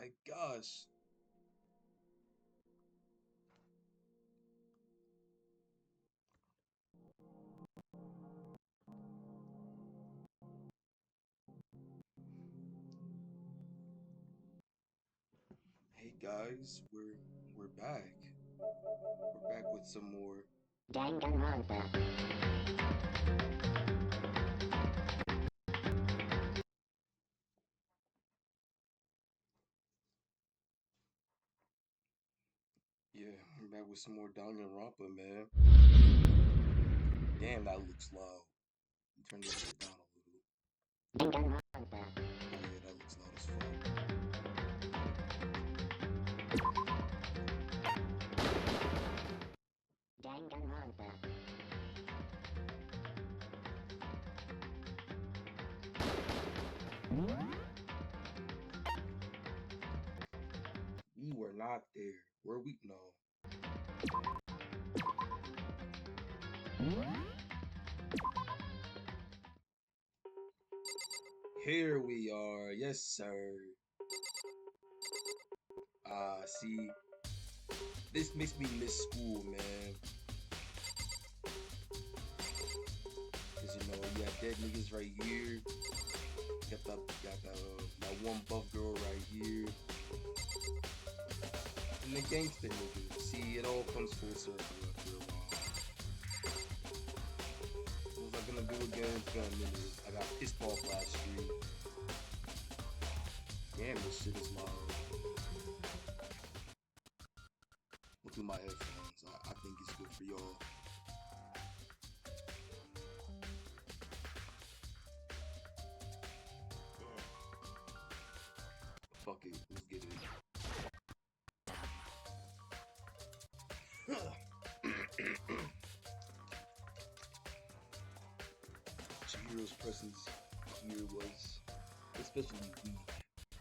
My gosh. Hey guys, we're back. We're back with some more. Danganronpa. Yeah, we're back with some more Danganronpa, man. Damn, that looks loud. Turn this shit down a little. Danganronpa. Oh yeah, that looks loud as fuck. Danganronpa. We were not there. Were we? No. Here we are. Yes, sir. See, this makes me miss school, man. Cause you got dead niggas right here. Got that one buff girl right here. And the gangster niggas. See, it all comes full circle after a while. What was I gonna do again? It's been a minute. I got pissed off last year. Damn, this shit is loud. Look through my headphones. I think it's good for y'all. Fuck it, let's get it. Chihiro's presence here was especially weak.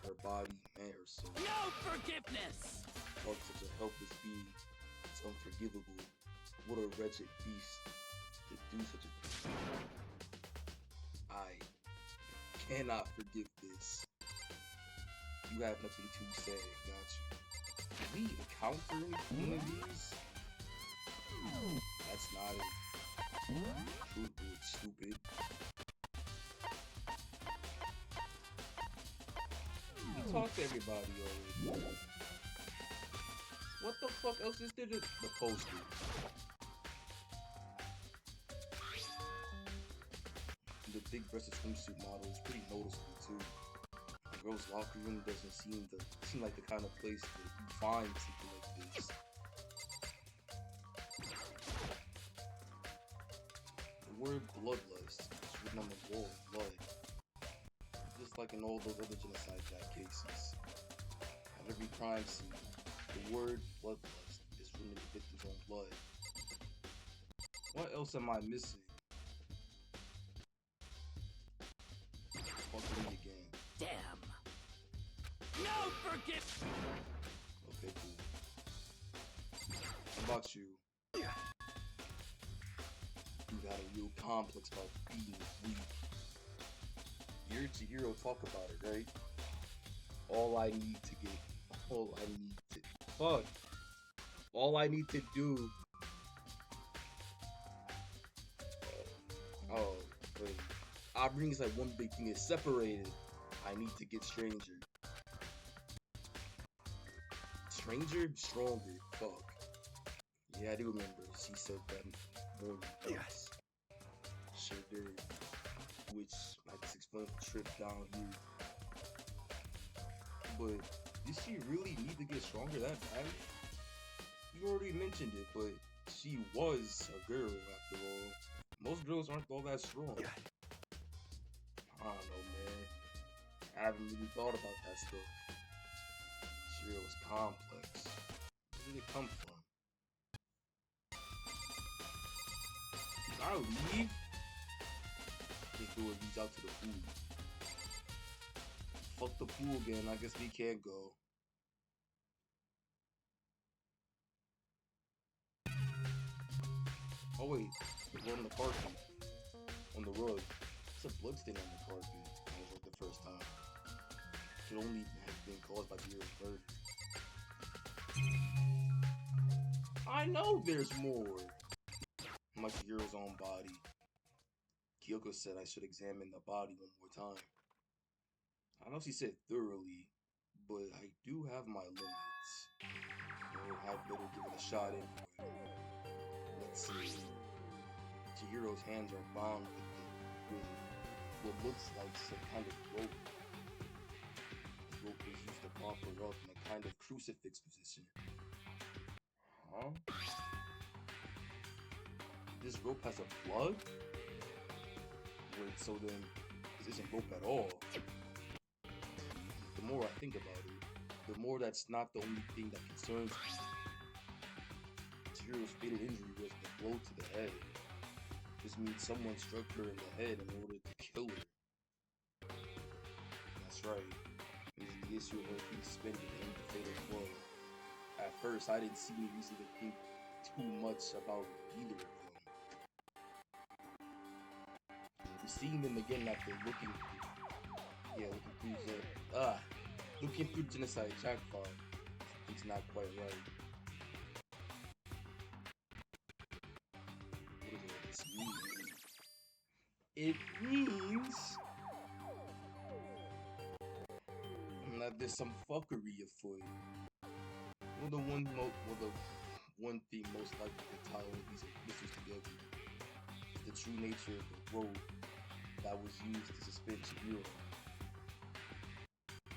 Her body and her soul. No forgiveness! Felt such a helpless being. It's unforgivable. What a wretched beast to do such a thing. I cannot forgive this. You have nothing to say, got you? Did we encounter one of these? That's not it. Truthful, it's stupid. We talked to everybody already. What the fuck else is there? The poster. The big breasted swimsuit model is pretty noticeable too. The girl's locker room doesn't seem like the kind of place that you find something like this. The word bloodlust is written on the wall in blood. Just like in all those other genocide cases. At every crime scene, the word bloodlust is written in the victim's own blood. What else am I missing? Fuck me again. Damn. No forgiveness! Okay, cool. How about you? You got a real complex about being weak. You're Chihiro, talk about it, right? All I need to do. Oh, wait. Abring's like one big thing is separated. I need to get stranger. Stranger? Stronger. Fuck. Yeah, I do remember. She said that more than once. Sure did. Which I just explained the trip down here. But did she really need to get stronger that bad? You already mentioned it, but she was a girl after all. Most girls aren't all that strong. I don't know, man. I haven't really thought about that stuff. She was complex. Where did it come from? Can I leave? This door leads out to the pool. Fuck the pool again. I guess we can't go. Oh wait, it's on the carpet. On the rug. It's a bloodstain on the carpet. That was like the first time. could only have been caused by Jiro's murder. I know there's more! Like Jiro's own body. Kyoko said I should examine the body one more time. I know she said thoroughly, but I do have my limits. Or I'd better give it a shot anyway. Let's see. Chihiro's hands are bound with what looks like some kind of rope. The rope was used to prop her up in a kind of crucifix position. Huh? This rope has a plug? Wait, so then this isn't rope at all. The more I think about it, the more that's not the only thing that concerns me. Chihiro's fatal injury was the blow to the head. This means someone struck her in the head in order to kill her. That's right. This is the issue of her being suspended and the fatal blow. At first, I didn't see any reason to think too much about either of them. Seeing them again after looking through genocide track file, it's not quite right. What does all this mean? It means that there's some fuckery afoot. Well, the one thing most likely to tie all these mysteries together is the true nature of the rope that was used to suspend Chihiro.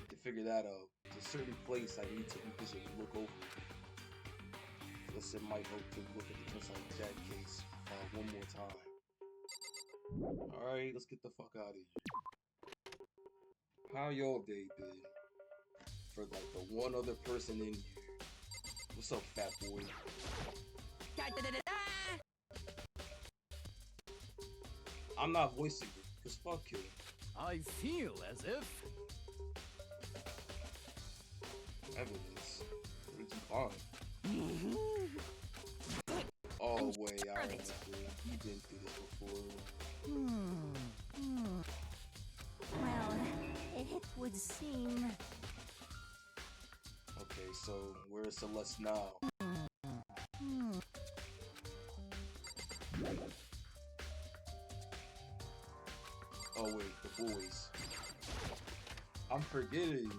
To figure that out, there's a certain place I need to revisit and look over. Plus, it might help to look at the Genocide Jack case one more time. Alright, let's get the fuck out of here. How y'all day been? For like the one other person in here. What's up, fat boy? I'm not voicing it, cause fuck you. I feel as if... Evidence. Where'd you find? Oh wait, I remember. You've been through this before. Well, it would seem... Okay, so where's Celeste now? Oh wait, the boys. I'm forgetting.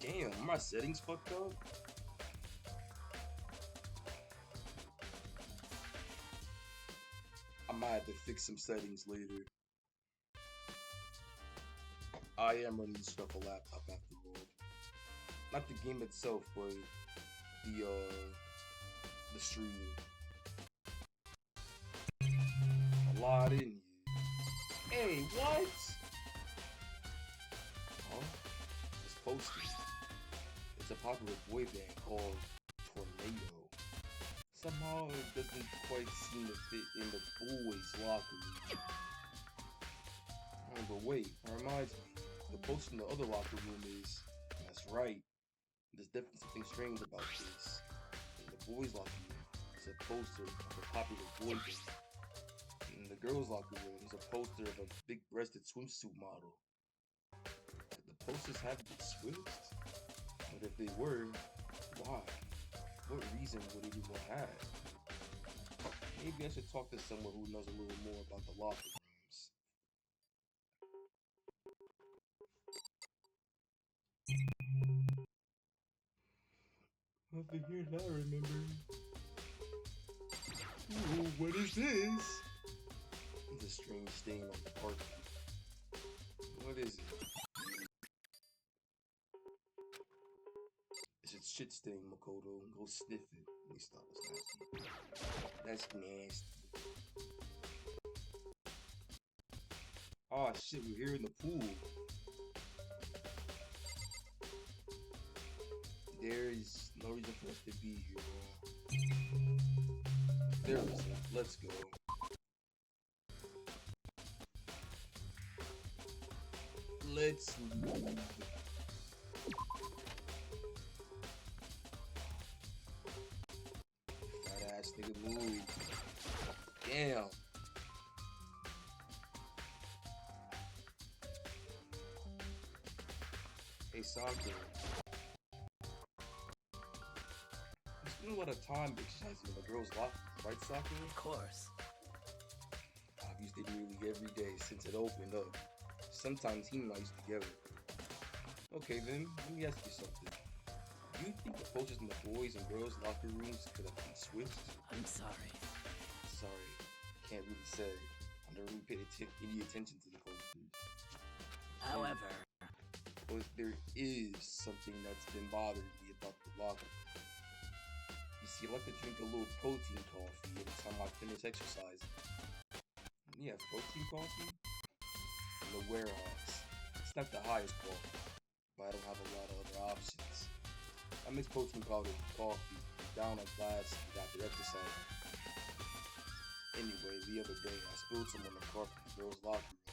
Damn, are my settings fucked up? I might have to fix some settings later. I am running this off a laptop after all. Not the game itself, but the stream. A lot in here. Hey, what? Huh? This poster. It's a popular boy band called Tornado. Somehow it doesn't quite seem to fit in the boys' locker room. Oh, but wait, that reminds me. The poster in the other locker room is... That's right. There's definitely something strange about this. In the boys' locker room, it's a poster of a popular boy band. In the girls' locker room, is a poster of a big-breasted swimsuit model. Did the posters have been switched? But if they were, why? What reason would anyone have? Maybe I should talk to someone who knows a little more about the locker rooms. Nothing here that I remember. Ooh, what is this? It's a strange stain on the parquet. What is it? It's a shit stain, Makoto. Go sniff it. Let me stop. That's nasty. That's nasty. Oh shit, we're here in the pool. There is no reason for us to be here, bro. There we go. Let's go. Let's move. Fat ass nigga Good move. Damn. Hey, Sakura. You spend a lot of time exercising in the girls' locker, right, Sakura? Of course. I've used it nearly every day since it opened up. Sometimes he and I used together. Okay then, let me ask you something. Do you think the posters in the boys' and girls' locker rooms could have been switched? I'm sorry. Sorry, can't really say. I never really paid any attention to the posters. However, But there is something that's been bothering me about the locker. You see, I like to drink a little protein coffee every time I finish exercising. Yeah, protein coffee? In the warehouse. It's not the highest quality, but I don't have a lot of other options. I mix protein powder with coffee, down a glass after exercising. Anyway, the other day I spilled some on the carpet in the girls' locker room,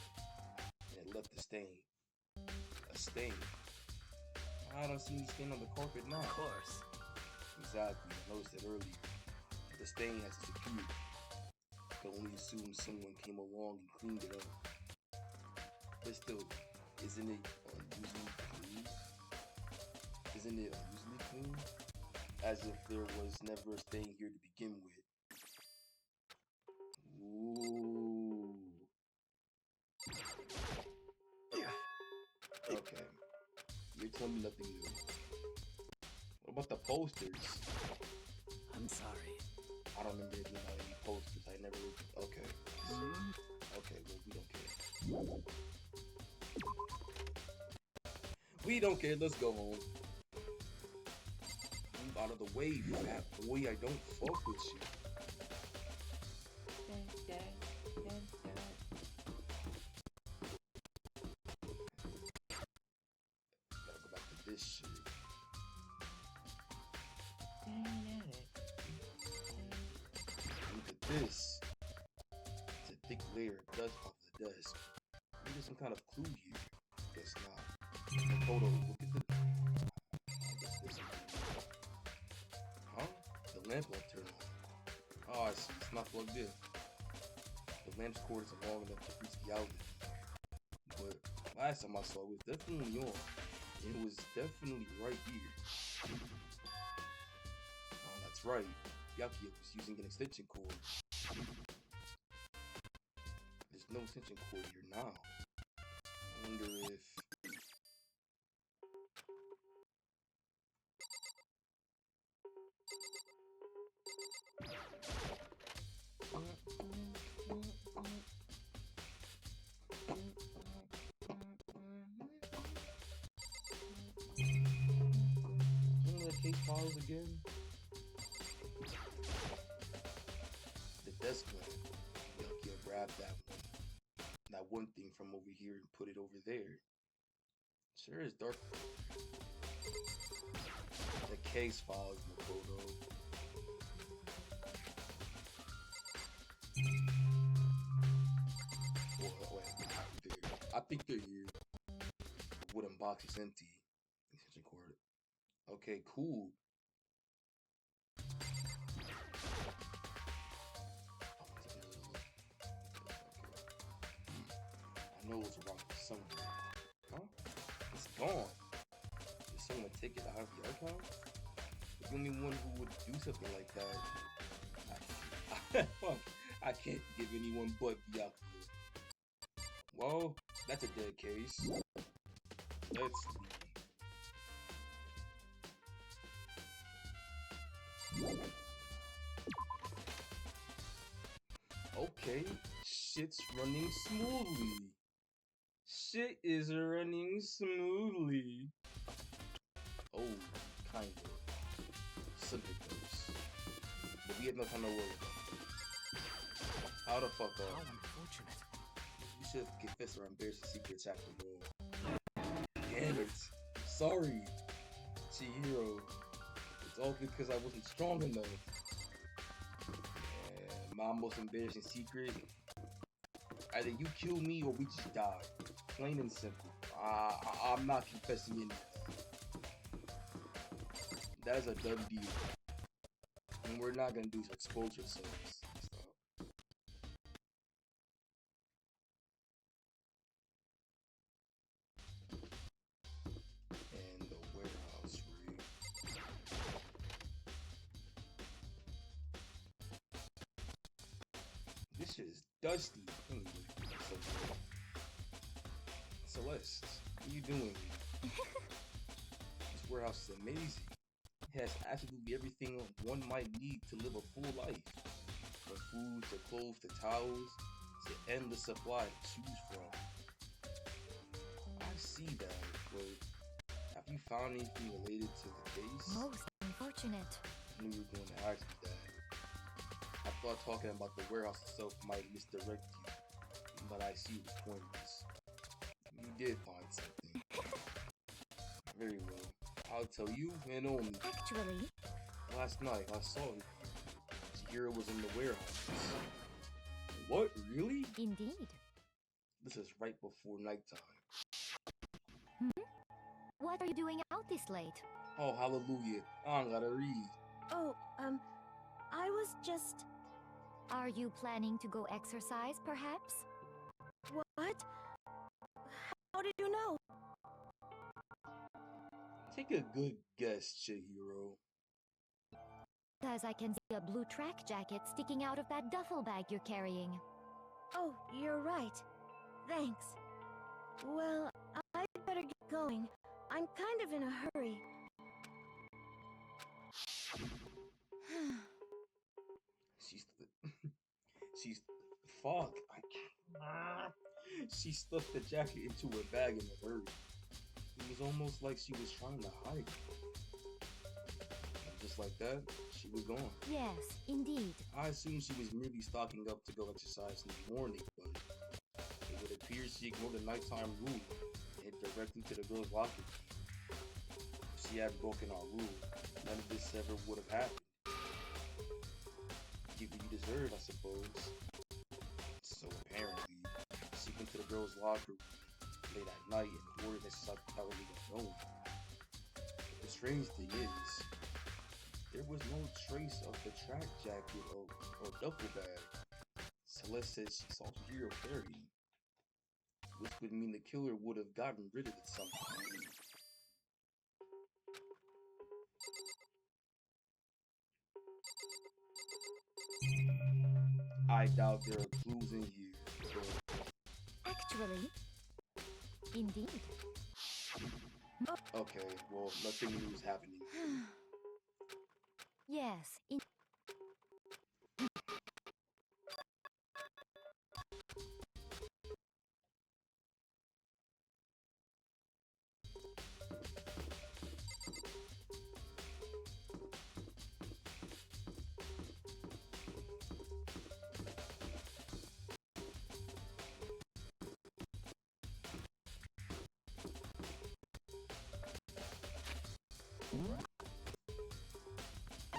and it left a stain. A stain? I don't see any stain on the carpet now. of course. Exactly, I noticed it earlier. The stain has disappeared. I can only assume someone came along and cleaned it up. But still, isn't it unusually clean? Isn't it unusually clean? As if there was never a stain here to begin with. Ooh. Okay. You're telling me nothing new. What about the posters? I'm sorry. I don't remember it being on any posters. I never. Okay. Hmm? Okay, well, we don't care. We don't care. Let's go home. Move out of the way, fat boy. I don't fuck with you. Gotta go back to this shit. Look at this. It's a thick layer of dust off the desk. Maybe there's some kind of clue here. Guess not. The photo. Look at the. I guess this one. Huh? The lamp won't turn on. Oh, I see. It's not plugged in. The lamp's cord isn't long enough to reach the outlet. But last time I saw it was definitely on. It was definitely right here. Oh, that's right. Yakia was using an extension cord. There's no extension cord here now. I wonder if... Some of the case files again. The desk lamp. Yakia grabbed that one thing from over here and put it over there. Sure is dark. The case files, Makoto. Wait, I think they're here. The wooden box is empty. Extension cord. Okay, cool. I know it's around somewhere. Huh? It's gone. Did someone take it out of the archive? The only one who would do something like that. Fuck. I can't give anyone but Byakuya. Well, that's a dead case. Let's leave. Okay, shit's running smoothly. Shit is running smoothly. Oh, kind of. Some hiccups. But we have no time to worry about. How the fuck How up? unfortunate. We should have confessed our embarrassing secrets after all. Damn it. Sorry, Chihiro. It's all because I wasn't strong enough. And my most embarrassing secret. Either you kill me or we just die. Plain and simple. I'm not confessing anything. That is a done deal. And we're not gonna do is expose yourselves and stuff. And the warehouse rig. This shit is dusty. Anyway, Celeste, what are you doing? This warehouse is amazing. It has absolutely everything one might need to live a full life. From food to clothes to towels to endless supply to choose from. I see that, but have you found anything related to the case? Most unfortunate. I knew you were going to ask me that. I thought talking about the warehouse itself might misdirect you, but I see it was pointless. You did find something. Very well. I'll tell you and only. Actually, Last night I saw it. Zahira was in the warehouse. What? Really? indeed. This is right before nighttime. What are you doing out this late? Oh, hallelujah. I don't gotta read. Oh, I was just... Are you planning to go exercise, perhaps? What? How did you know? Take a good guess, Chihiro. Because I can see a blue track jacket sticking out of that duffel bag you're carrying. Oh, you're right. Thanks. Well, I'd better get going. I'm kind of in a hurry. She's fuck. She stuffed the jacket into her bag in a hurry. It was almost like she was trying to hide it. And just like that, she was gone. Yes, indeed. I assumed she was merely stocking up to go exercise in the morning, but it would appear she ignored the nighttime rule and hit directly to the girl's locker. If she had broken our rule, none of this ever would have happened. Give what you deserve, I suppose. So apparently, she went to the girl's locker late at night in order that she's like probably unknown. But the strange thing is, there was no trace of the track jacket or duffel bag. Celeste said she saw Hero carrying, which would mean the killer would have gotten rid of it somehow. I doubt there are clues in here. Actually, indeed. Okay, well, nothing new is happening. Yes,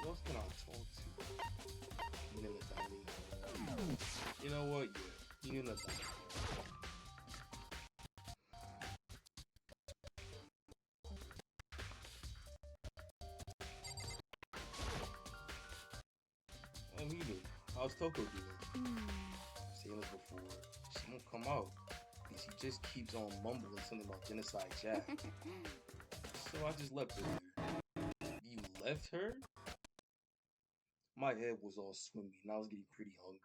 Who else can I talk to? Nina Dining. You know what? Yeah, Nina Dining. Oh, he do. How's Toko doing? Seen this before. She won't come out. And she just keeps on mumbling something about Genocide Jack. So I just left her there. You left her? My head was all swimmy and I was getting pretty hungry.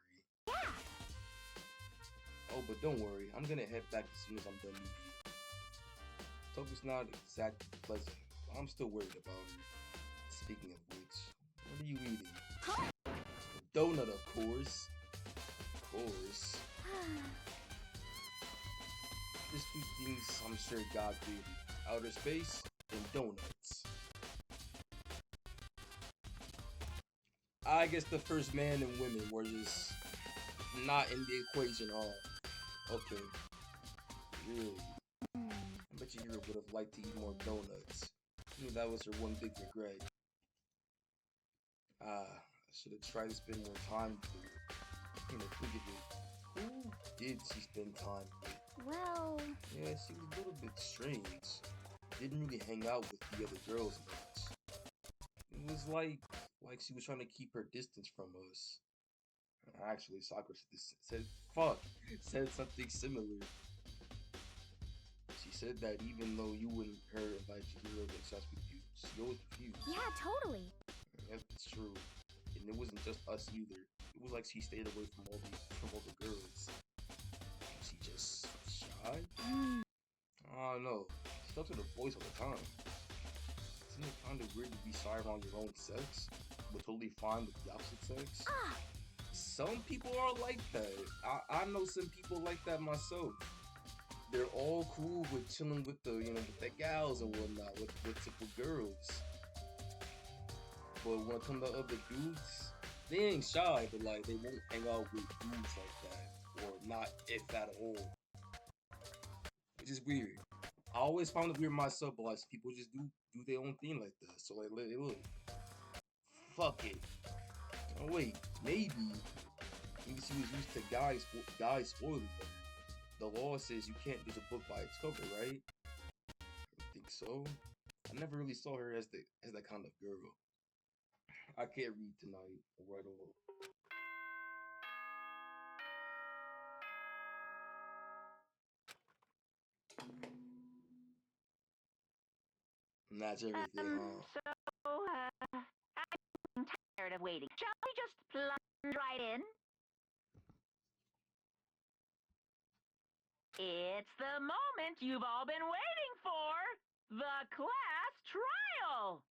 Oh, but don't worry. I'm gonna head back as soon as I'm done eating. Toko's not exactly pleasant, but I'm still worried about her. Speaking of which, what are you eating? A donut, of course. Of course. There's two things I'm sure God created. Outer space and donuts. I guess the first man and women were just not in the equation at all. Okay. Really? I bet you would have liked to eat more donuts. I knew that was her one big regret. I should have tried to spend more time with her. You know, think of it. Who did she spend time with? well, Yeah, she was a little bit strange. Didn't really hang out with the other girls much. It was like like she was trying to keep her distance from us. Actually, Sakura said, fuck, said something similar. She said that even though you and her invited Chihiro to access with you, she always refused. Yeah, totally. That's true. And it wasn't just us either. It was like she stayed away from all the girls. She just shy? I don't know. She talks to the boys all the time. Isn't it kind of weird to be shy around your own sex, but totally fine with the opposite sex? Some people are like that. I know some people like that myself. They're all cool with chilling with the with the gals and whatnot, with typical girls. But when it comes to other dudes, they ain't shy, but like they won't hang out with dudes like that, or not if at all. Which is weird. I always found it weird myself, but like people just do their own thing like that. So like, look, fuck it. Oh wait, maybe she was used to guys spoiling her. The law says you can't judge a book by its cover, right? I think so. I never really saw her as that kind of girl. I can't read tonight or write all. And that's everything, huh? I'm tired of waiting. Shall we just plunge right in? It's the moment you've all been waiting for! The class trial!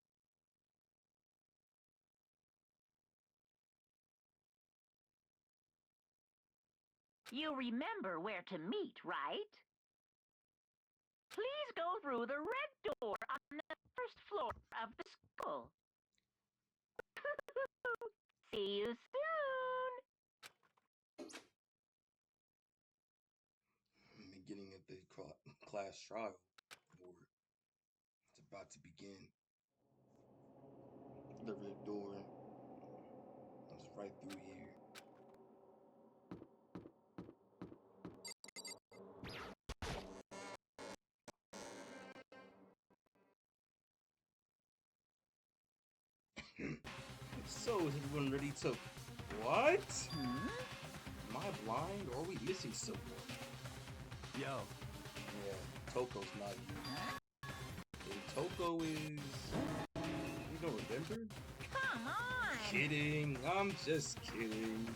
You remember where to meet, right? Please go through the red door on the first floor of the school. See you soon! Beginning of the class trial, or it's about to begin. The red door is right through here. So is everyone ready to what? Am I blind or are we missing someone? Yo. Yeah, Toko's not here. And Toko is... You don't remember? Come on! Kidding, I'm just kidding.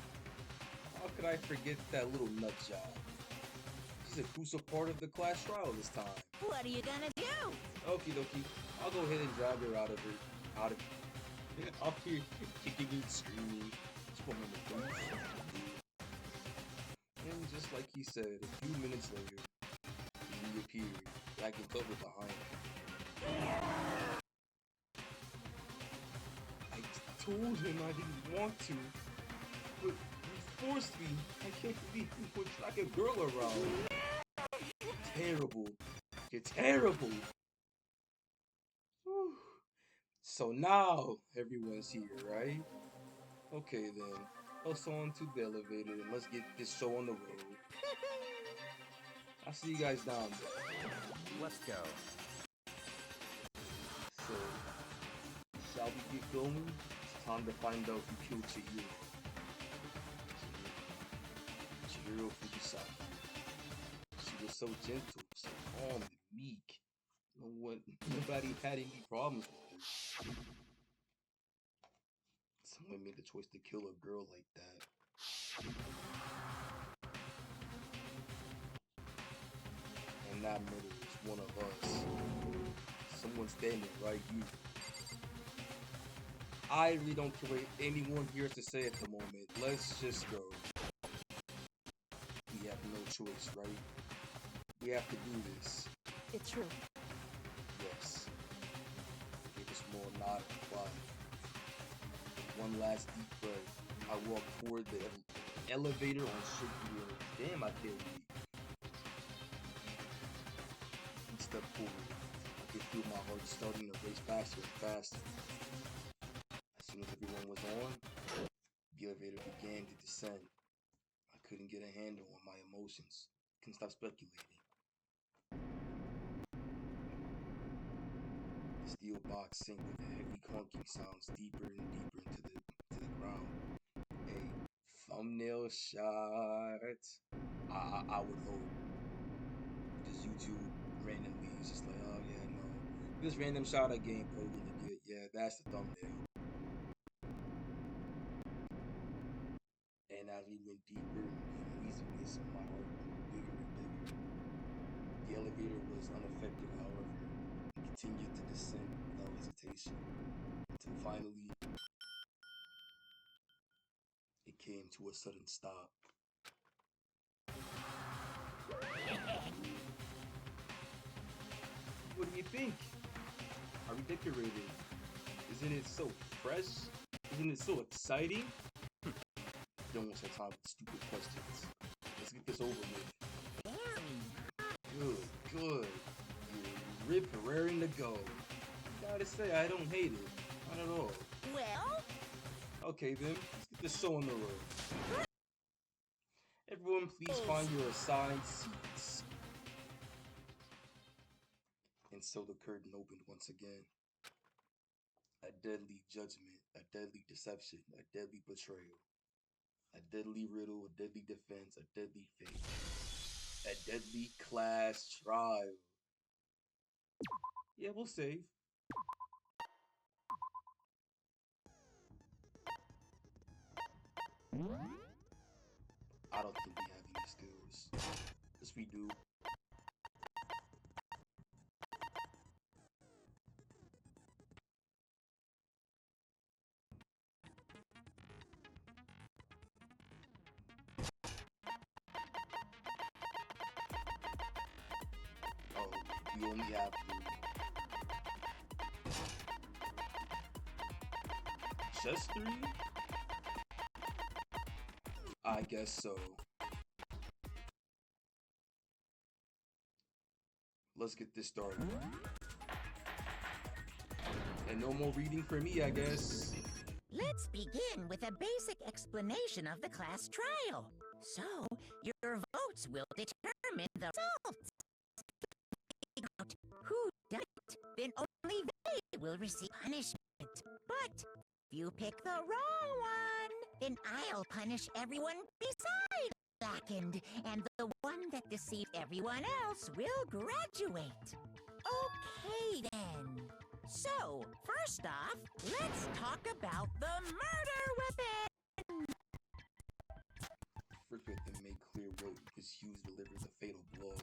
How could I forget that little nut job? She's a crucial part of the class trial this time. What are you gonna do? Okie dokie, I'll go ahead and drag her out of up here, kicking and screaming. And just like he said, a few minutes later, he reappeared, back in cover behind him. I told him I didn't want to, but he forced me. I can't believe he would drag a girl around. You're terrible. You're terrible. Whew. So now everyone's here, right? Okay then, let's on to the elevator and let's get this show on the road. I'll see you guys down there. Let's go. So, shall we get going? It's time to find out who killed Chihiro. Chihiro Fujisaki. She was so gentle, so calm and meek. Nobody had any problems with her. Someone made the choice to kill a girl like that. And that murderer is one of us. Someone standing right here. I really don't care what anyone here has to say at the moment. Let's just go. We have no choice, right? We have to do this. It's true. Yes. Give us more nod and reply. One last deep breath. I walk toward the elevator on shaky road. Damn, I can't read. Each step forward, I can feel my heart starting to race faster and faster. As soon as everyone was on, the elevator began to descend. I couldn't get a handle on my emotions. Couldn't stop speculating. The steel box sank with heavy clunking sounds deeper and deeper into thumbnail shot. I would hope. Just YouTube randomly is just like, oh yeah, no. This random shot of gameplay we're gonna get, yeah, that's the thumbnail. And as we went deeper and getting easier, so my heart grew bigger and bigger. The elevator was unaffected, however, and continued to descend without hesitation, until finally it came to a sudden stop. What do you think? Are we decorated? Isn't it so fresh? Isn't it so exciting? Don't waste our time with stupid questions. Let's get this over with. Good. You're rip raring to go. Gotta say, I don't hate it. Not at all. Well? Okay then, let's get this show on the road. Everyone please find your assigned seats. And so the curtain opened once again. A deadly judgment, a deadly deception, a deadly betrayal. A deadly riddle, a deadly defense, a deadly fate. A deadly class trial. Yeah, we'll save. I don't think we have any skills. Yes, we do. Oh, we only have 3. Just 3? I guess so. Let's get this started. And no more reading for me, I guess. Let's begin with a basic explanation of the class trial. So, your votes will determine the results. Who does it, then only they will receive punishment. But if you pick the wrong one, then I'll punish everyone beside Blackened, and the one that deceived everyone else will graduate. Okay then. So, first off, let's talk about the murder weapon. First, we have to make clear what was used to deliver the fatal blow.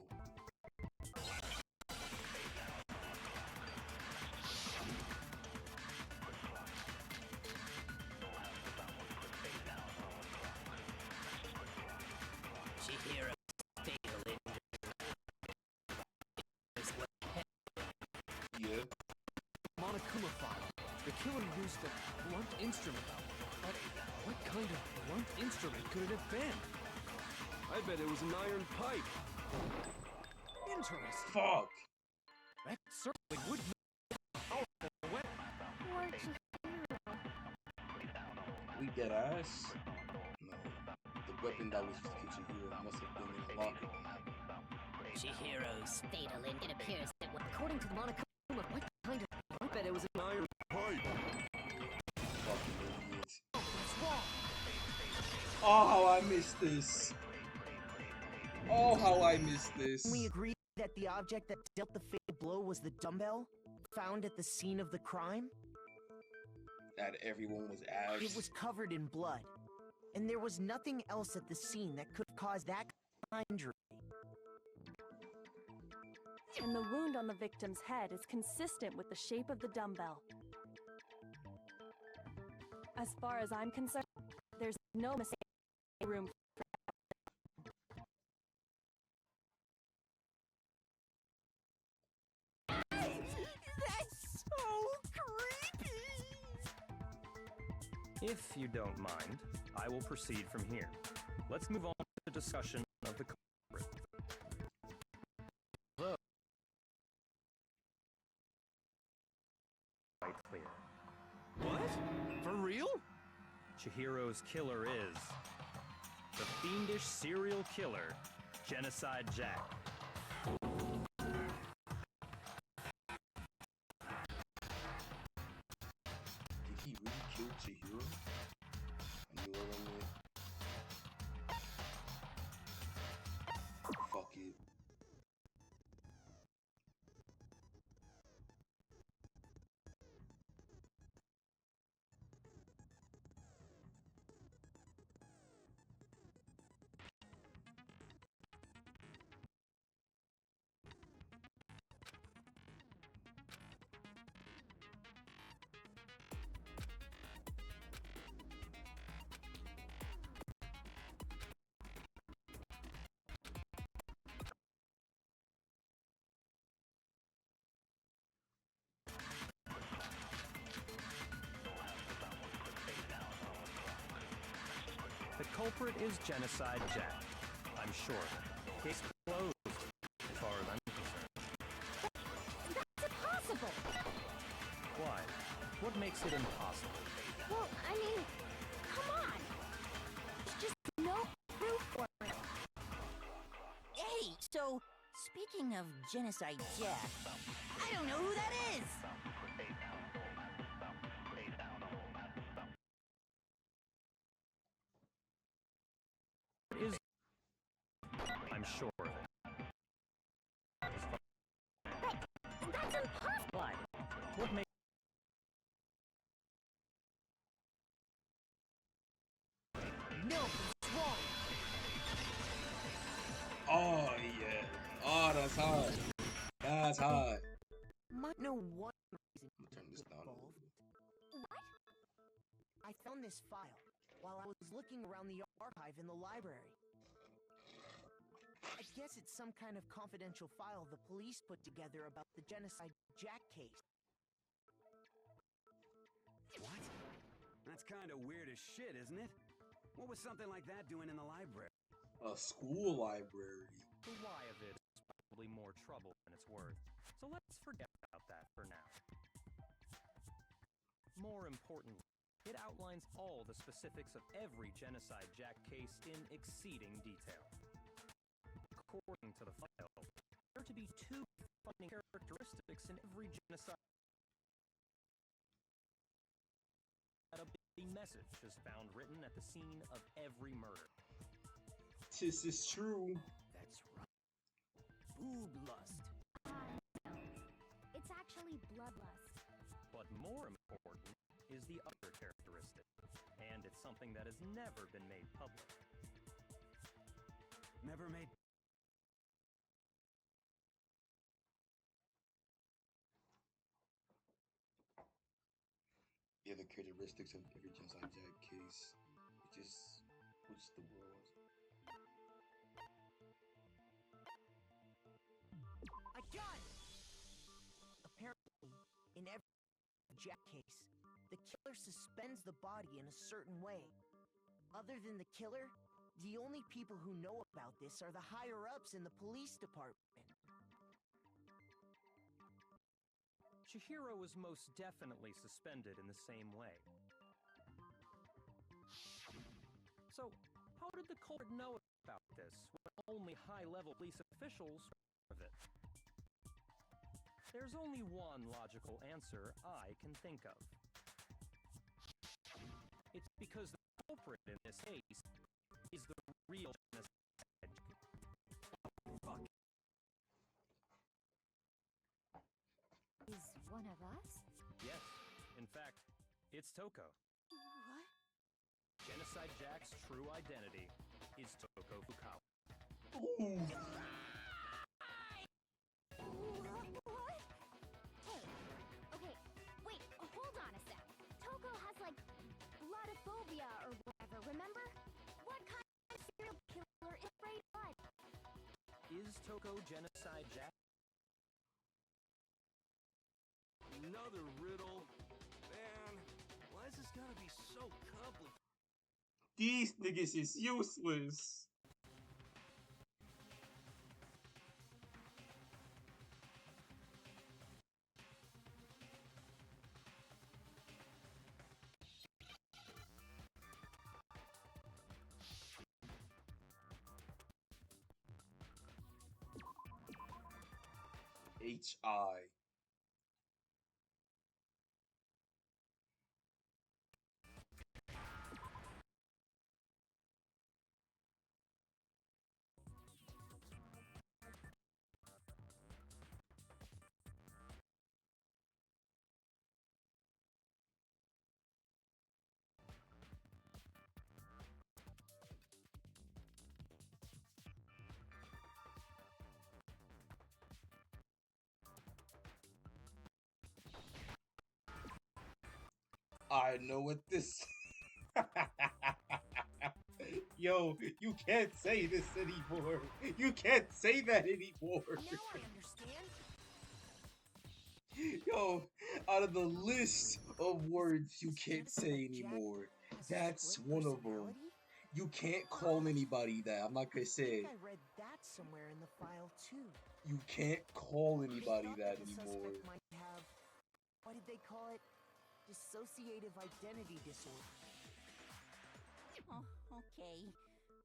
Yeah. Monokuma file. The killer used a blunt instrument. But what kind of blunt instrument could it have been? I bet it was an iron pipe. Interesting. Fuck! That certainly would be a powerful weapon. We dead ass? No. The weapon that was used to kill Chihiro must have been in the locker room. Chihiro's fatal and it appears that According to the Monokuma, what kind of... I bet it was an iron pipe. Fucking idiot. What's wrong? Oh, how I missed this. Oh, how I missed this. We agreed that the object that dealt the fatal blow was the dumbbell found at the scene of the crime? That everyone was asked. It was covered in blood, and there was nothing else at the scene that could have caused that kind of injury. And the wound on the victim's head is consistent with the shape of the dumbbell. As far as I'm concerned, there's no mistake room. That's so creepy! If you don't mind, I will proceed from here. Let's move on to the discussion of the culprit. Quite clear. What? For real? Chihiro's killer is the fiendish serial killer, Genocide Jack. Did he really kill Chihiro? I knew it on The culprit is Genocide Jack. I'm sure. Case closed, as far as I'm concerned. That's impossible! Why? What makes it impossible? Well, I mean, come on! There's just no proof for it. Hey, so, speaking of Genocide Jack, I don't know who that is! Is I'm sure of it. That's impossible! Why? What makes No, it's wrong. Oh yeah. Oh, that's hot. That's hot. Might know one reason I'm gonna turn this down a little involved. bit. What? I found this file while I was looking around the archive in the library. I guess it's some kind of confidential file the police put together about the Genocide Jack case. What? That's kind of weird as shit, isn't it? What was something like that doing in the library? A school library. the why of it is probably more trouble than it's worth. So let's forget about that for now. More importantly, it outlines all the specifics of every Genocide Jack case in exceeding detail. According to the file, there are to be two defining characteristics in every genocide. A big message is found written at the scene of every murder. This is true. That's right. Boob lust. It's actually bloodlust. But more important is the other characteristic, and it's something that has never been made public. Never made. Yeah, the characteristics of every Genocide Jack case, which the world was. I got it! Apparently, in every Jack case, the killer suspends the body in a certain way. Other than the killer, the only people who know about this are the higher-ups in the police department. Chihiro was most definitely suspended in the same way. So, how did the culprit know about this when only high-level police officials were aware of it? There's only one logical answer I can think of. It's because the culprit in this case is the real genocide. Fuck. Is one of us? Yes, in fact, it's Toko. What? Genocide Jack's true identity is Toko Fukawa. Ooh. What? Hey, okay, wait, hold on a sec. Toko has like bloodophobia or whatever, remember? What kind of serial killer is afraid of blood? Is Toko Genocide Jack? Another riddle? Man, why is this gotta be so complicated? These niggas is useless. HI. I know what this. Yo, you can't say this anymore. You can't say that anymore. Now I understand. Yo, out of the list of words you can't say anymore, that's one of them. You can't call anybody that. I'm not gonna I say think it. I read that somewhere in the file too. You can't call They anybody thought that the anymore. suspect might have, what did they call it? Dissociative identity disorder. Oh, okay.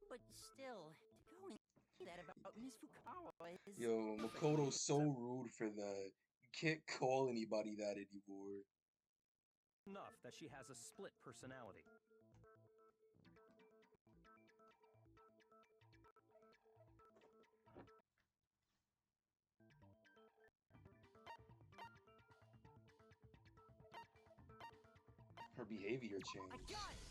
But still, to go and say that about Miss Fukawa is Yo, perfectly Makoto's so rude for that. You can't call anybody that anymore. enough that she has a split personality. Her behavior I changed. got it!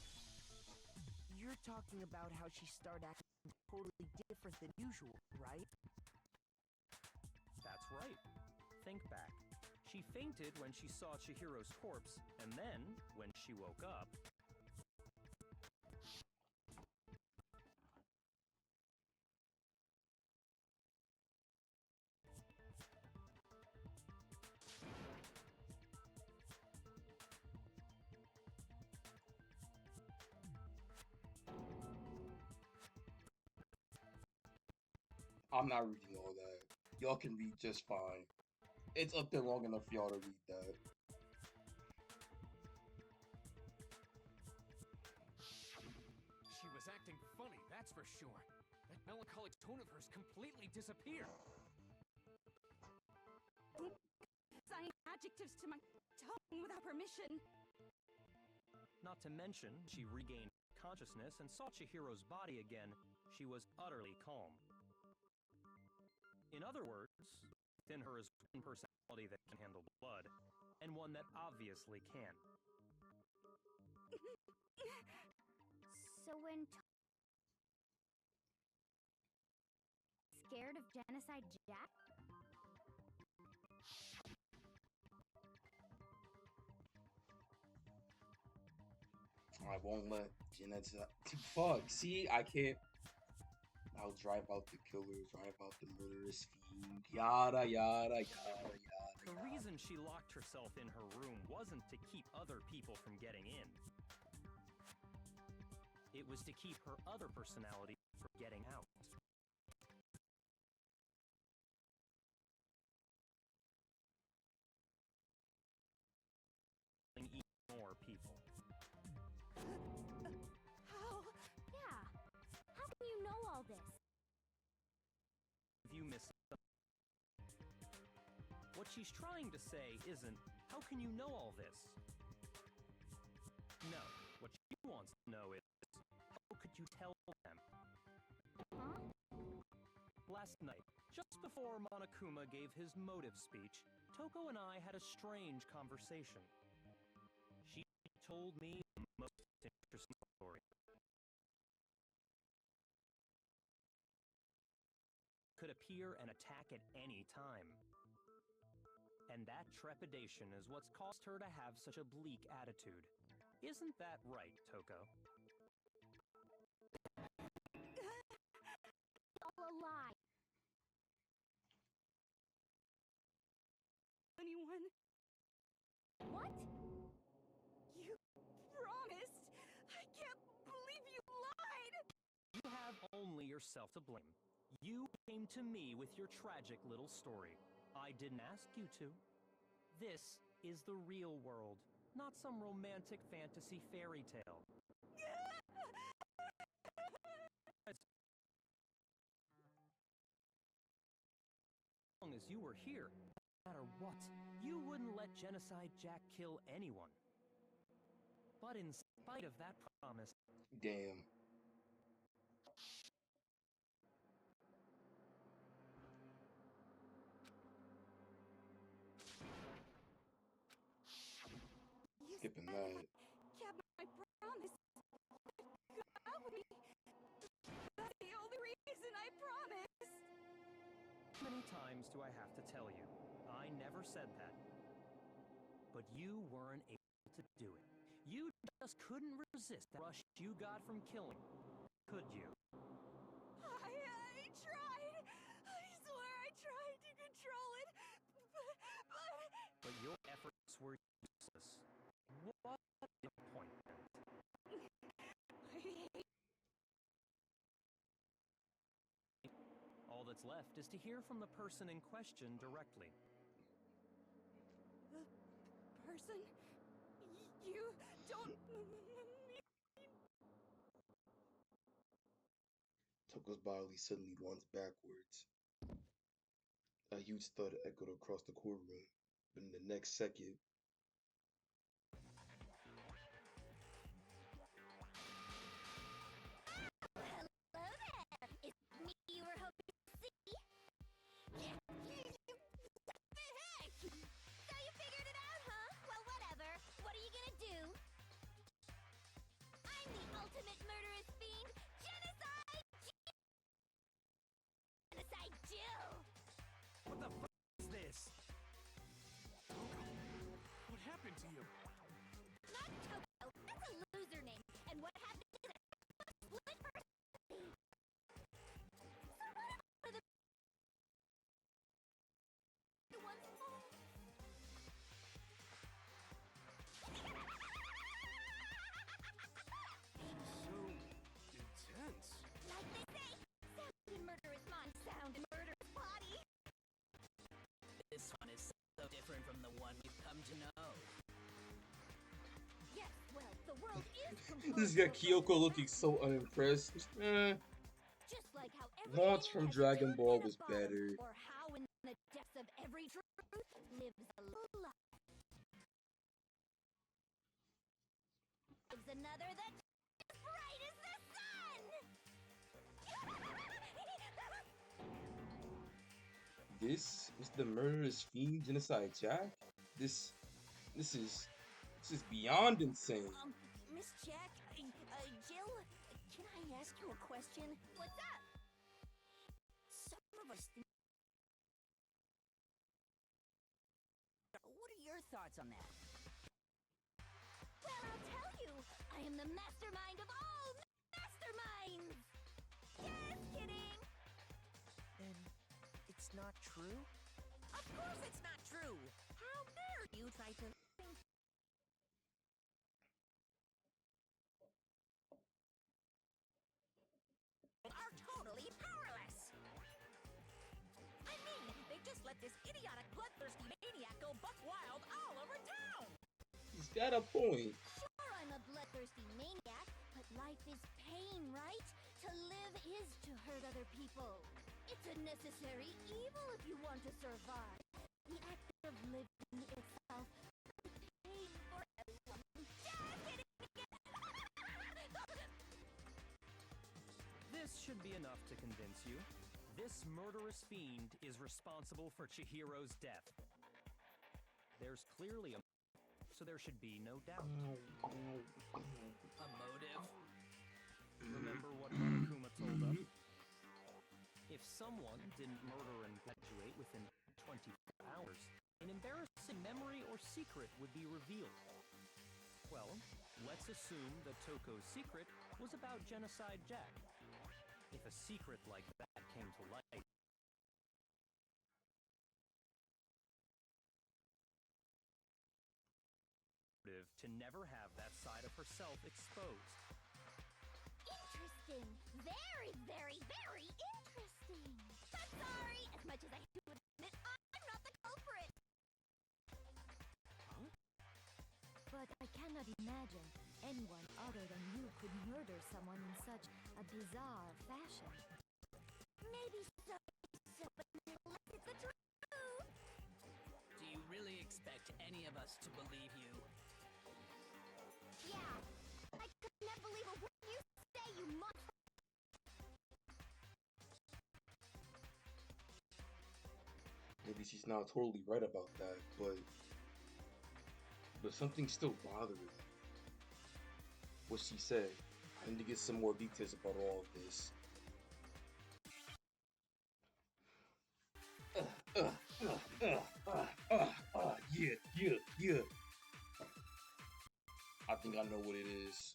You're talking about how she started acting totally different than usual, right? That's right. Think back. She fainted when she saw Chihiro's corpse, and then, when she woke up, I'm not reading all that. Y'all can read just fine. It's up there long enough for y'all to read that. She was acting funny, that's for sure. That melancholic tone of hers completely disappeared. Assigning adjectives to my tongue without permission. not to mention, she regained consciousness and saw Chihiro's body again. She was utterly calm. In other words, within her is one personality that can handle blood, and one that obviously can. So when scared of Genocide Jack? I won't let Genocide. Fuck. See, I can't. I'll drive out the killer, drive out the murderous fiend, yada yada yada yada. The reason she locked herself in her room wasn't to keep other people from getting in. It was to keep her other personality from getting out. Even more people. How? Yeah. How can you know all this? If you miss something. What she's trying to say isn't, how can you know all this? No, what she wants to know is, how could you tell them? Huh? Last night, just before Monokuma gave his motive speech, Toko and I had a strange conversation. She told me the most interesting story. Could appear and attack at any time. And that trepidation is what's caused her to have such a bleak attitude. Isn't that right, Toko? All a lie. Anyone? What? You promised! I can't believe you lied! You have only yourself to blame. You came to me with your tragic little story. I didn't ask you to. This is the real world, not some romantic fantasy fairy tale. As long as you were here, no matter what, you wouldn't let Genocide Jack kill anyone. But in spite of that promise, Damn. You Skipping said that. if I kept my promise, you'd go out with me. That's the only reason I promised. how many times do I have to tell you? I never said that. But you weren't able to do it. You just couldn't resist the rush you got from killing, could you? I tried. I swear I tried to control it, but But your efforts were useless. What a disappointment. I hate that's left is to hear from the person in question directly. The person? You don't... Toko's body suddenly lunged backwards. A huge thud echoed across the courtroom, but in the next second, Hello there! It's me you were hoping to see? What the heck? So you figured it out, huh? Well, whatever. What are you gonna do? I'm the ultimate murderous fiend, Genocide Jill! What the f is this? What happened to you? Not Toko. That's a loser name. And what happened is a split personality. So what are the ones for? So intense. Like they say, sound in murderous mind, sound in murderous body. This one is so different from the one we've come to know. Yes, well, the world is this got Kyoko looking so unimpressed. just like how Launch from Dragon Ball was bottom, better. or how in the depths of every truth lives a little life. Lives another that's as bright as the sun. This is the murderous fiend Genocide Jack? This is beyond insane. Miss Jack, Jill, can I ask you a question? What's up? Some of us think... What are your thoughts on that? Well, I'll tell you. I am the mastermind of all masterminds. Just kidding. Then it's not true? Of course it's not true! How dare you try to think are totally powerless! I mean, they just let this idiotic bloodthirsty maniac go buck wild all over town! He's got a point. Sure, I'm a bloodthirsty maniac, but life is pain, right? To live is to hurt other people. It's a necessary evil if you want to survive. The act of living itself pain for everyone. Just kidding! This should be enough to convince you. This murderous fiend is responsible for Chihiro's death. There's clearly a so there should be no doubt. A motive? Remember what Monokuma told us? If someone didn't murder and graduate within 24 hours, an embarrassing memory or secret would be revealed. Well, let's assume that Toko's secret was about Genocide Jack. If a secret like that came to light, to never have that side of herself exposed. Interesting. Very, very, very interesting. But sorry, as much as I hate to admit, I'm not the culprit. Huh? But I cannot imagine anyone other than you could murder someone in such a bizarre fashion. Maybe so, but unless it's the truth. Do you really expect any of us to believe you? Yeah, I could not believe a word you say, you monster. Maybe she's not totally right about that, but something's still bothering me. What she said. I need to get some more details about all of this. Yeah. I think I know what it is.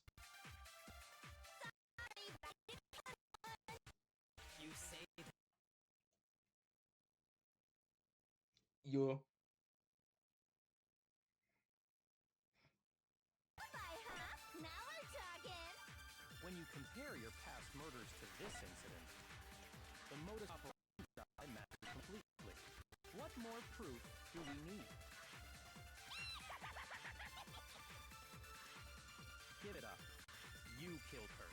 You say that Yeah. Now we're talking. When you compare your past murders to this incident, the modus operandi completely. What more proof do we need? Give it up. You killed her.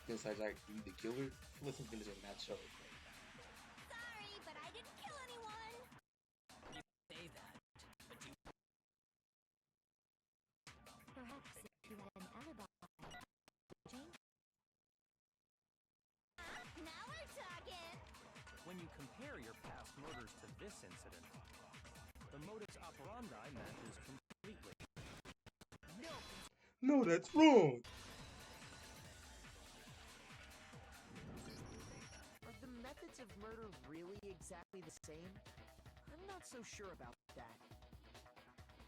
Besides, I be the killer. Listen, things doesn't match up. Sorry, but I didn't kill anyone. Say that, but you Perhaps if you had an alibi, change. Now we're talking. When you compare your past murders to this incident, the modus operandi matches completely. No, that's wrong. Are the methods of murder really exactly the same? I'm not so sure about that.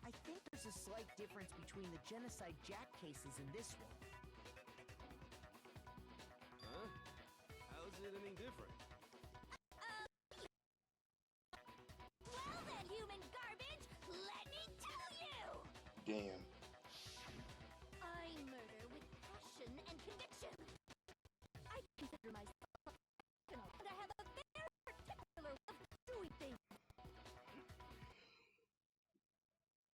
I think there's a slight difference between the Genocide Jack cases and this one. Huh? How's it any different? Well then, human garbage, let me tell you. Damn. I murder with passion and conviction. I consider myself a professional, and I have a very particular way of doing things.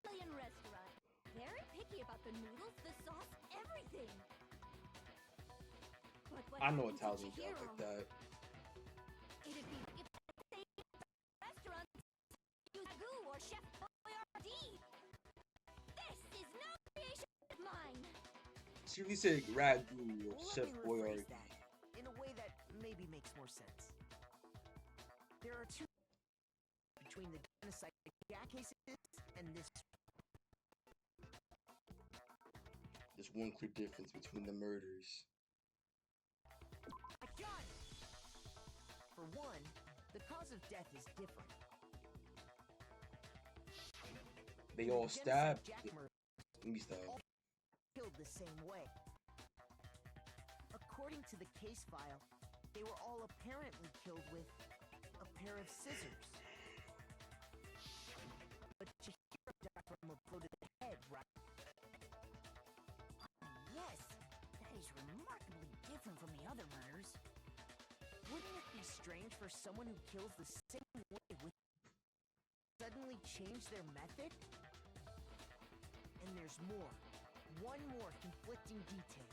Italian restaurant. Very picky about the noodles, the sauce, everything. But what I know happened to Italian jobs like Chihiro? that. It'd be if that same restaurant used Goo or Chef Boyardee. This is no creation of mine. She really said Ragu or Let Chef me Boyardee. rephrase that in a way that maybe makes more sense. There are two between the Genocide Jack cases and this. There's one clear difference between the murders. For one, the cause of death is different. They In all the stabbed. Genocide Jack murder, Let me stop. all killed the same way. According to the case file, they were all apparently killed with a pair of scissors. But Chihiro died from a blow to the head, right? Yes, that is remarkably different from the other murders. Wouldn't it be strange for someone who kills the same way with suddenly change their method? And there's more. One more conflicting detail.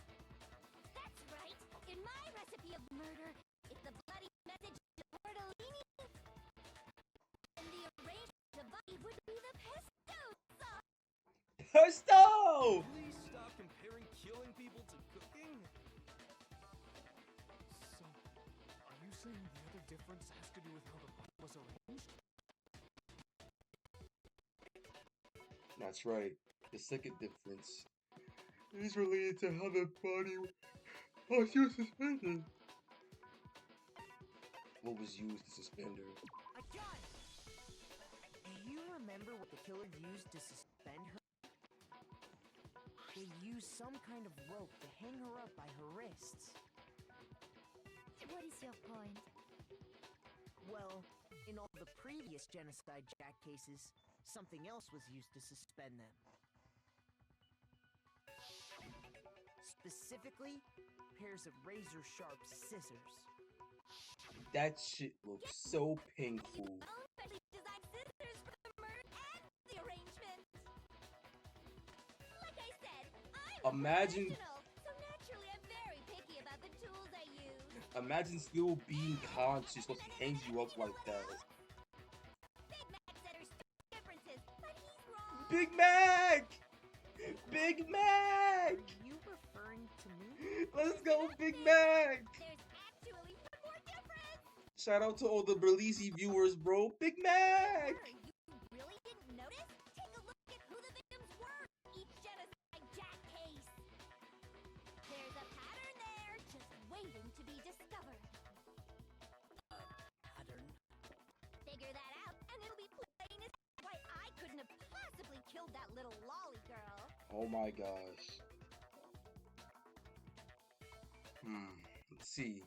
That's right. In my recipe of murder, if the bloody message is tortellini, then the arrangement of body would be the pesto sauce. Pesto! Please stop comparing killing people to cooking. So, are you saying the other difference has to do with how the body was arranged? That's right. The second difference is related to how the body was used to suspend her. What was used to suspend her? I got it! Do you remember what the killer used to suspend her? They used some kind of rope to hang her up by her wrists. What is your point? Well, in all the previous Genocide Jack cases, something else was used to suspend them. Specifically, pairs of razor-sharp scissors. That shit looks so painful. Specially designed scissors for the murder and the arrangement. Like I said, I'm Imagine- a professional, so naturally I'm very picky about the tools I use. Imagine still being conscious while she hangs you up like that. Big Mac said there's differences, but he's wrong. Big Mac! Big Mac! Are you referring to me? Let's go, Big Mac! There's actually one more difference. Shout out to all the Berlisi viewers, bro. Big Mac! You really didn't notice? Take a look at who the victims were. Each Genocide Jack case. There's a pattern there, just waiting to be discovered. pattern. Figure that out, and it'll be plain as why I couldn't have possibly killed that little lolly girl. Oh my gosh. Let's see.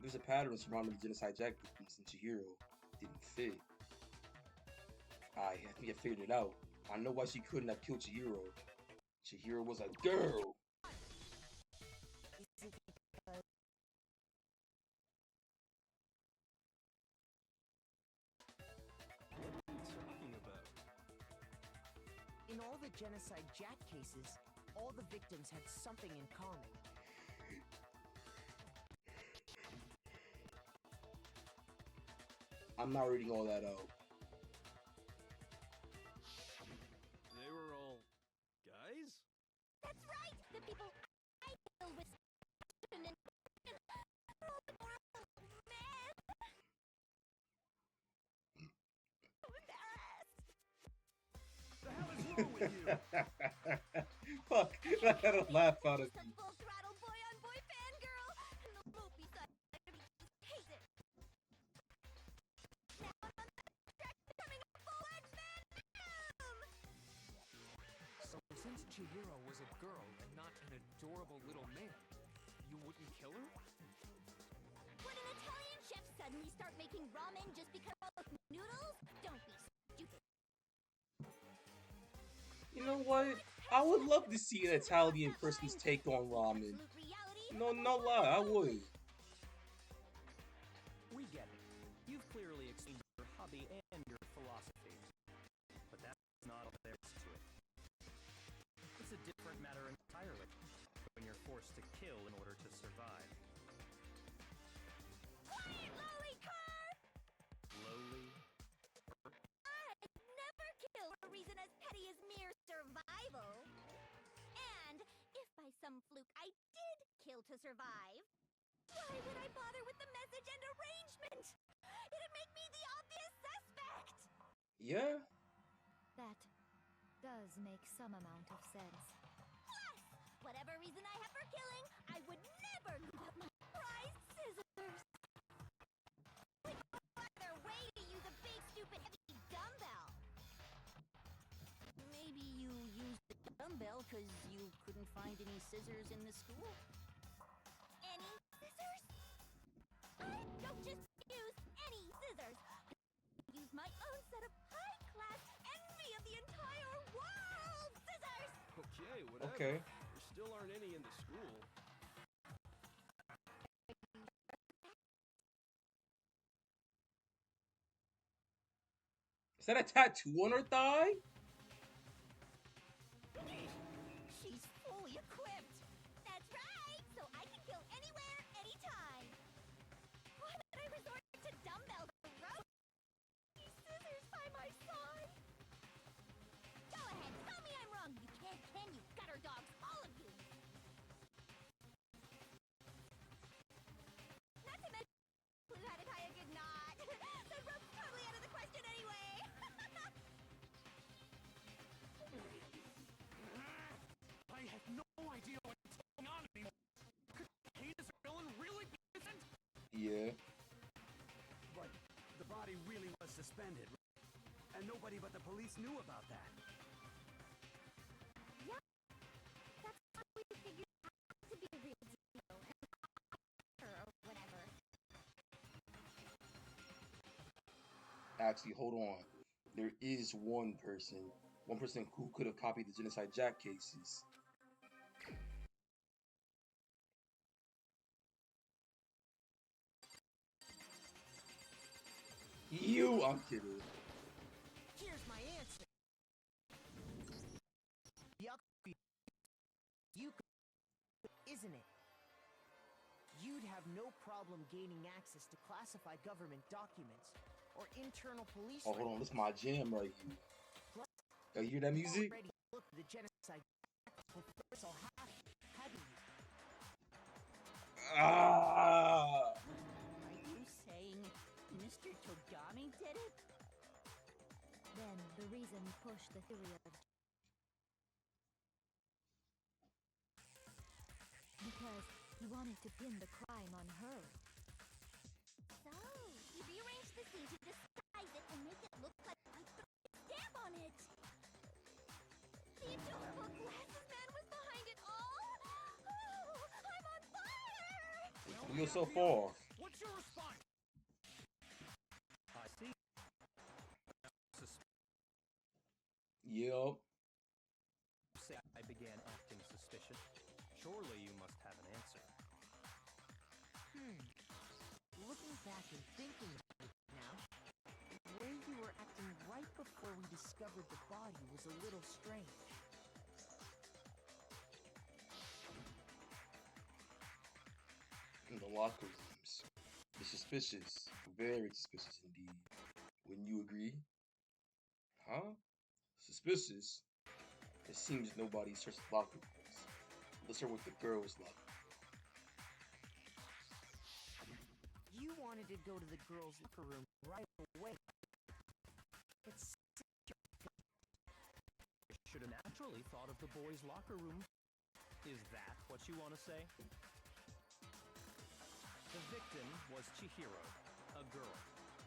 There's a pattern surrounding the Genocide Jack victims and Chihiro. Didn't fit. I think I figured it out. I know why she couldn't have killed Chihiro. Chihiro was a girl. genocide Jack cases, all the victims had something in common. I'm not reading all that out. They were all guys? That's right! The people I killed with and men. So embarrassed. The hell is wrong with you? Fuck, that had a laugh out of Just a me. full throttle boy-on-boy fangirl, and the ropey side of me just hates it. Now I'm on the track to becoming a full-fledged man. So since Chihiro was a girl and not an adorable little man, you wouldn't kill her? Would an Italian chef suddenly start making ramen just because of noodles? Don't be stupid. You know what? I would love to see an Italian person's take on ramen. Absolute reality. No lie, I would. We get it. You've clearly explained your hobby and your philosophy. But that's not all there is to it. It's a different matter entirely when you're forced to kill in order to survive. Quiet, lowly car! Lowly. I'd never kill for a reason as petty as mere survival. And if by some fluke I did kill to survive, why would I bother with the message and arrangement? It'd make me the obvious suspect. Yeah. That does make some amount of sense. Plus, whatever reason I have for killing, I would never give up my prized scissors. Like no other way to use a big, stupid, heavy dumbbell. Maybe you used the dumbbell because you couldn't find any scissors in the school? Any scissors? I don't just use any scissors. I use my own set of high-class, envy of the entire world scissors! Okay, whatever. Okay. There still aren't any in the school. Is that a tattoo on her thigh? She's fully equipped. That's right. So I can kill anywhere, anytime. Why would I resort to dumbbells or rope? These scissors by my side. Go ahead, tell me I'm wrong. You can't, can you? Gutter dogs, all of you. Not to mention, who had to tie a good knot. The rope's totally out of the question anyway. I have no idea what's going on anymore. Could heinous villain really be innocent? Yeah. But the body really was suspended. And nobody but the police knew about that. Yeah, that's how we figured out to be a real deal, or whatever. Actually, hold on. There is one person who could have copied the Genocide Jack cases. I'm kidding. Here's my answer. You could, isn't it? You'd have no problem gaining access to classified government documents or internal police Oh, hold on, this is my jam right here. You hear that music? already looked at the genocide before so hadn't you? Ah! Are you saying Mr. Togami did it? Then the reason pushed the theory of because he wanted to pin the crime on her. So, he rearranged the scene to disguise it and make it look like I put a stamp on it. The adorable glasses man was behind it all. Oh, I'm on fire! You're so far. What's your response? I see. Yep. Say I began acting suspicious. Surely you must have an answer. Looking back and thinking about it now, the way you were acting right before we discovered the body was a little strange. locker rooms. It's suspicious. Very suspicious indeed. Wouldn't you agree? Huh? Suspicious? It seems nobody searched the locker rooms. Let's start with the girls' locker. You wanted to go to the girls' locker room right away. It's Should have naturally thought of the boys' locker room. Is that what you want to say? The victim was Chihiro, a girl.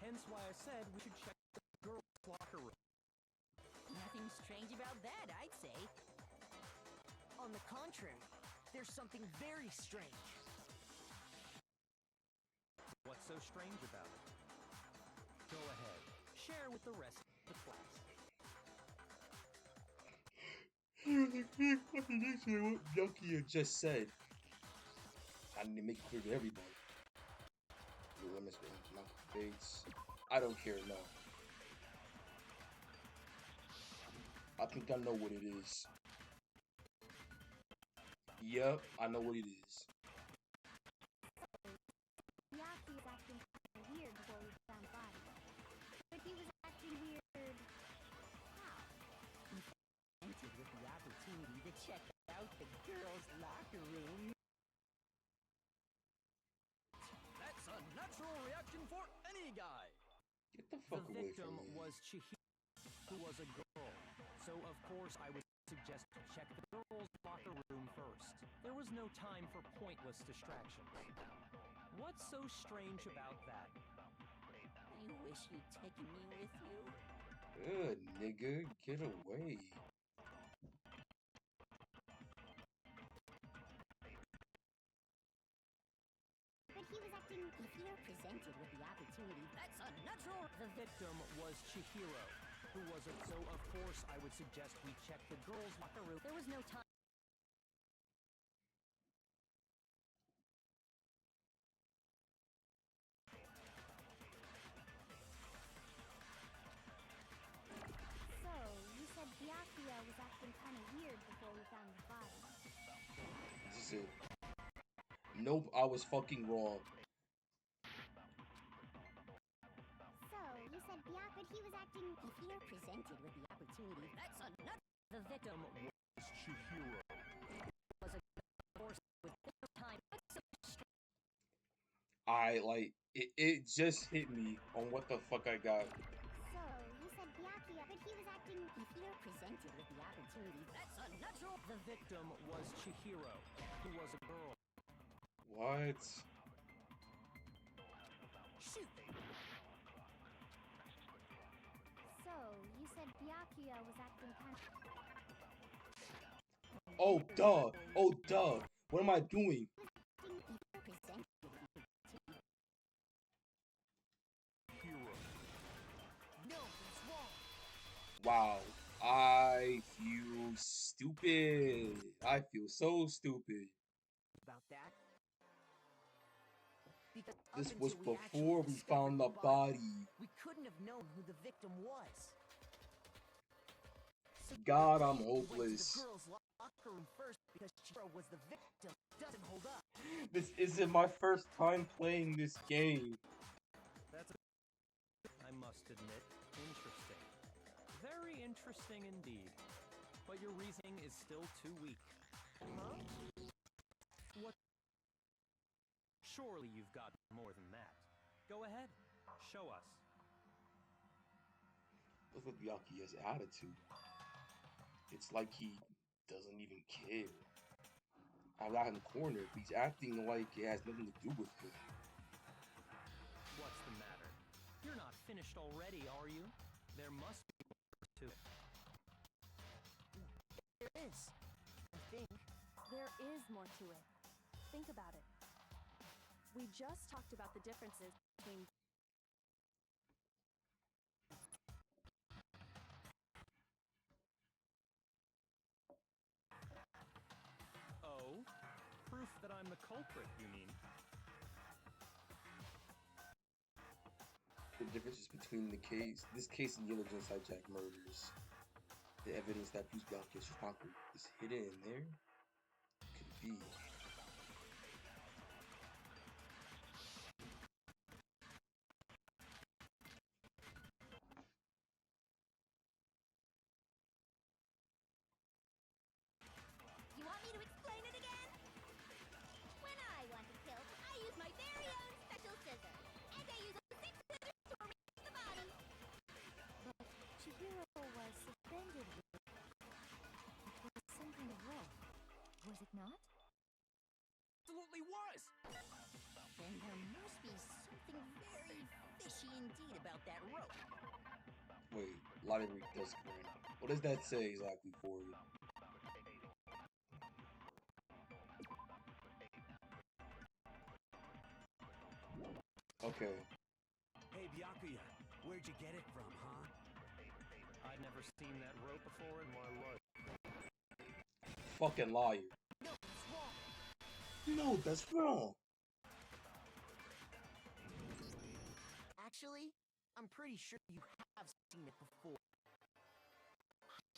Hence why I said we should check the girls' locker room. Nothing strange about that, I'd say. on the contrary. There's something very strange. What's so strange about it? Go ahead. Share with the rest of the class. What Yuki just said. I need to make it clear to everybody. The limits for internet debates. I don't care, no. I think I know what it is. Yep, I know what it is. Yaki was acting kind of weird before we found the body. But he was acting weird. How? Entered with the opportunity to check out the girls' locker room. That's a natural reaction for any guy. Get the fuck The away victim from me. was Chihiro, who was a girl. So, of course, I would suggest to check the girls' locker room first. There was no time for pointless distractions. What's so strange about that? I wish you'd taken me with you. Good, nigga, get away. But he was acting. If you're presented with the opportunity, that's a natural. The victim was Chihiro, who was a... So, of course, I would suggest we check the girls' locker room. There was no time. So, you said Byakuya was acting kind of weird before we found the body. This is it. Nope, I was fucking wrong. So, you said Byakuya, but he was acting. If you're presented with the opportunity, that's a nut. The victim was Chihiro. Was a force with no time. What's so strange? It just hit me on what the fuck I got. So, you said Byakuya, but he was acting. If you're presented with the opportunity, that's a natural. The victim was Chihiro, who was a girl. What? Shoot! So, you said Byakuya was acting kind of. Oh, duh. Oh, duh. What am I doing? If you're presented with the opportunity. Hero. No, that's wrong. Wow. I feel stupid. I feel so stupid. About that. Because This up was until we actually before we discovered found the body. we couldn't have known who the victim was. So God, I'm we went to hopeless. the girls' locker room first because Chihiro was the victim. Doesn't hold up. This isn't my first time playing this game. That's I must admit, interesting. Very interesting indeed. But your reasoning is still too weak. Huh? What? Surely you've got more than that. Go ahead. Show us. Look at Yaki's attitude. It's like he doesn't even care. I got him cornered. He's acting like it has nothing to do with him. What's the matter? You're not finished already, are you? There must be more to it. There is. I think. There is more to it. Think about it. We just talked about the differences between Oh? Proof that I'm the culprit, you mean? The differences between this case and the other genocide Jack murders. The evidence that proves Yaki is responsible is hidden in there? Could it be? Was it not? Absolutely was! Then there must be something very fishy indeed about that rope. Wait, Lottie Reek does correct. What does that say exactly for you? Okay. Hey, Byakuya, where'd you get it from, huh? I'd never seen that rope before in my life. Fucking liar. No, it's wrong. No, that's wrong. Actually, I'm pretty sure you have seen it before.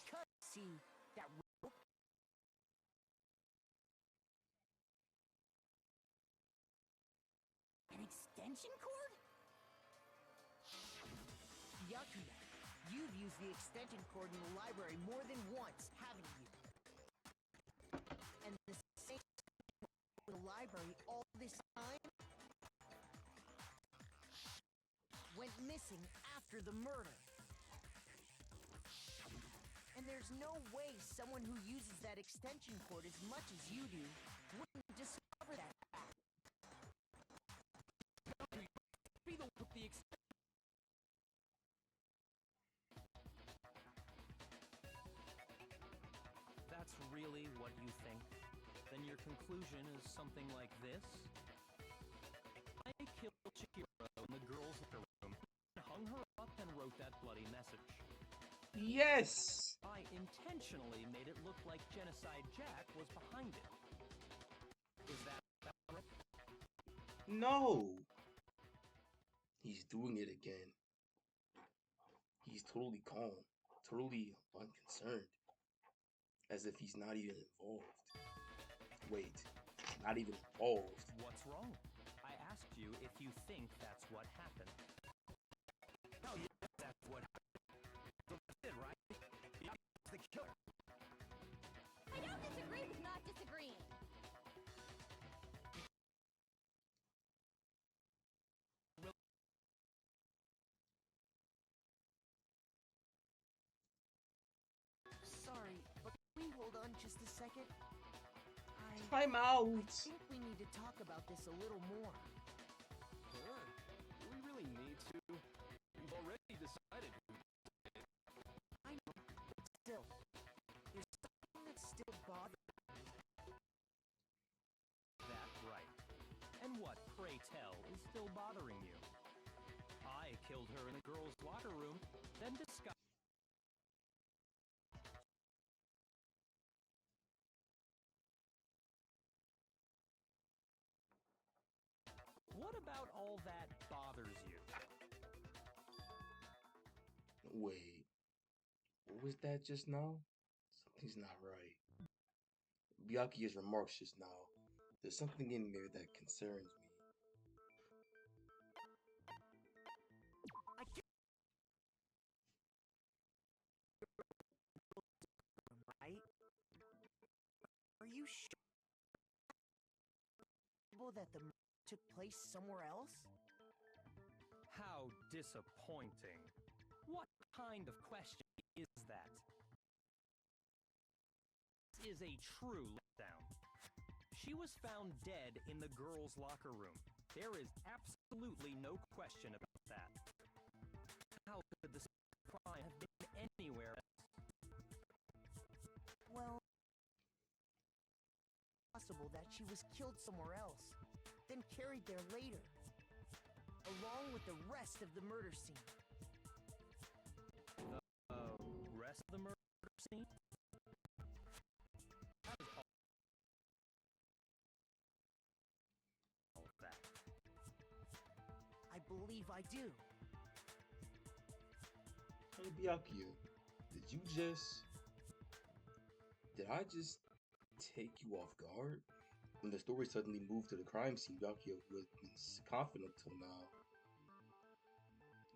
Because, see, that rope... An extension cord? Byakuya, you've used the extension cord in the library more than once, haven't you? And the same in the library all this time went missing after the murder. And there's no way someone who uses that extension cord as much as you do wouldn't discover that fact. Be the one with the That's really what you think? Then your conclusion is something like this? I killed Chihiro in the girls' room, hung her up and wrote that bloody message. Yes! I intentionally made it look like Genocide Jack was behind it. Is that right? No! He's doing it again. He's totally calm, totally unconcerned. As if he's not even involved. Wait, not even involved. What's wrong? I asked you if you think that's what happened. Oh, yeah, that's what happened. So that's it, right? Byakuya's the killer. I don't disagree with not disagreeing. Sorry, but can we hold on just a second? Time I out! think we need to talk about this a little more. Huh? Do we really need to? We've already decided who did it. I know, but still, there's something that's still bothering That right. And what, pray tell, is still bothering you? I killed her in the girls' locker room, then discovered. What about all that bothers you? Wait, what was that just now? Something's not right. Byakuya's remarks just now. There's something in there that concerns me. I can't... Right? Are you sure that the murder took place somewhere else? How disappointing. What kind of question is that? This is a true letdown. She was found dead in the girls' locker room. There is absolutely no question about that. How could the crime have been anywhere else? Well, possible that she was killed somewhere else, then carried there later, along with the rest of the murder scene. The rest of the murder scene? How does all of that? I believe I do. Hey Byakuya, did I just take you off guard? When the story suddenly moved to the crime scene, Byakuya was confident until now.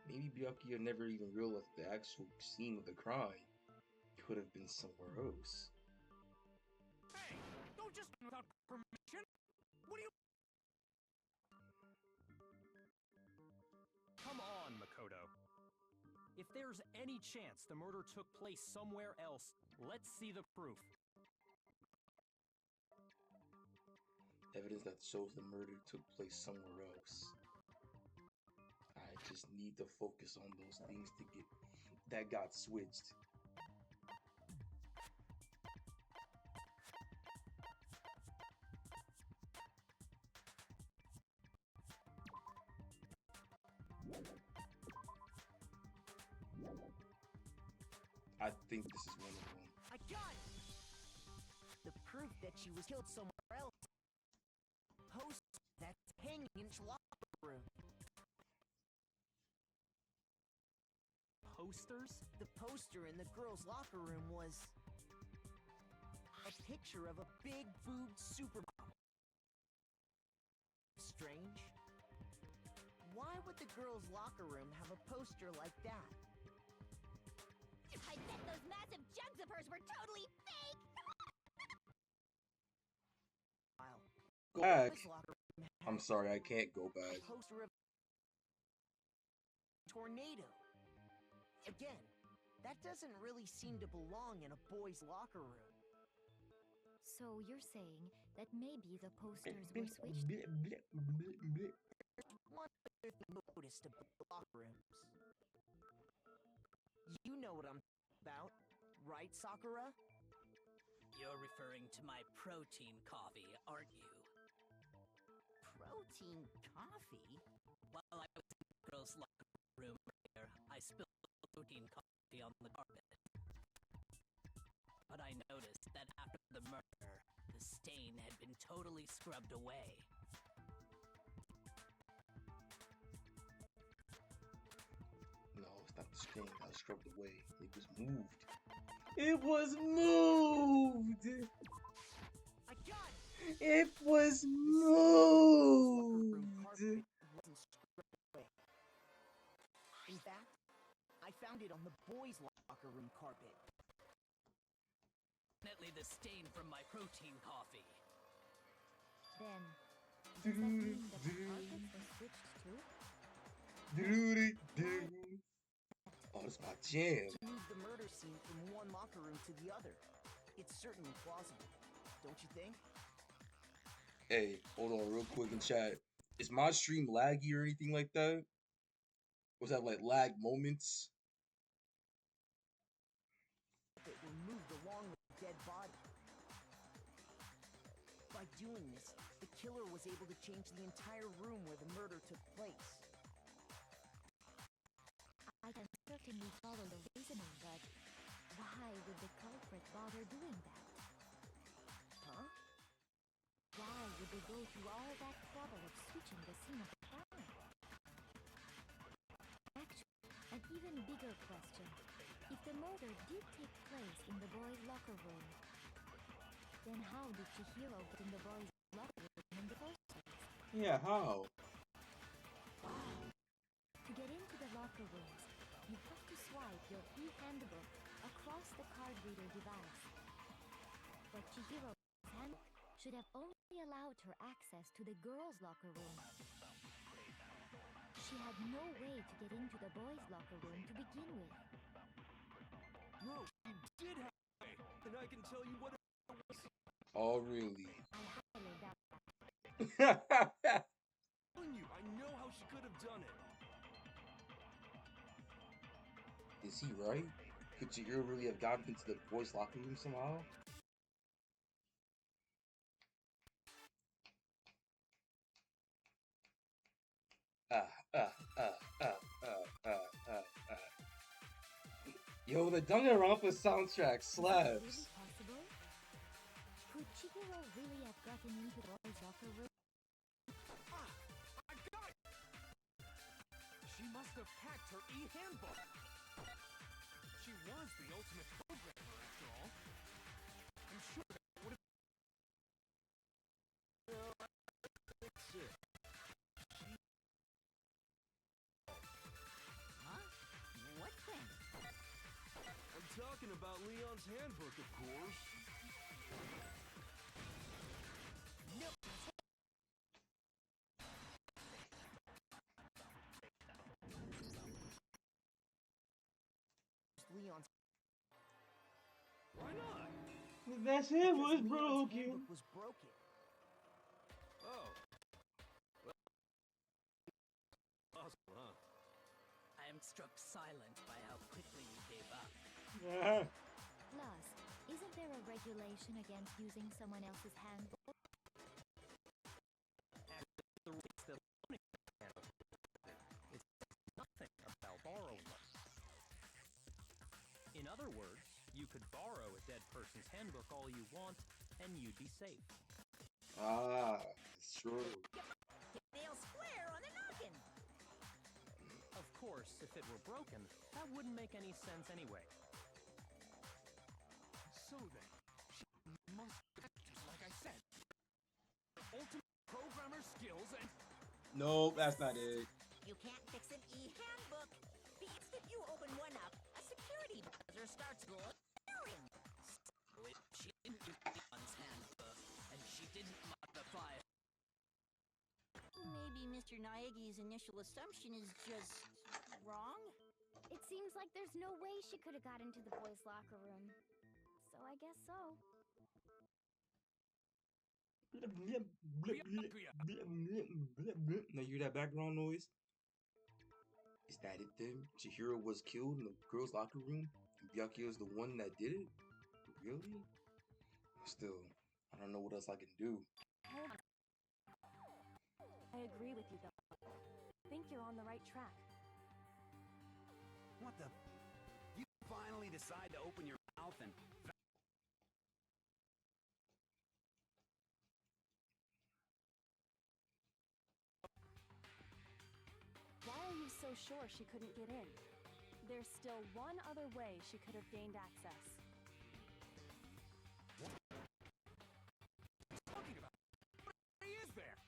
Maybe Byakuya never even realized the actual scene of the crime could have been somewhere else. Hey, don't just without permission. What do you... Come on, Makoto. If there's any chance the murder took place somewhere else, let's see the proof. Evidence that shows the murder took place somewhere else. I just need to focus on those things to get that got switched. I think this is one of them. I got it! The proof that she was killed somewhere else. Poster that's hanging in the locker room. Posters? The poster in the girls' locker room was a picture of a big boobed supermodel. Strange. Why would the girls' locker room have a poster like that? I bet those massive jugs of hers were totally fake! Go back. Boys' locker room had I'm sorry, I can't go a back. poster of a tornado. Again, that doesn't really seem to belong in a boys' locker room. So you're saying that maybe the posters were switched? One other thing I noticed about the locker rooms. You know what I'm about, right, Sakura? You're referring to my protein coffee, aren't you? Protein coffee? While I was in the girls' locker room earlier, I spilled protein coffee on the carpet. But I noticed that after the murder, the stain had been totally scrubbed away. No, it's not the stain that was scrubbed away. It was moved. It was moved! I got it! It was The moved! stain wasn't scrubbed away. In fact, I found it on the boys' locker room carpet. Definitely the stain from my protein coffee. Then, does that mean that the carpets were switched too? Oh, that's my jam. To move the murder scene from one locker room to the other. It's certainly plausible, don't you think? Hey, hold on real quick in chat. Is my stream laggy or anything like that? Was that like lag moments? It were moved along with the dead body. By doing this, the killer was able to change the entire room where the murder took place. I can certainly follow the reasoning, but why would the culprit bother doing that? Huh? Why would they go through all that trouble of switching the scene of the crime? Actually, an even bigger question. If the murder did take place in the boys' locker room, then how did Chihiro get in the boys' locker room in the first place? Yeah, how? To get into the locker rooms, you have to swipe your e-handbook across the card reader device. But Chihiro's handbook should have only allowed her access to the girls' locker room. She had no way to get into the boys' locker room to begin with. No, you did have a way, and I can tell you what it was. Oh, really? I highly doubt I'm telling you, I know how she could have done it. Is he right? Could Chihiro really have gotten into the boys' locker room somehow? Yo, the Danganronpa soundtrack slaps. Really possible? Could Chihiro really have gotten into the boys' locker room? Ah, I got it! She must have hacked her e-handbook. She was the ultimate programmer, after all. I'm sure that would have... Fix it. Huh? What thing? I'm talking about Leon's handbook, of course. No. Leon's Why not? That shit was Leon's broken. handbook was broken. struck silent by how quickly you gave up. Plus, isn't there a regulation against using someone else's handbook? The race that it's nothing about borrowing them. In other words, you could borrow a dead person's handbook all you want, and you'd be safe. Ah, it's true. Nail square on the noggin. Of course, if it were broken, that wouldn't make any sense anyway. So then, she must just like I said. Ultimate programmer skills and No, that's not it. You can't fix an e-handbook. The instant you open one up, a security buzzer starts blaring. She didn't use anyone's handbook, and she didn't modify it. Maybe Mr. Naegi's initial assumption is just wrong? It seems like there's no way she could have got into the boys' locker room. So I guess so. Now you hear that background noise? Is that it then? Chihiro was killed in the girls' locker room, and Byakuya is the one that did it? Really? Still, I don't know what else I can do. Hold on. I agree with you, though. I think you're on the right track. What the? You finally decide to open your mouth and... Why are you so sure she couldn't get in? There's still one other way she could have gained access. what are you talking about? What is there?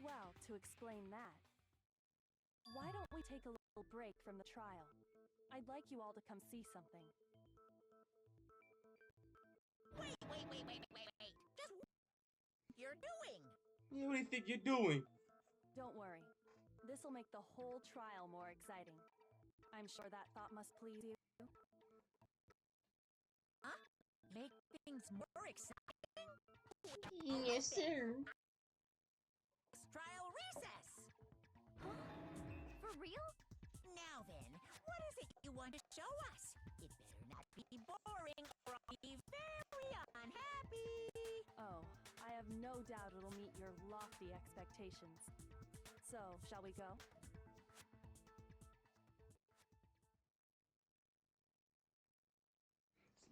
Well, to explain that, why don't we take a little break from the trial? I'd like you all to come see something. Wait. Just what you're doing? Yeah, what do you think you're doing? Don't worry. This'll make the whole trial more exciting. I'm sure that thought must please you. Huh? Make things more exciting? Yes, sir. Trial recess! Huh? For real? Now then, what is it you want to show us? It better not be boring or I'll be very unhappy. Oh, I have no doubt it'll meet your lofty expectations. So, shall we go?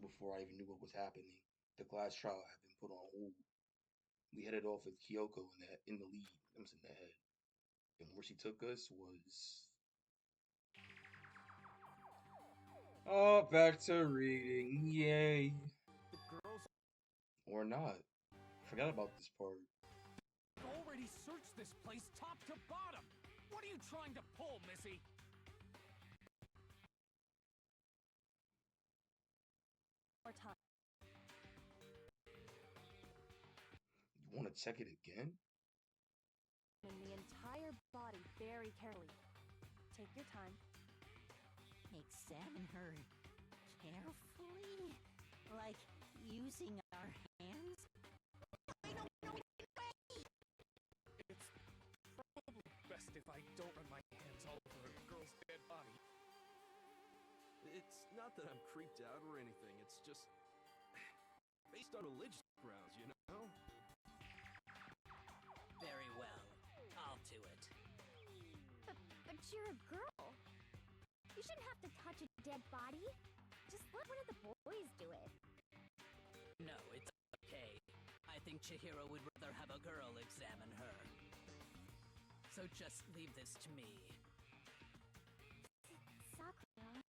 Before I even knew what was happening, the class trial had been put on hold. We headed off with Kyoko in the lead. I was in the head. And where she took us was... Oh, back to reading. Yay. The girls Or not. Forgot about this part. already searched this place top to bottom. What are you trying to pull, Missy? More time. You want to check it again? In the entire body very carefully. Take your time. Examine her carefully? Like using our hands? No, It's probably best if I don't run my hands all over a girl's dead body. It's not that I'm creeped out or anything, it's just based on religious grounds, you know? Very well. I'll do it. But you're a girl. You shouldn't have to touch a dead body. Just let one of the boys do it. No, it's okay. I think Chihiro would rather have a girl examine her. So just leave this to me. Sakura.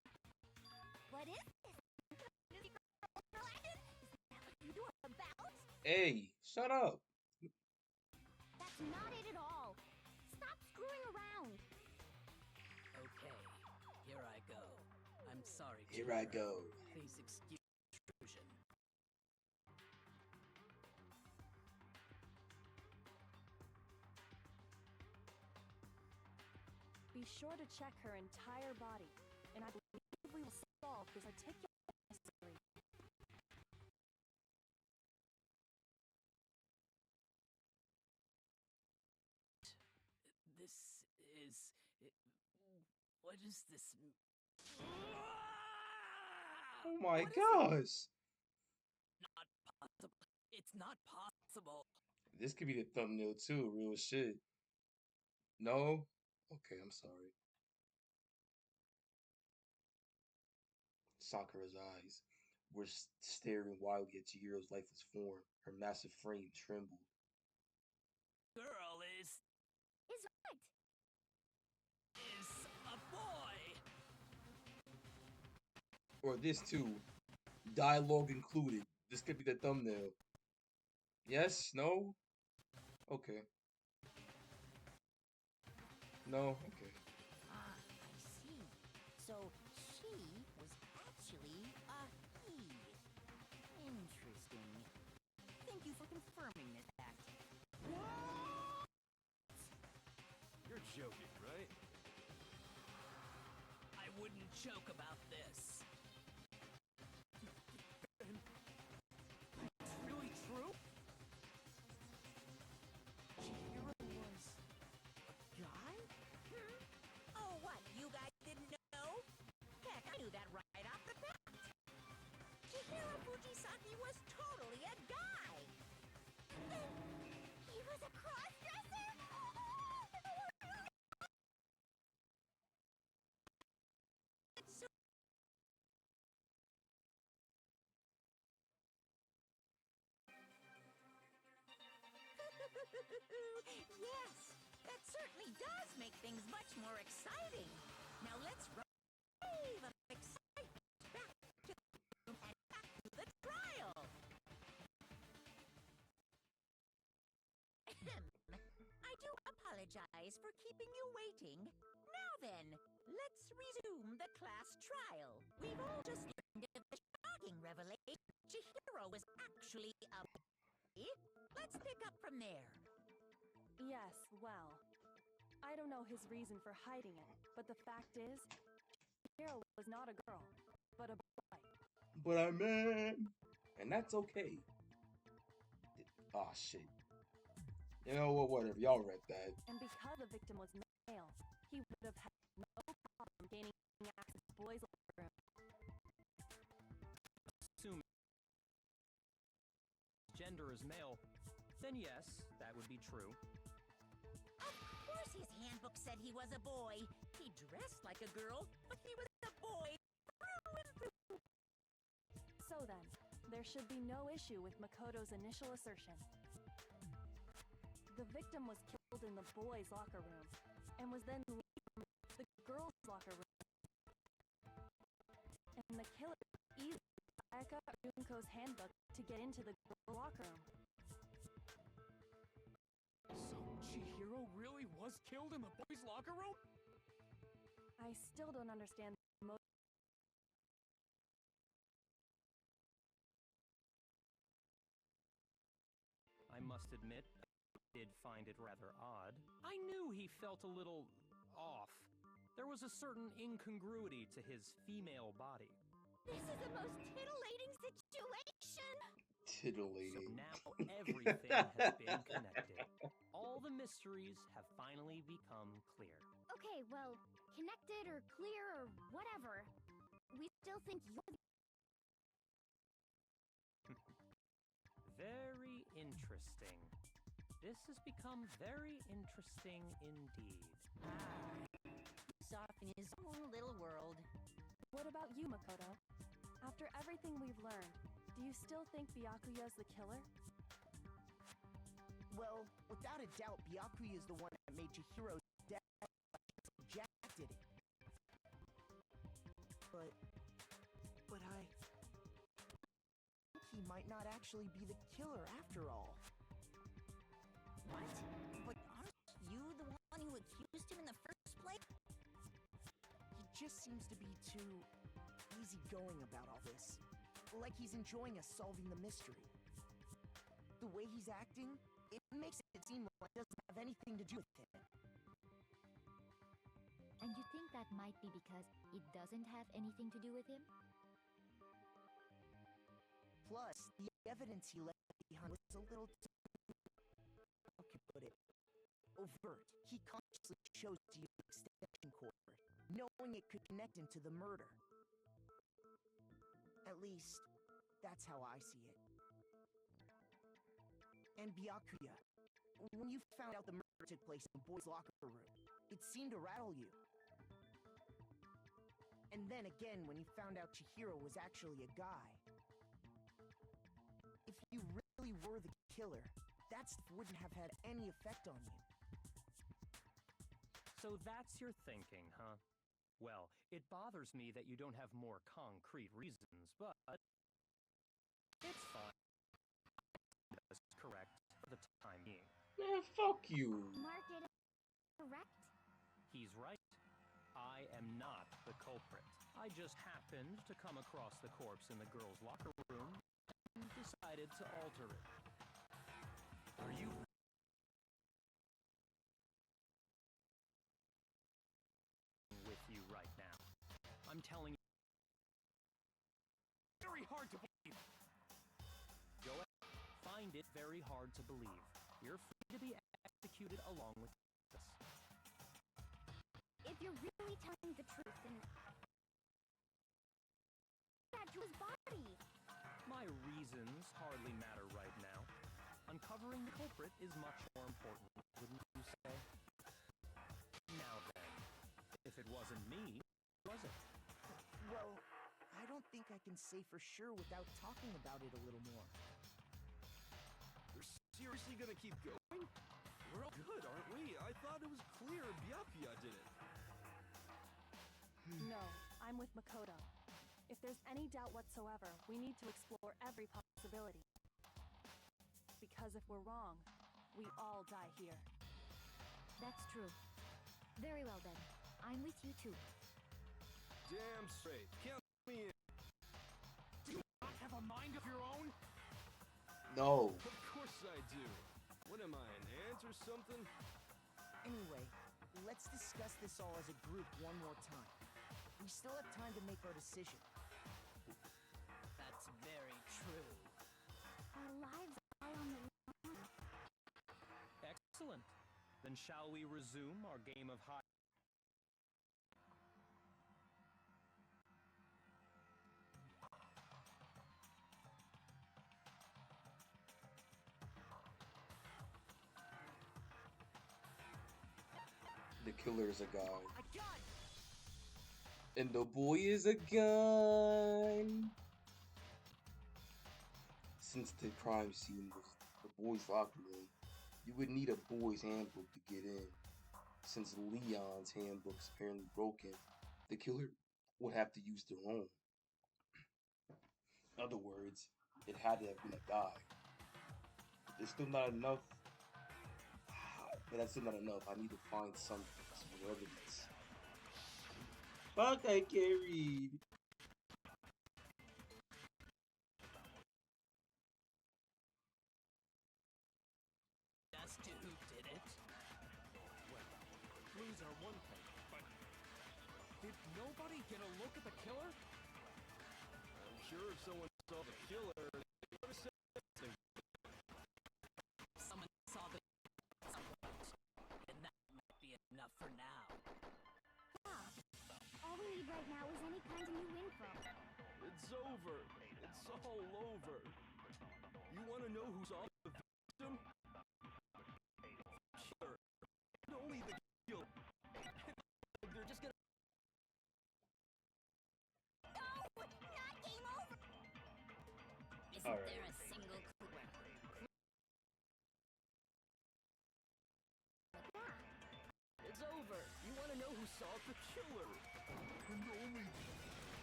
What is this? Is that what you do about? Hey, shut up. That's not it at all. Stop screwing around. Okay, here I go. I'm sorry, Here I Chihiro. go. Please excuse the intrusion. Be sure to check her entire body, and I believe we will solve this particular mystery. This is What is this? Oh my gosh! Not possible. It's not possible. This could be the thumbnail too, real shit. No? Okay, I'm sorry. Sakura's eyes were staring wildly at Chihiro's lifeless form. Her massive frame trembled. Girl is what? a boy. Or this too. Dialogue included. This could be the thumbnail. Yes? No? Okay. No? Okay. Ah, I see. So she was actually a he. Interesting. Thank you for confirming this fact. You're joking, right? I wouldn't joke about this. It's really true? Chihiro was a guy? Oh, what? You guys didn't know? Heck, I knew that right off the bat. Chihiro Fujisaki was totally a guy. He was a cross-dresser? So yes, that certainly does make things much more exciting. Now let's rave of excitement back to the room and back to the trial. I do apologize for keeping you waiting. Now then, let's resume the class trial. We've all just learned of the shocking revelation Chihiro was actually a boy. Let's pick up from there. Yes, well, I don't know his reason for hiding it, but the fact is, Chihiro was not a girl, but a boy. But I'm man. And that's okay. Ah, shit. You know what? Whatever. Y'all read that. And because the victim was male, he would have had no problem gaining access to boys' locker room. Assuming gender is male, then yes, that would be true. Of course his handbook said he was a boy. He dressed like a girl, but he was a boy through and through. So then, there should be no issue with Makoto's initial assertion. The victim was killed in the boys' locker room, and was then leaving from the girls' locker room. And the killer used Ayaka Junko's handbook to get into the girls' locker room. So Chihiro really was killed in the boys' locker room? I still don't understand the motive. I must admit, I did find it rather odd. I knew he felt a little off. There was a certain incongruity to his female body. This is the most titillating situation! So Titillating. now everything has been connected. All the mysteries have finally become clear. Okay, well, connected or clear or whatever, we still think you're Very interesting. This has become very interesting indeed. He's off in his own little world. What about you, Makoto? After everything we've learned, do you still think Byakuya's the killer? Well, without a doubt, Byakuya is the one that made Chihiro dead. Jack did it. But he might not actually be the killer after all. What? But aren't you the one who accused him in the first place? He just seems to be too easygoing about all this. Like he's enjoying us solving the mystery. The way he's acting, it makes it seem like it doesn't have anything to do with him. And you think that might be because it doesn't have anything to do with him? Plus, the evidence he left behind was a little too... How can I put it? overt. He consciously chose to use the extension cord, knowing it could connect him to the murder. At least, that's how I see it. And Byakuya, when you found out the murder took place in the boys' locker room, it seemed to rattle you. And then again, when you found out Chihiro was actually a guy. If you really were the killer, that stuff wouldn't have had any effect on you. So that's your thinking, huh? Well, it bothers me that you don't have more concrete reasons, but it's fine. That's correct for the time being. Man, fuck you. Mark it correct? He's right. I am not the culprit. I just happened to come across the corpse in the girls' locker room and decided to alter it. Are you... with you right now. I'm telling you... Very hard to believe. Go ahead. Find it very hard to believe. You're free to be executed along with this. If you're really telling the truth, then that to his body. My reasons hardly matter right now. Uncovering the culprit is much more important, wouldn't you say? Now then, if it wasn't me, who was it? Well, I don't think I can say for sure without talking about it a little more. They're seriously gonna keep going? We're all good, aren't we? I thought it was clear Byakuya did it. No, I'm with Makoto. If there's any doubt whatsoever, we need to explore every possibility. Because if we're wrong, we all die here. That's true. Very well then. I'm with you too. Damn straight. Count me in. Do you not have a mind of your own? No. Of course I do. What am I, an ant or something? Anyway, let's discuss this all as a group one more time. We still have time to make our decision. That's very true. Our lives are on the line. Excellent. Then shall we resume our game of hide? The killer is a guy. I got it! And the boy is a gun. Since the crime scene was the boys' locker room, you would need a boys' handbook to get in. Since Leon's handbook's apparently broken, the killer would have to use their own. In other words, it had to have been a guy. But there's still not enough. But that's still not enough. I need to find some evidence. Fuck, I carried. As to who did it? Well, clues are one thing, but did nobody get a look at the killer? I'm sure if someone saw the killer, they would have said something. Someone saw the and that might be enough for now. Yeah. All we need right now is any kind of new info. It's over. It's all over. You want to know who saw the victim? Killer. And only the killer. They're just gonna... No! Not game over! Isn't All right. there a single clue? It's over. You want to know who saw the killer? And only...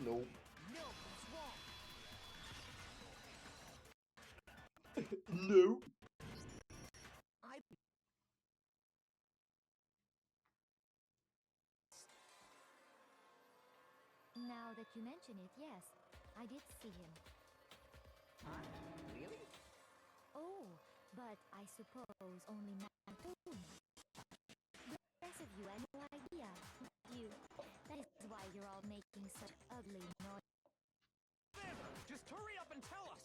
Nope. No, it's wrong. Nope. Now that you mention it, yes, I did see him. Huh? Really? Oh, but I suppose only man whom. The rest of you had no idea. You. That is why you're all making such ugly noise. Just hurry up and tell us!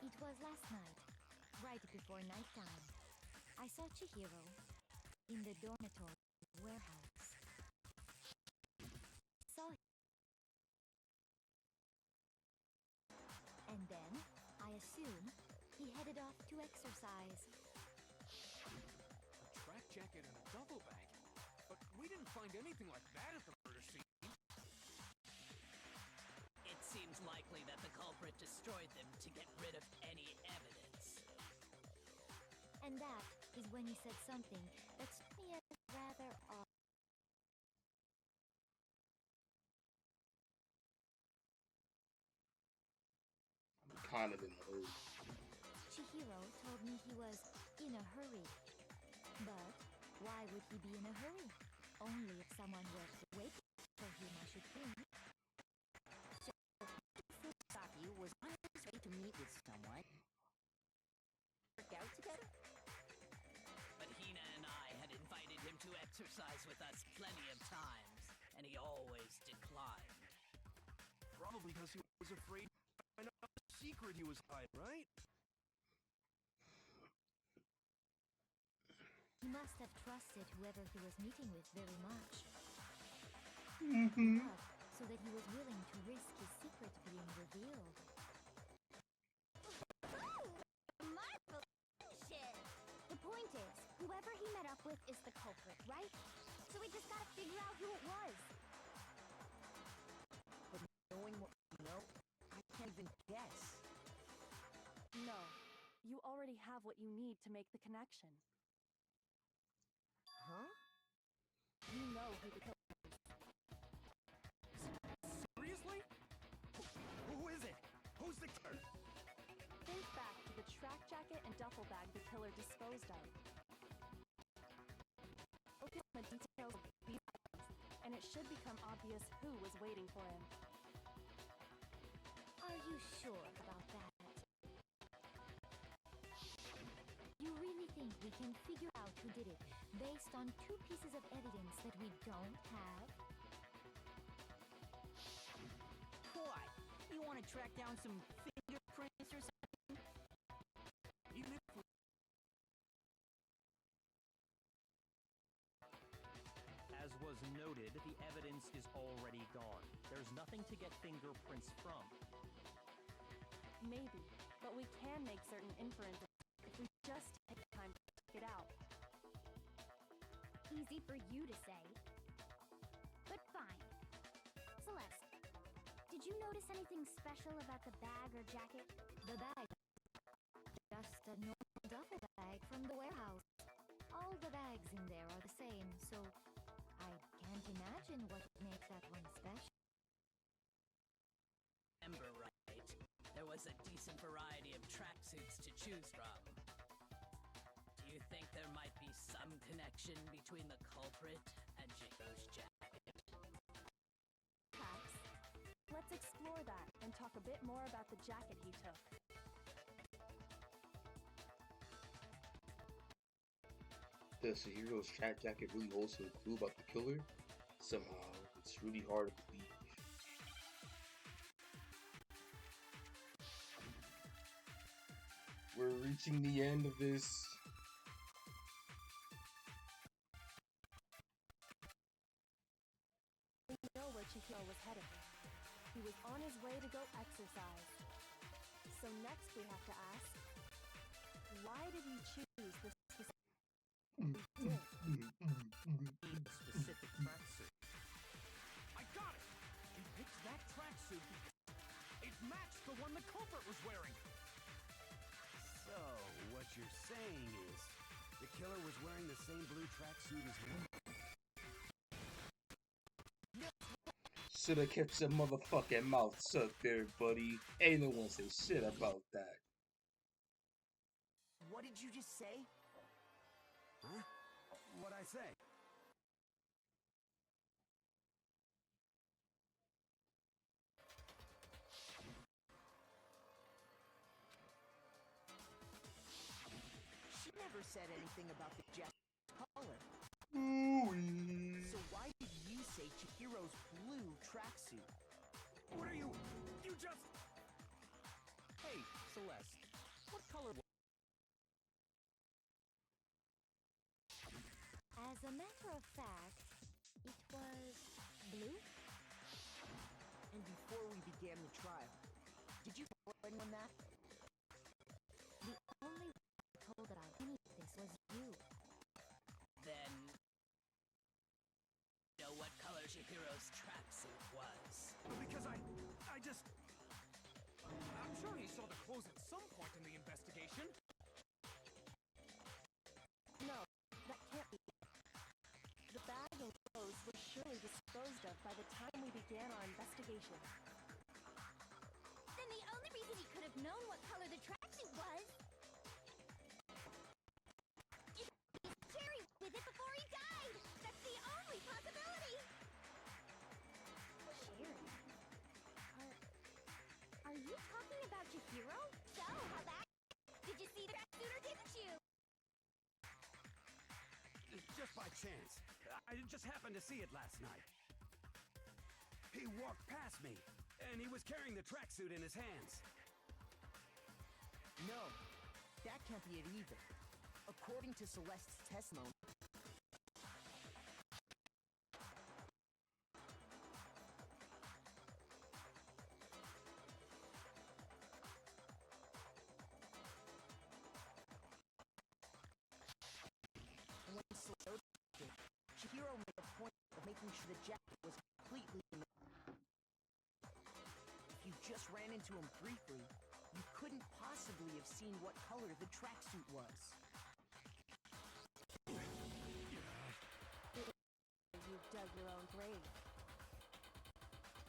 It was last night, right before nighttime. I saw Chihiro in the dormitory warehouse. Saw him. And then, I assume, he headed off to exercise. A track jacket and a duffel bag? But we didn't find anything like that at the murder scene. It seems likely that the culprit destroyed them to get rid of any evidence. And that is when he said something that struck me as rather odd. I'm kind of in a hurry. Chihiro told me he was in a hurry. But why would he be in a hurry? Only if someone were waiting for him, I should think. So, Fusaki was on his way to meet with someone. Work out together? But Hina and I had invited him to exercise with us plenty of times, and he always declined. Probably because he was afraid to find out the secret he was hiding, right? He must have trusted whoever he was meeting with very much. Mm-hmm. Enough so that he was willing to risk his secret being revealed. Marvelous shit! The point is, whoever he met up with is the culprit, right? So we just gotta figure out who it was. But knowing what you know, I can't even guess. No, you already have what you need to make the connection. Huh? You know who the killer is. Seriously? Who is it? Who's the killer? Think back to the track jacket and duffel bag the killer disposed of. Focus on the details of these items, and it should become obvious who was waiting for him. Are you sure about that? You really think we can figure out who did it based on two pieces of evidence that we don't have? Why? You want to track down some fingerprints or something? Even if we... As was noted, the evidence is already gone. There's nothing to get fingerprints from. Maybe, but we can make certain inferences if we just take time to check it out. Easy for you to say. But fine. Celeste, did you notice anything special about the bag or jacket? The bag. Just a normal duffel bag from the warehouse. All the bags in there are the same, so I can't imagine what makes that one special. Remember right, there was a decent variety of tracksuits to choose from. Do you think there might be some connection between the culprit and Jigo's jacket? Perhaps. Let's explore that and talk a bit more about the jacket he took. Does the hero's track jacket really hold some clue about the killer? Somehow, it's really hard to believe. We're reaching the end of this. We know where Chihiro was headed. He was on his way to go exercise. So next we have to ask, why did he choose this specific Specific tracksuit. I got it! He picked that tracksuit because it matched the one the culprit was wearing. So, what you're saying is, the killer was wearing the same blue tracksuit as him? Shoulda kept your motherfucking mouth shut there, buddy. Ain't no one say shit about that. What did you just say? Huh? What'd I say? She never said anything about the jacket's color. Ooh-wee. So why did you say Chihiro's blue tracksuit? What are you? You just... Hey, Celeste, what color was a matter of fact, it was blue? And before we began the trial, did you tell anyone that? The only one told about any of this was you. Then, know what color Chihiro's tracksuit was? Because I just... I'm sure he saw the clothes at some point in the investigation. No, that can't be. The bag and clothes were surely disposed of by the time we began our investigation. Then the only reason he could have known what color the tracksuit was is he's cherry with it before he died! That's the only possibility! Cherry? Are you talking about Chihiro? So, how that? Did you see the tracksuit or didn't you? Just by chance. I just happened to see it last night. He walked past me, and he was carrying the tracksuit in his hands. No, that can't be it either. According to Celeste's testimony, when Celeste did, Chihiro made a point of making sure the jacket was completely in the... If you just ran into him briefly, you couldn't possibly have seen what color the tracksuit was. You've dug your own grave.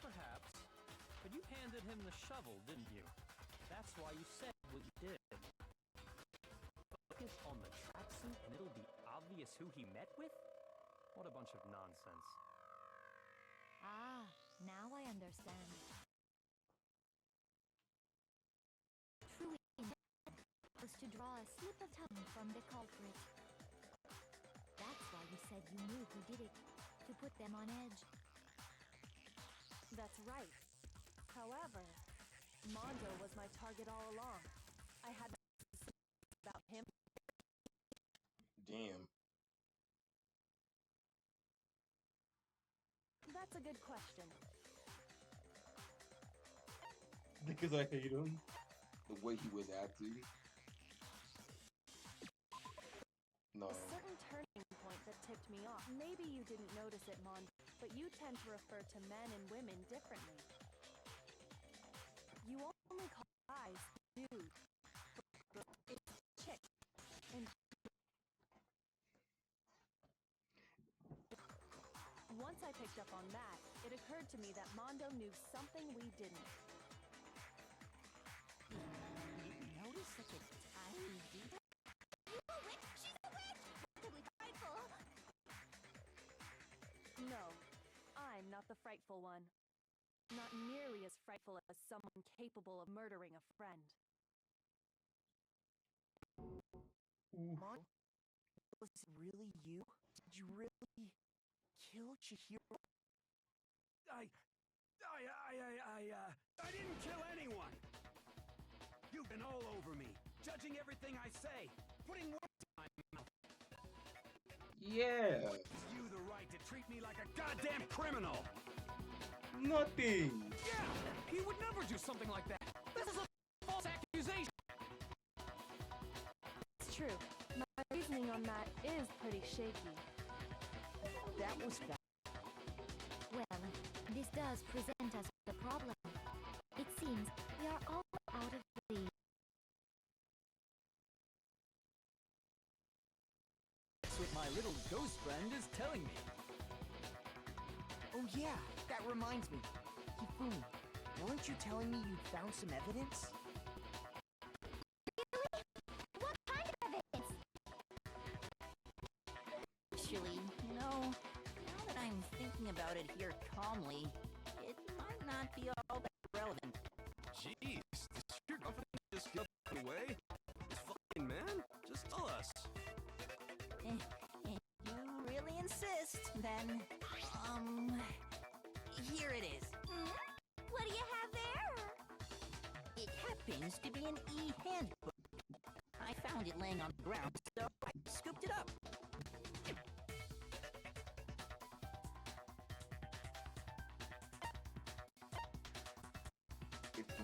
Perhaps. But you handed him the shovel, didn't you? That's why you said what you did. Focus on the tracksuit and it'll be obvious who he met with? What a bunch of nonsense. Ah, now I understand. Truly was to draw a slip of tongue from the culprit. That's why you said you knew who did it, to put them on edge. That's right. However, Mondo was my target all along. I had about him. Damn. That's a good question. Because I hate him. The way he was acting. No. A certain turning point that tipped me off. Maybe you didn't notice it, Mondo, but you tend to refer to men and women differently. You only call guys dude. It's chick. And once I picked up on that, it occurred to me that Mondo knew something we didn't. You notice such a tiny detail? You a witch? She's a witch! Incredibly frightful! No, I'm not the frightful one. Not nearly as frightful as someone capable of murdering a friend. Mondo, was it really you? Did you really kill Chihiro? I didn't kill anyone! You've been all over me, judging everything I say, putting words in my mouth. Yeah. Gives you the right to treat me like a goddamn criminal! Nothing. Yeah, he would never do something like that. This is a false accusation. It's true. My reasoning on that is pretty shaky. That was bad. Well, this does present us with a problem. It seems we are all out of lead. That's what my little ghost friend is telling me. Oh yeah, that reminds me. Hifumi, weren't you telling me you'd found some evidence? Really? What kind of evidence? Actually, now that I'm thinking about it here calmly, it might not be all that relevant. Jeez, does your confidence just get up and away? It's fine, man. Just tell us. If you really insist, then, here it is. What do you have there? It happens to be an e-handbook. I found it laying on the ground, so I scooped it up.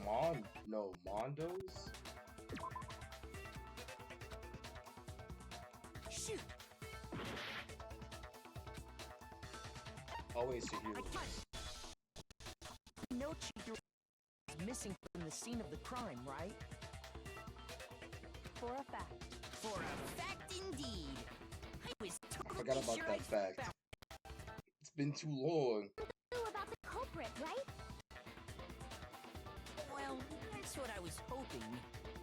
Mondos? Shoot! Always a hero. No Chihiro is missing from the scene of the crime, right? For a fact. For a fact indeed. I was I totally forgot about sure that fact. It's been too long. Knew about the culprit, right? Well, that's what I was hoping.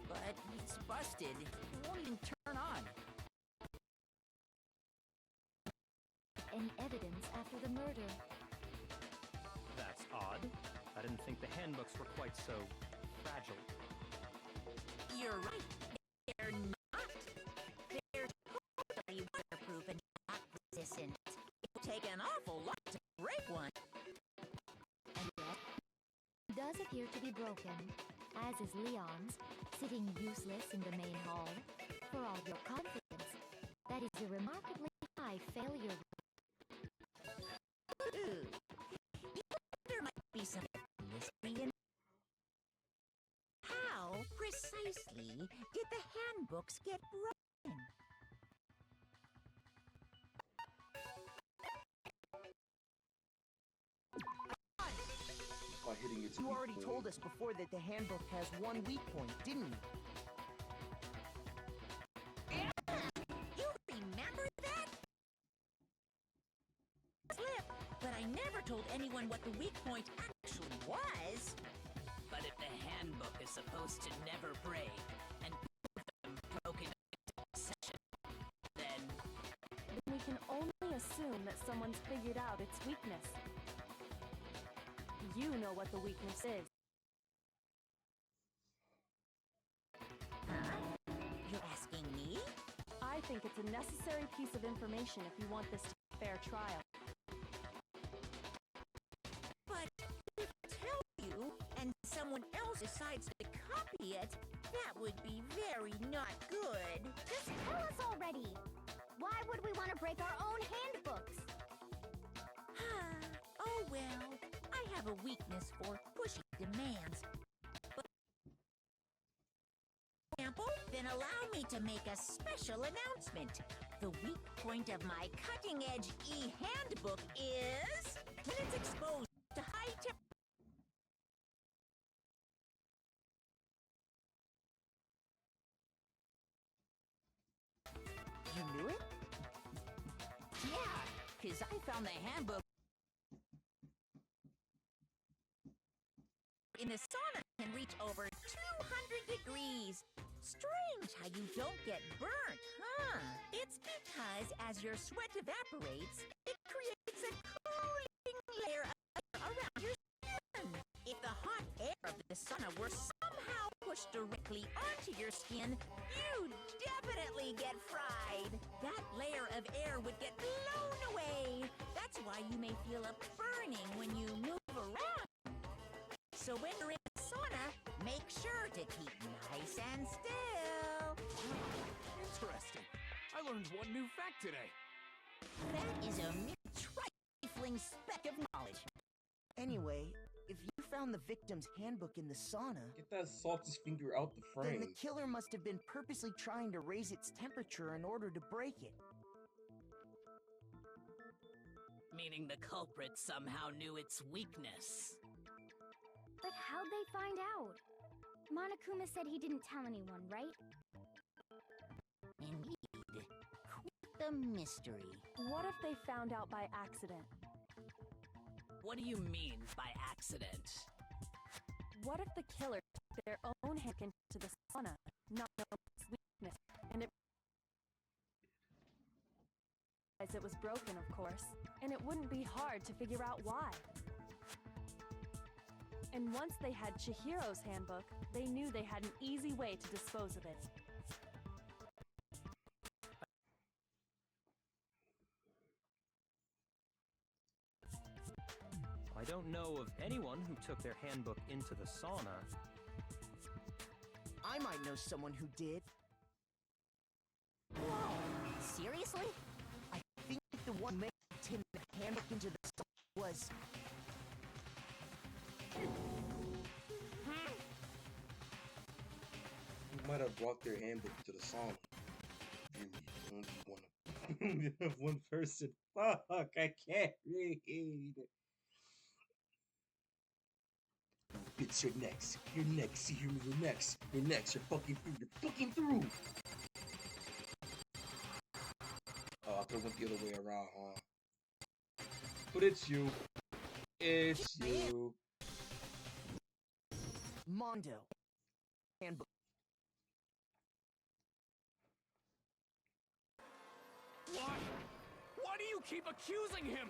But it's busted. It won't even turn on. Any evidence after the murder? That's odd. I didn't think the handbooks were quite so fragile. You're right. They're not. They're totally waterproof and shock resistant. It would take an awful lot to break one. And yet, it does appear to be broken, as is Leon's, sitting useless in the main hall. For all your confidence, that is a remarkably high failure rate. Ooh. There might be some mystery in how precisely did the handbooks get broken? By hitting its You weak already point. told us before that the handbook has one weak point, didn't you? You remember that? Slip, but I never told anyone what the weak point actually was. But if the handbook is supposed to never break, and both of them broken in session, then We can only assume that someone's figured out its weakness. You know what the weakness is. Huh? You're asking me? I think it's a necessary piece of information if you want this to be a fair trial. But if I tell you and someone else decides to copy it, that would be very not good. Just tell us already! Why would we want to break our own handbooks? Oh well, I have a weakness for pushy demands. For example, then allow me to make a special announcement. The weak point of my cutting-edge e-handbook is when it's exposed to high temperature. You knew it? Yeah, because I found the handbook in the sauna can reach over 200 degrees. Strange how you don't get burnt, huh? It's because as your sweat evaporates, it creates a cooling layer around your skin. If the hot air of the sauna were somehow pushed directly onto your skin, you'd definitely get fried. That layer of air would get blown away. That's why you may feel a burning when you move around. So when you're in the sauna, make sure to keep nice and still. Interesting. I learned one new fact today. That is a mere trifling speck of knowledge. Anyway, if you found the victim's handbook in the sauna, Get that softest finger out the then frame. the killer must have been purposely trying to raise its temperature in order to break it. meaning the culprit somehow knew its weakness. But how'd they find out? Monokuma said he didn't tell anyone, right? Indeed. Quite the mystery. What if they found out by accident? What do you mean by accident? What if the killer took their own hand into the sauna, not knowing its weakness, and it was broken, of course, and it wouldn't be hard to figure out why. And once they had Chihiro's handbook, they knew they had an easy way to dispose of it. I don't know of anyone who took their handbook into the sauna. I might know someone who did. Whoa! Seriously? I think the one who made Tim the handbook into the sauna was... might have brought their handbook to the song. Really, only one person. Fuck, I can't read. Bitch, you're next. You're next. You hear me? You're next. You're next. You're fucking through. You're fucking through. Oh, I could have went the other way around, huh? But it's you. It's you. Mondo. Handbook. Why? Why do you keep accusing him?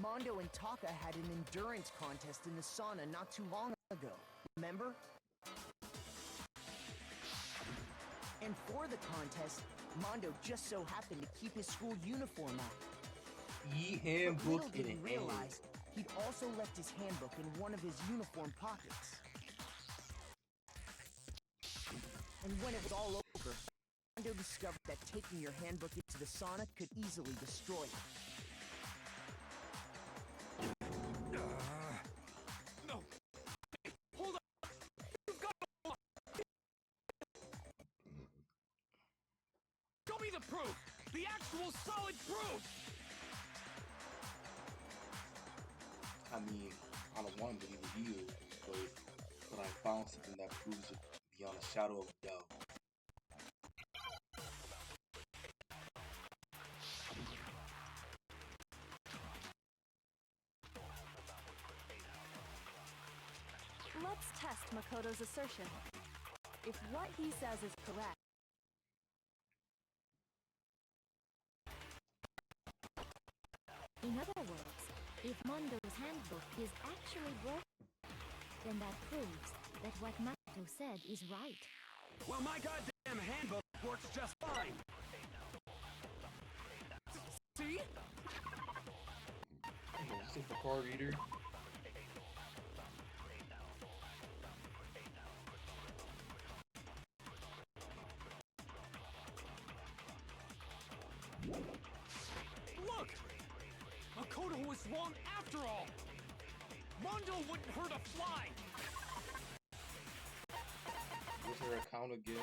Mondo and Taka had an endurance contest in the sauna not too long ago. Remember? And for the contest, Mondo just so happened to keep his school uniform on. Handbook Little did he realize, he'd also left his handbook in one of his uniform pockets. And when it was all over, Mondo discovered that taking your handbook into the sauna could easily destroy it. No. Hold on. You've got to... Show me the proof. The actual solid proof. I mean, I don't want to believe it either, but I found something that proves it beyond a shadow of a doubt. Let's test Makoto's assertion. If what he says is correct, In other words, if Mondo's handbook is actually broken, then that proves that what Makoto said is right. Well, my goddamn handbook works just fine. See? Is this the card reader? Look! Makoto was wrong after all! Mondo wouldn't hurt a fly! Where's her account again?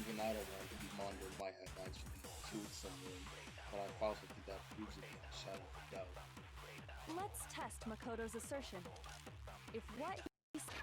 Even I don't want to be Mondo might have actually killed someone, but I also think that proves it beyond a shadow of a doubt. let's test Makoto's assertion. If what he said...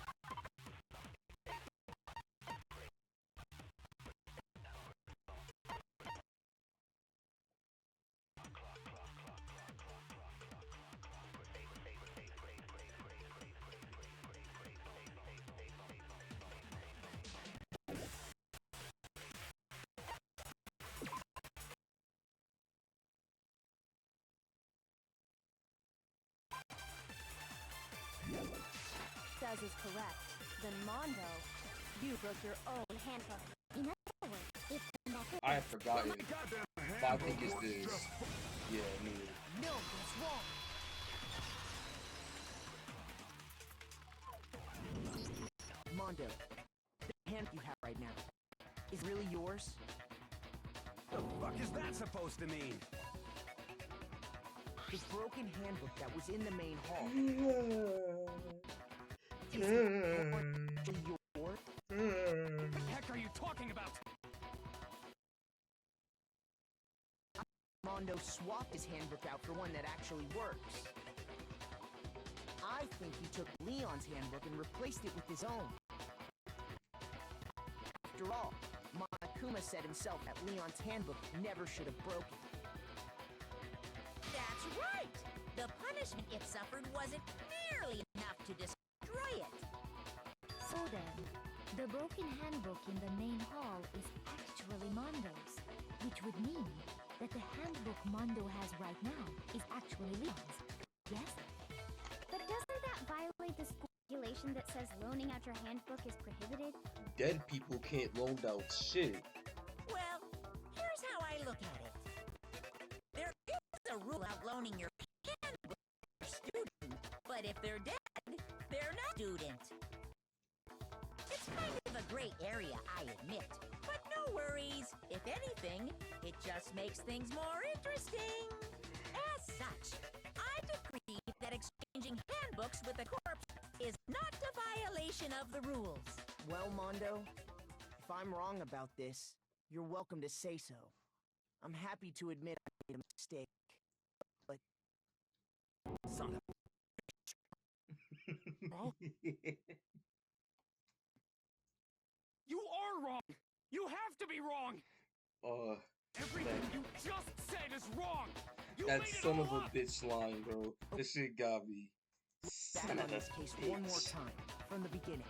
says is correct, then Mondo, you broke your own handbook. In other words, if Makoto... I have forgotten, but I think it's this. Yeah, I mean, No, that's wrong. Mondo, the hand you have right now, is really yours? The fuck is that supposed to mean? The broken handbook that was in the main hall. Is What yours? the heck are you talking about? Mondo swapped his handbook out for one that actually works. I think he took Leon's handbook and replaced it with his own. After all, Monokuma said himself that Leon's handbook never should have broken. That's right! The punishment it suffered wasn't nearly enough to destroy it. So then, the broken handbook in the main hall is actually Mondo's, which would mean that the handbook Mondo has right now is actually Leon's. Yes? But doesn't that violate the school regulation that says loaning out your handbook is prohibited? dead people can't loan out shit. Well, here's how I look at it. There is a rule out loaning your handbook to a student, but if they're dead, they're not a student. It's kind of a gray area, I admit, but no worries. It just makes things more interesting. As such, I decree that exchanging handbooks with a corpse is not a violation of the rules. Well, Mondo, if I'm wrong about this, you're welcome to say so. I'm happy to admit I made a mistake. But... Son of... Bro? You are wrong! You have to be wrong! Everything you just said is wrong! You that made it son all of a up! bitch line, bro. This shit got me. Back Son on of a this case bitch. one more time, from the beginning.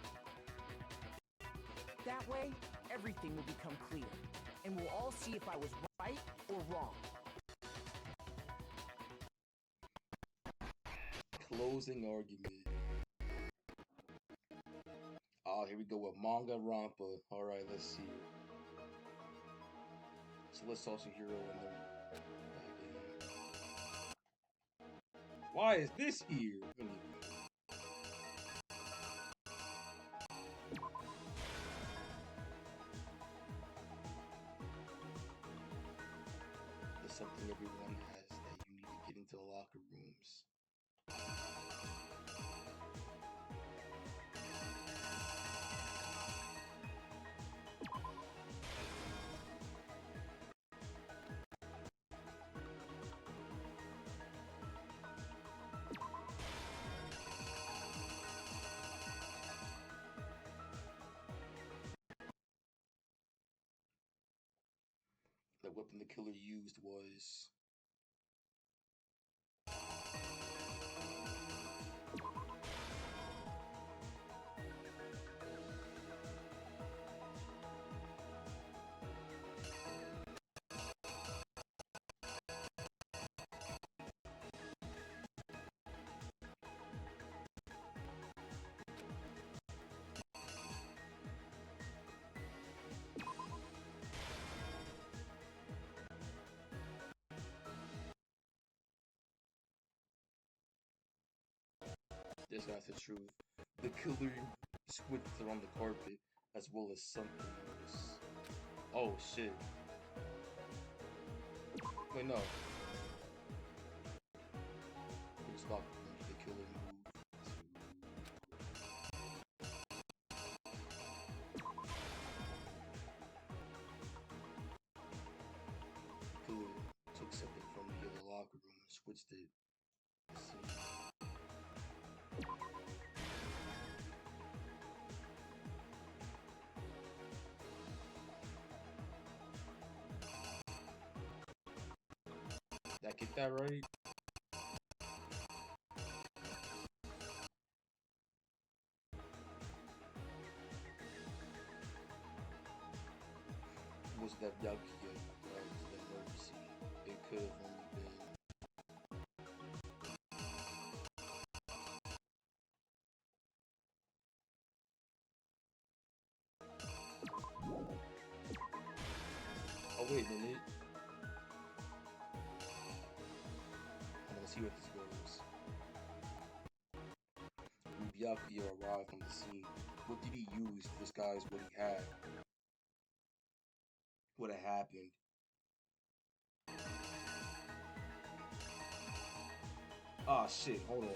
That way, everything will become clear, and we'll all see if I was right or wrong. Closing argument. Oh, here we go with Danganronpa. Alright, let's see. So let's toss a hero in there. Why is this here? There's something everyone has that you need to get into the locker rooms. The weapon the killer used was... This guy's the truth. The killer squid it on the carpet, as well as something else. Oh shit. Wait, no. It's not the killer moved. The killer took something from the other locker room and switched it. Let's see. Did I get that right? Was that Yakuya? Right? Was that emergency? It could have only been. Oh wait a minute. I'm gonna see where this goes. When Byakuya arrived on the scene, what did he use to disguise what he had? What had happened? Ah shit, hold on.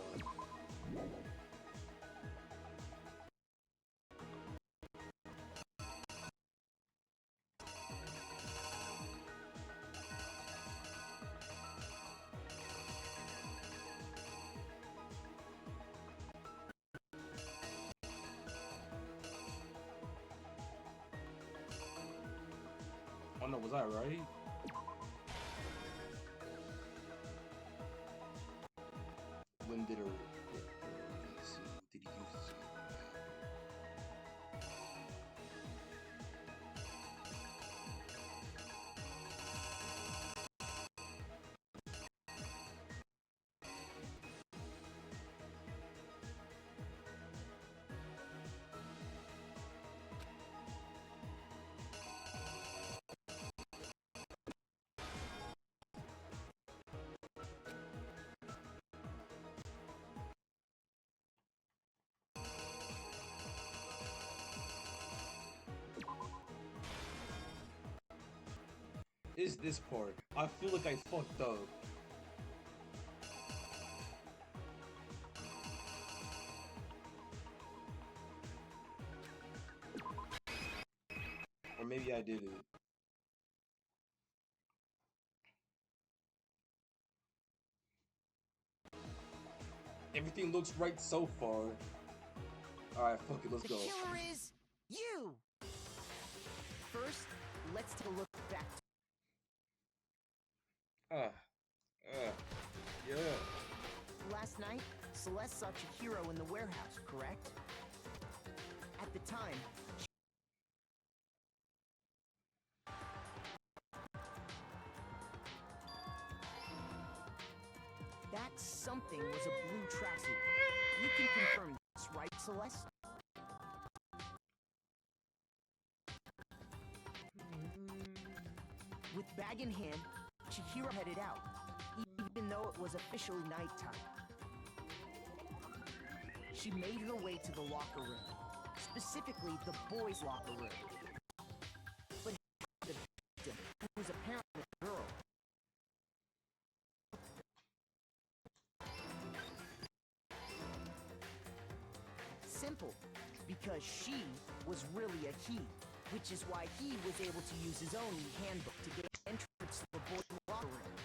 Oh no, was I right? When did her... Let's see, what did he use this? is this part. I feel like I fucked up. Or maybe I did it. Everything looks right so far. Alright, fuck it, let's go. The killer is you! First, let's take a look back. Yeah. Last night, Celeste saw Chihiro in the warehouse, correct? At the time, that something was a blue tracksuit. You can confirm this, right, Celeste? With bag in hand, Chihiro headed out, even though it was officially nighttime. She made her way to the locker room, specifically the boys' locker room. But the victim, who was apparently a girl, simple, because she was really a he, which is why he was able to use his own handbook to gain entrance to the boys' locker room.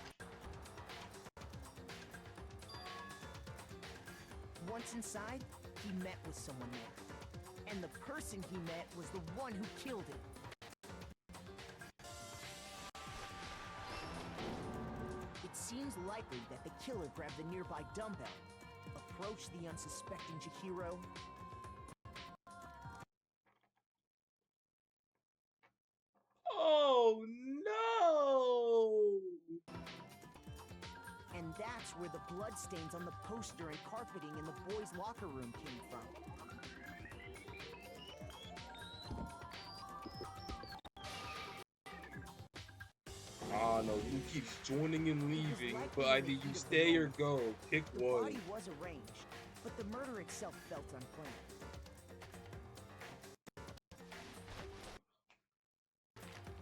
Once inside, he met with someone there. And the person he met was the one who killed him. It seems likely that the killer grabbed the nearby dumbbell, approached the unsuspecting Chihiro, Oh no! and that's where the bloodstains on the poster and carpeting in the boys' locker room came from. Ah, no, you keep joining and leaving, but either you stay or go. Pick The one. body was arranged, but the murder itself felt unplanned.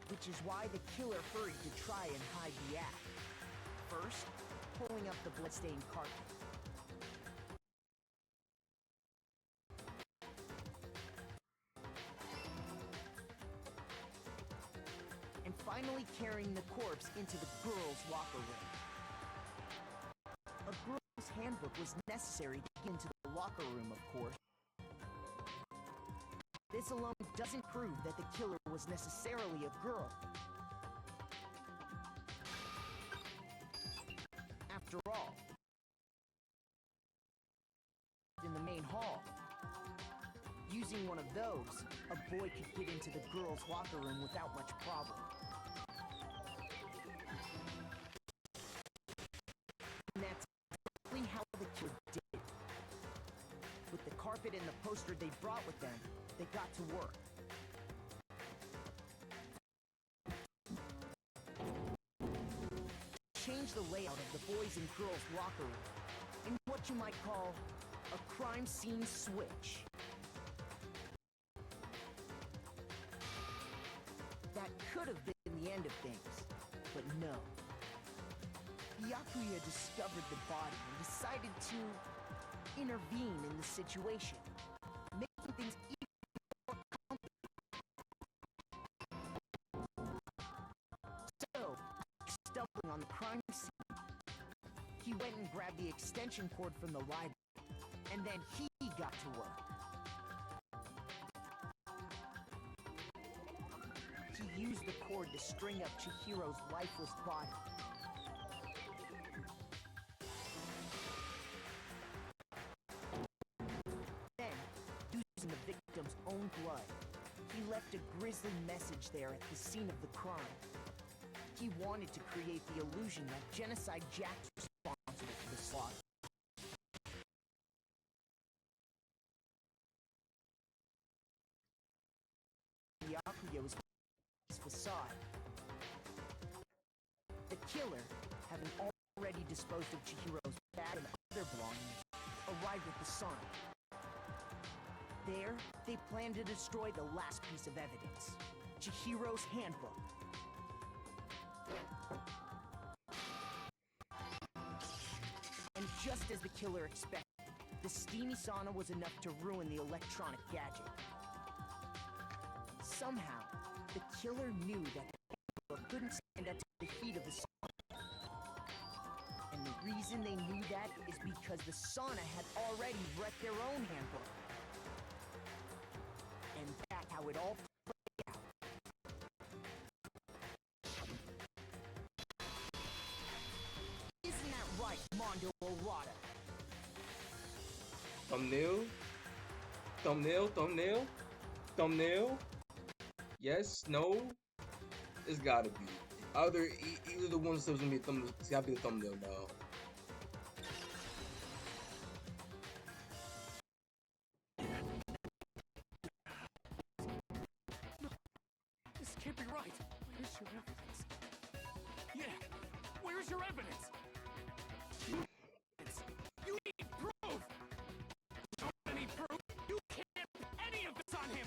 Which is why the killer hurried to try and hide the act. First, pulling up the bloodstained carpet. And finally carrying the corpse into the girls' locker room. A girl's handbook was necessary to get into the locker room, of course. This alone doesn't prove that the killer was necessarily a girl. After all, in the main hall, using one of those, a boy could get into the girls' locker room without much problem. And that's exactly how the killer did it. With the carpet and the poster they brought with them, they got to work. Change the layout of the boys' and girls' locker room in what you might call a crime scene switch. That could have been the end of things, but no. Byakuya discovered the body and decided to intervene in the situation, making things even more complicated. So, stumbling on the crime scene, he went and grabbed the extension cord from the library, and then he got to work. He used the cord to string up Chihiro's lifeless body. Then, using the victim's own blood, he left a grisly message there at the scene of the crime. He wanted to create the illusion that Genocide Jack was responsible for the slaughter. Byakuya was his facade. The killer, having already disposed of Chihiro's bag and other belongings, arrived at the sun. There, they planned to destroy the last piece of evidence, Chihiro's handbook. Just as the killer expected, the steamy sauna was enough to ruin the electronic gadget. Somehow, the killer knew that the handbook couldn't stand up to the heat of the sauna. And the reason they knew that is because the sauna had already wrecked their own handbook. And that's how it all played out. Isn't that right, Mondo Orada? Thumbnail? Thumbnail? Thumbnail? Thumbnail? Yes? No? It's gotta be. Either the ones that's gonna be a thumbnail. It's gotta be a thumbnail now. This can't be right. Where's your evidence? Yeah, where's your evidence? You need proof! Don't need proof! You can't put any of this on him!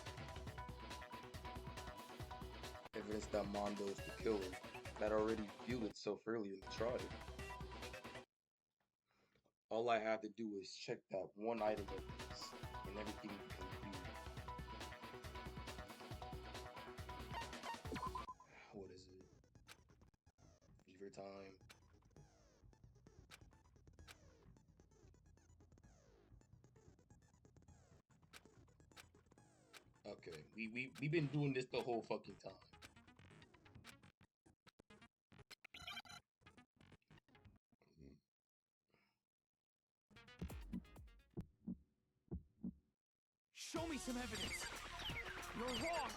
Evidence that Mondo's the killer. That already viewed itself earlier in the trial. All I have to do is check that one item of this, and everything becomes viewed. What is it? Fever time. Okay, we've been doing this the whole fucking time. Show me some evidence. You're wrong.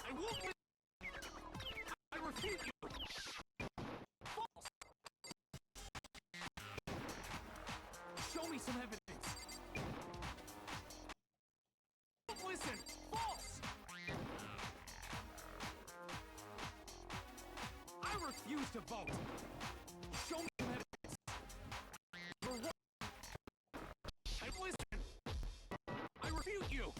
I won't listen. I refute you. False. Show me some evidence. Don't listen. False. I refuse to vote. Show me some evidence. You're wrong. I listen. I refute you!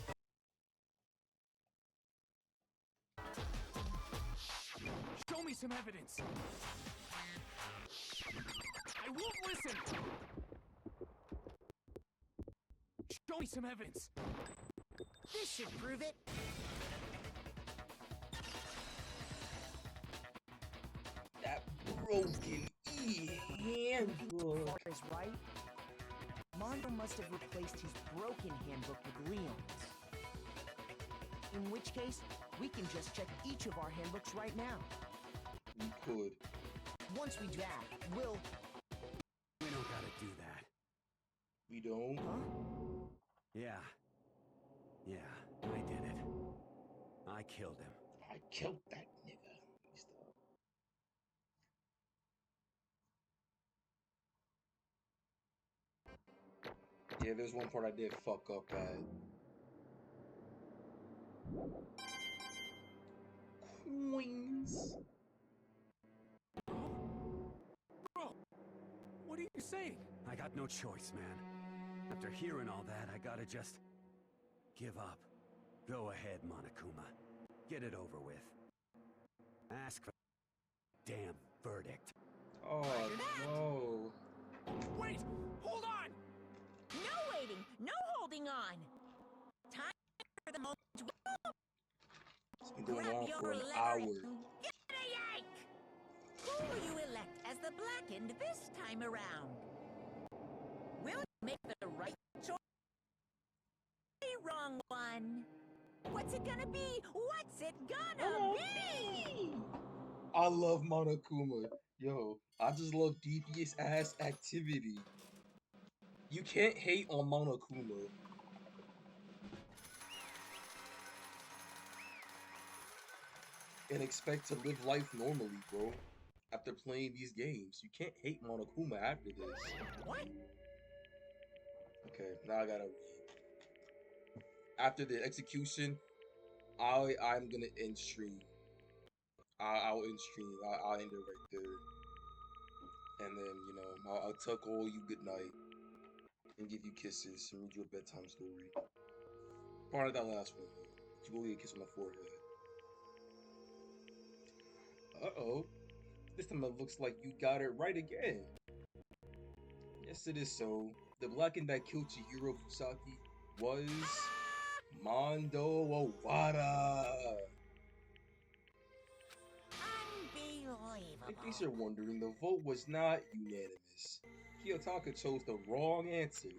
Show me some evidence! I won't listen! Show me some evidence! This should prove it. That broken handbook. Is right. Mondo must have replaced his broken handbook with Leon's. In which case, we can just check each of our handbooks right now. We could. Once we do that, we'll... We don't gotta do that. We don't? Huh? Yeah. Yeah, I did it. I killed him. I killed that nigga. Stop. Yeah, there's one part I did fuck up at. Coins. Bro, what are you saying? I got no choice, man. After hearing all that, I gotta just... give up. Go ahead, Monokuma. Get it over with. Ask for the damn verdict. Oh, no. Wait! Hold on! No waiting, no holding on. Time for the moment. It's been going Grab on your for an lever hour. and get a yank! Who will you elect as the blackened this time around? Will you make the right choice? The wrong one. What's it gonna be? What's it gonna be? I love Monokuma. Yo, I just love devious ass activity. You can't hate on Monokuma. And expect to live life normally, bro. After playing these games. You can't hate Monokuma after this. What? Okay, now I gotta read. After the execution, I'm gonna end stream. I'll end stream. I'll end it right there. And then, you know, I'll tuck all you good night. And give you kisses and read you a bedtime story. Part of that last one, though. You will get a kiss on the forehead. Uh-oh. This time it looks like you got it right again. Yes, it is so. The Blackened that killed Chihiro Fusaki was Mondo Owada. Unbelievable. In case you're wondering, the vote was not unanimous. Kiyotaka chose the wrong answer.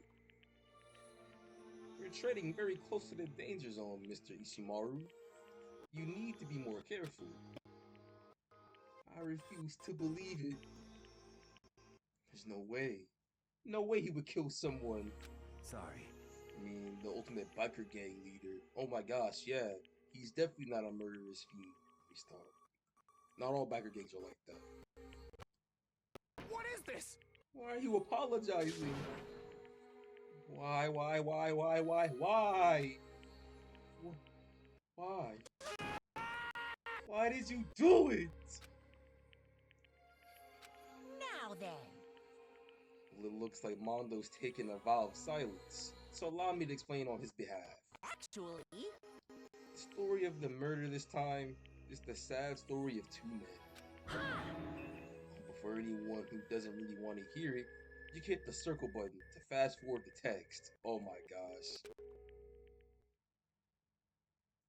You're treading very close to the danger zone, Mr. Ishimaru. You need to be more careful. I refuse to believe it. There's no way. No way he would kill someone. Sorry. I mean, the ultimate biker gang leader. Oh my gosh, yeah. He's definitely not a murderous fiend. Stop. Not all biker gangs are like that. What is this? Why are you apologizing? Why? Why? Why? Why did you do it? Now then. It looks like Mondo's taking a vow of silence, so allow me to explain on his behalf. Actually, The story of the murder this time is the sad story of two men. But for anyone who doesn't really want to hear it, you can hit the circle button to fast forward the text. Oh my gosh.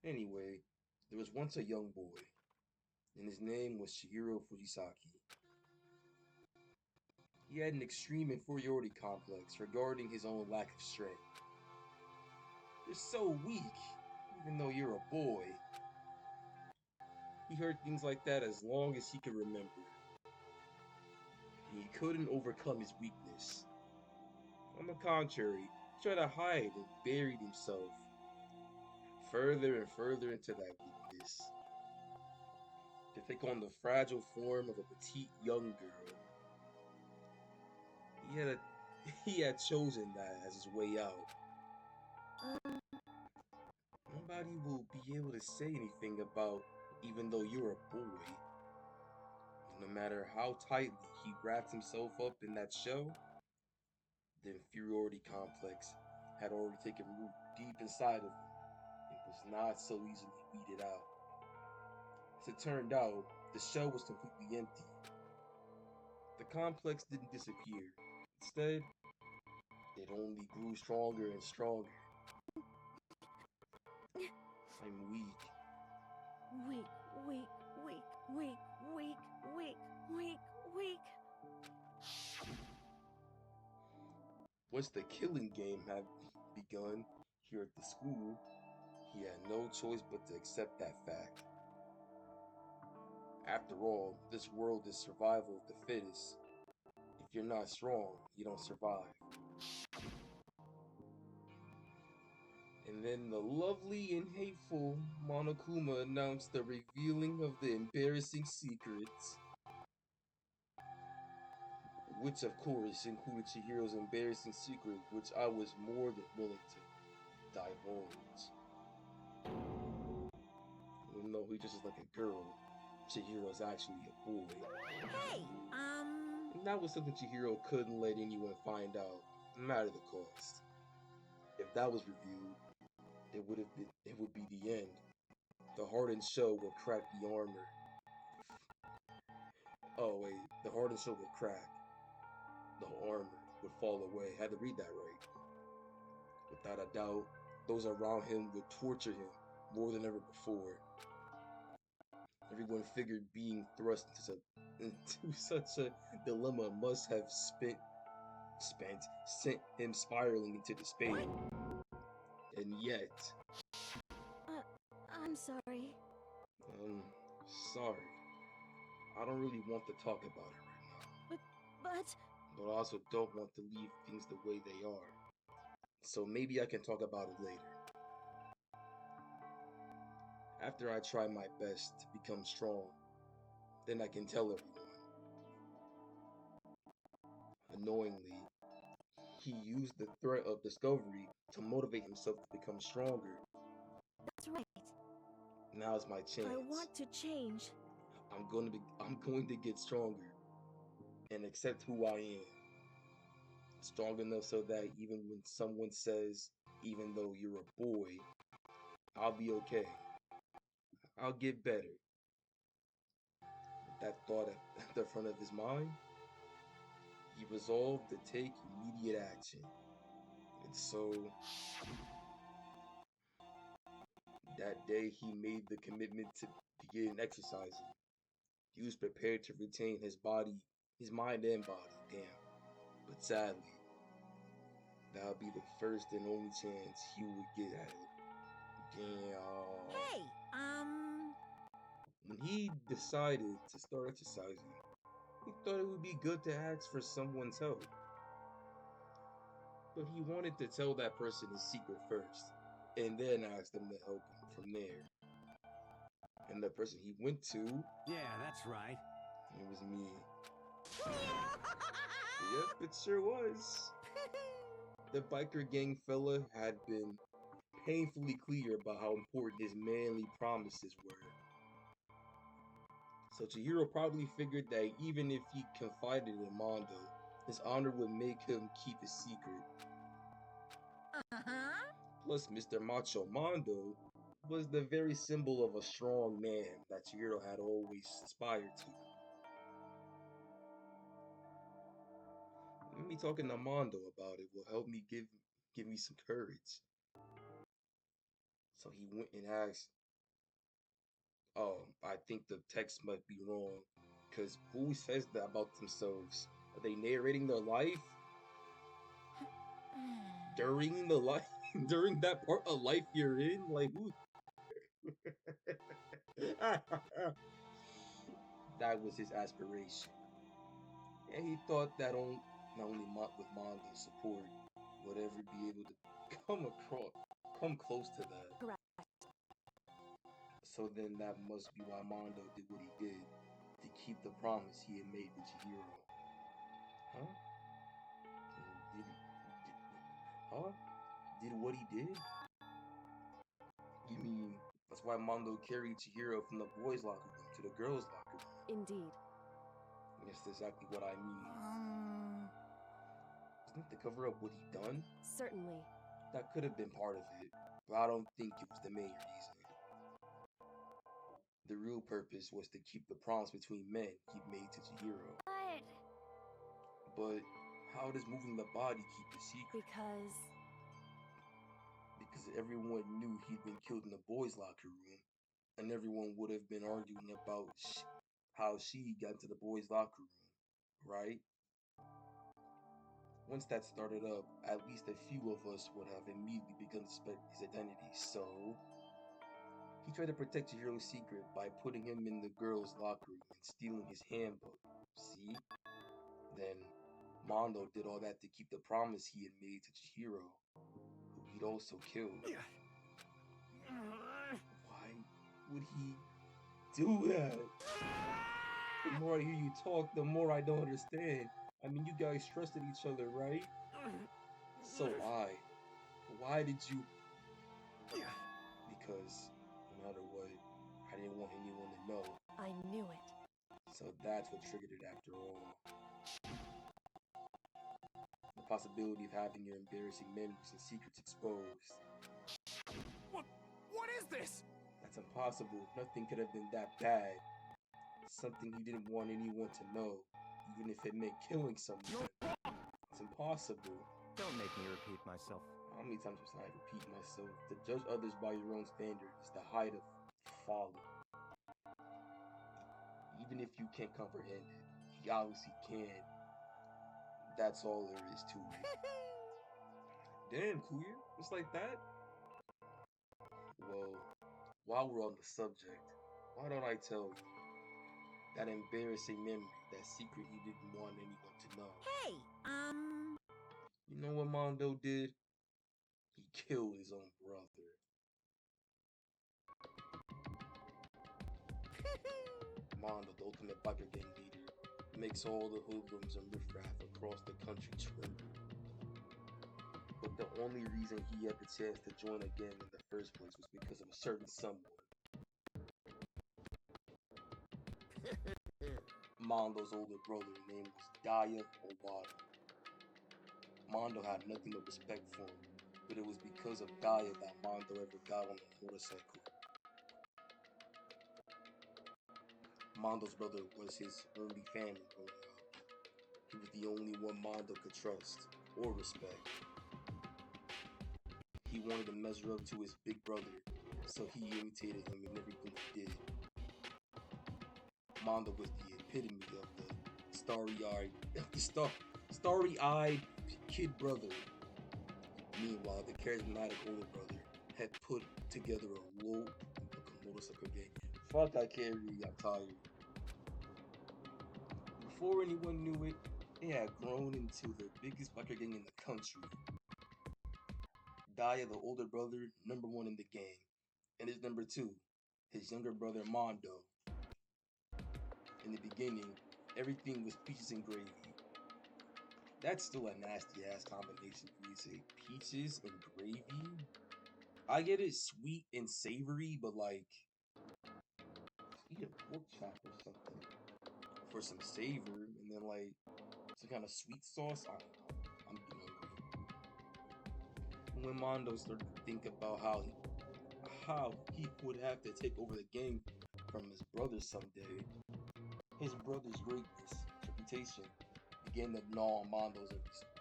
Anyway, there was once a young boy, and his name was Chihiro Fujisaki. He had an extreme inferiority complex regarding his own lack of strength. You're so weak, even though you're a boy. He heard things like that as long as he could remember. He couldn't overcome his weakness. On the contrary, he tried to hide and buried himself further and further into that weakness, to take on the fragile form of a petite young girl. He had chosen that as his way out. Nobody will be able to say anything about even though you're a boy. No matter how tightly he wrapped himself up in that shell, the inferiority complex had already taken root deep inside of him. It was not so easily weeded out. As it turned out, the shell was completely empty. The complex didn't disappear. Instead, it only grew stronger and stronger. I'm weak. Weak, weak, weak, weak, weak, weak, weak, weak. Once the killing game had begun here at the school, he had no choice but to accept that fact. After all, this world is survival of the fittest. If you're not strong, you don't survive. And then the lovely and hateful Monokuma announced the revealing of the embarrassing secrets. Which, of course, included Chihiro's embarrassing secret, which I was more than willing to divulge. Even though he just is like a girl, Chihiro's actually a boy. hey, And that was something Chihiro couldn't let anyone find out, no matter the cost. If that was revealed, it would be the end. The hardened shell would crack the armor. Oh wait, the hardened shell would crack. The armor would fall away. I had to read that right. Without a doubt, those around him would torture him more than ever before. Everyone figured being thrust into such a dilemma must have sent him spiraling into despair. And yet, I'm sorry. Sorry. I don't really want to talk about it right now. But I also don't want to leave things the way they are. So maybe I can talk about it later. After I try my best to become strong, then I can tell everyone. Annoyingly, he used the threat of discovery to motivate himself to become stronger. That's right. Now's my chance. I want to change. I'm going to get stronger and accept who I am. Strong enough so that even when someone says, even though you're a boy, I'll be okay. I'll get better. With that thought at the front of his mind, he resolved to take immediate action. And so, that day he made the commitment to begin exercising. He was prepared to retain his body, his mind and body, damn. But sadly, that would be the first and only chance he would get at it. Damn. Hey, When he decided to start exercising, he thought it would be good to ask for someone's help. But he wanted to tell that person his secret first, and then ask them to help him from there. And the person he went to, Yeah, that's right. it was me. Yep, it sure was. The biker gang fella had been painfully clear about how important his manly promises were. So Chihiro probably figured that even if he confided in Mondo, his honor would make him keep his secret. Plus, Mr. Macho Mondo was the very symbol of a strong man that Chihiro had always aspired to. Me talking to Mondo about it will help me give me some courage. So he went and asked, "Oh, I think the text might be wrong, because who says that about themselves? Are they narrating their life during the life during that part of life you're in? Like who?" That was his aspiration, and he thought that not only with Mondo's support would ever be able to come close to that. Correct. So then that must be why Mondo did what he did to keep the promise he had made to Chihiro. Huh? Did what he did? You mean that's why Mondo carried Chihiro from the boys' locker room to the girls' locker room? Indeed. That's exactly what I mean. Isn't the cover up what he done? Certainly. That could have been part of it, but I don't think it was the main reason. The real purpose was to keep the promise between men he made to Chihiro. But how does moving the body keep a secret? Because everyone knew he'd been killed in the boys' locker room, and everyone would have been arguing about how she got into the boys' locker room, right? Once that started up, at least a few of us would have immediately begun to suspect his identity, so he tried to protect Chihiro's secret by putting him in the girls' locker room and stealing his handbook. See? Then Mondo did all that to keep the promise he had made to Chihiro, who he'd also killed. Why would he do that? The more I hear you talk, the more I don't understand. I mean, you guys trusted each other, right? So why did you? Because no matter what, I didn't want anyone to know. I knew it. So that's what triggered it after all. The possibility of having your embarrassing memories and secrets exposed. What is this? That's impossible. Nothing could have been that bad. Something he didn't want anyone to know, even if it meant killing someone. It's impossible. Don't make me repeat myself. How many times must I repeat myself? To judge others by your own standard is the height of folly. Even if you can't comprehend it, he obviously can. That's all there is to it. Damn, Kuya, just like that? Well, while we're on the subject, why don't I tell you? That embarrassing memory, that secret he didn't want anyone to know. Hey, You know what Mondo did? He killed his own brother. Mondo, the ultimate biker gang leader, makes all the hoodlums and riffraff across the country tremble. But the only reason he had the chance to join again in the first place was because of a certain someone. Mondo's older brother named was Daya Owada. Mondo had nothing but respect for him, but it was because of Daya that Mondo ever got on a motorcycle. Mondo's brother was his only family growing up. He was the only one Mondo could trust or respect. He wanted to measure up to his big brother, so he imitated him in everything he did. Mondo was the epitome of the starry-eyed kid brother. Meanwhile, the charismatic older brother had put together a motorcycle gang. Fuck, I can't read, I'm tired. Before anyone knew it, they had grown into the biggest biker gang in the country. Daya, the older brother, #1 in the gang, and his #2, his younger brother Mondo. In the beginning, everything was peaches and gravy. That's still a nasty ass combination for you to say, peaches and gravy? I get it sweet and savory, but like, eat a pork chop or something for some savor, and then like some kind of sweet sauce. I don't know. I'm getting hungry. When Mondo started to think about how he would have to take over the gang from his brother someday, his brother's greatness, reputation, began to gnaw on Mondo's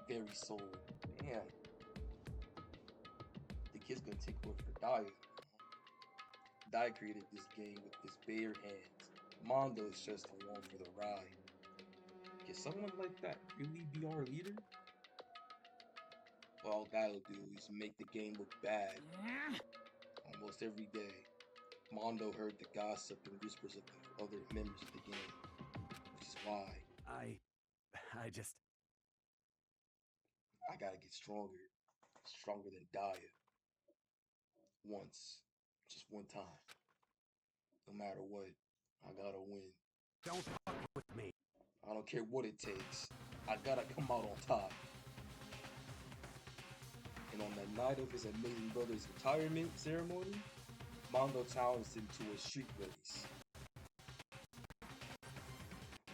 very soul. Damn. The kid's gonna take over for Daya. Daya created this gang with his bare hands. Mondo is just along for the ride. Can someone like that really be our leader? All Daya will do is make the game look bad. Almost every day, Mondo heard the gossip and whispers of the other members of the gang, which is why I gotta get stronger than Daya. Once, just one time. No matter what, I gotta win. Don't fuck with me. I don't care what it takes. I gotta come out on top. And on the night of his amazing brother's retirement ceremony, Mondo challenged him to a street race.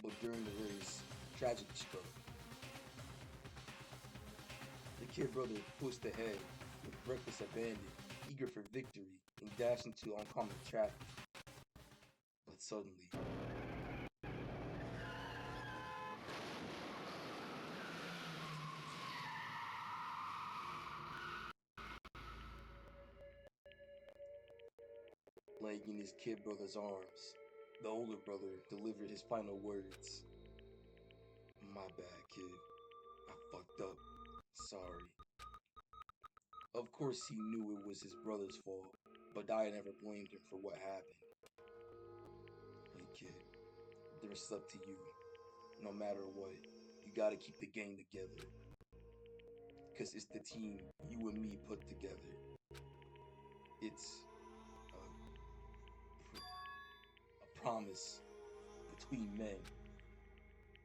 But during the race, tragedy struck. The kid brother pushed ahead with reckless abandon, eager for victory, and dashed into oncoming traffic. But suddenly, laying in his kid brother's arms, the older brother delivered his final words. My bad, kid. I fucked up. Sorry. Of course he knew it was his brother's fault, but Daya never blamed him for what happened. Hey kid, the rest is up to you. No matter what, you gotta keep the gang together. Cause it's the team you and me put together. It's a promise between men.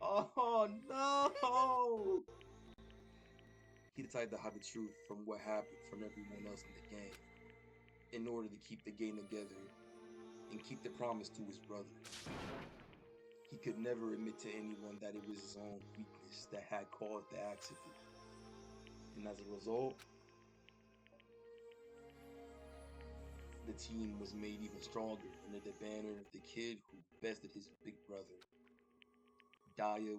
Oh no! He decided to hide the truth from what happened from everyone else in the gang in order to keep the gang together and keep the promise to his brother. He could never admit to anyone that it was his own weakness that had caused the accident. And as a result, the team was made even stronger under the banner of the kid who bested his big brother. Daya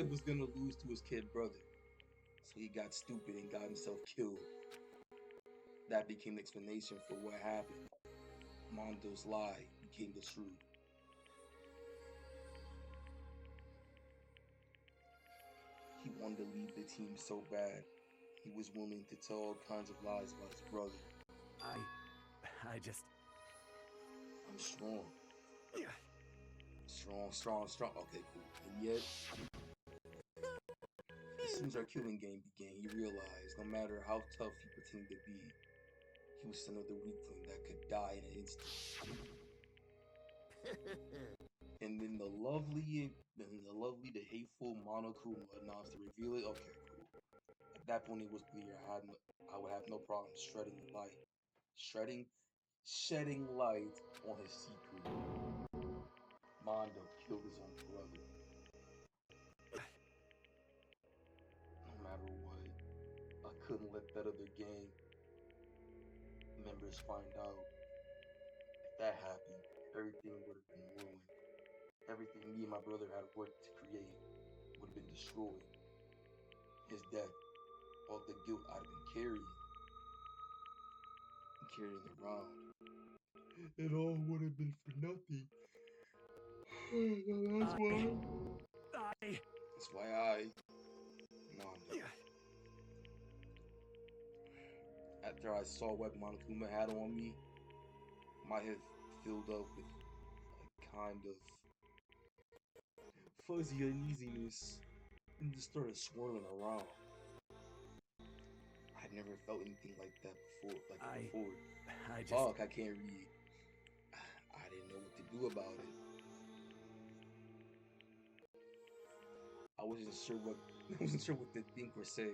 was gonna lose to his kid brother. So he got stupid and got himself killed. That became the explanation for what happened. Mondo's lie became the truth. He wanted to lead the team so bad, he was willing to tell all kinds of lies about his brother. I'm strong. Strong. Okay, cool. And yet, as soon as our killing game began, he realized no matter how tough he pretended to be, he was another weakling that could die in an instant. And then the lovely to hateful Monokuma announced to reveal it. Okay, cool. At that point, it was clear I would have no problem shedding light on his secret. Mondo killed his own brother. No matter what, I couldn't let that other gang members find out. If that happened, everything would have been ruined. everything me and my brother had worked to create would have been destroyed. His death, all the guilt I'd been carrying around, it all would have been for nothing. That's why Mondo. After I saw what Monokuma had on me, my head filled up with a kind of fuzzy uneasiness and just started swirling around. I'd never felt anything like that before. Fuck, I can't read. I didn't know what to do about it. I wasn't sure what to think or say.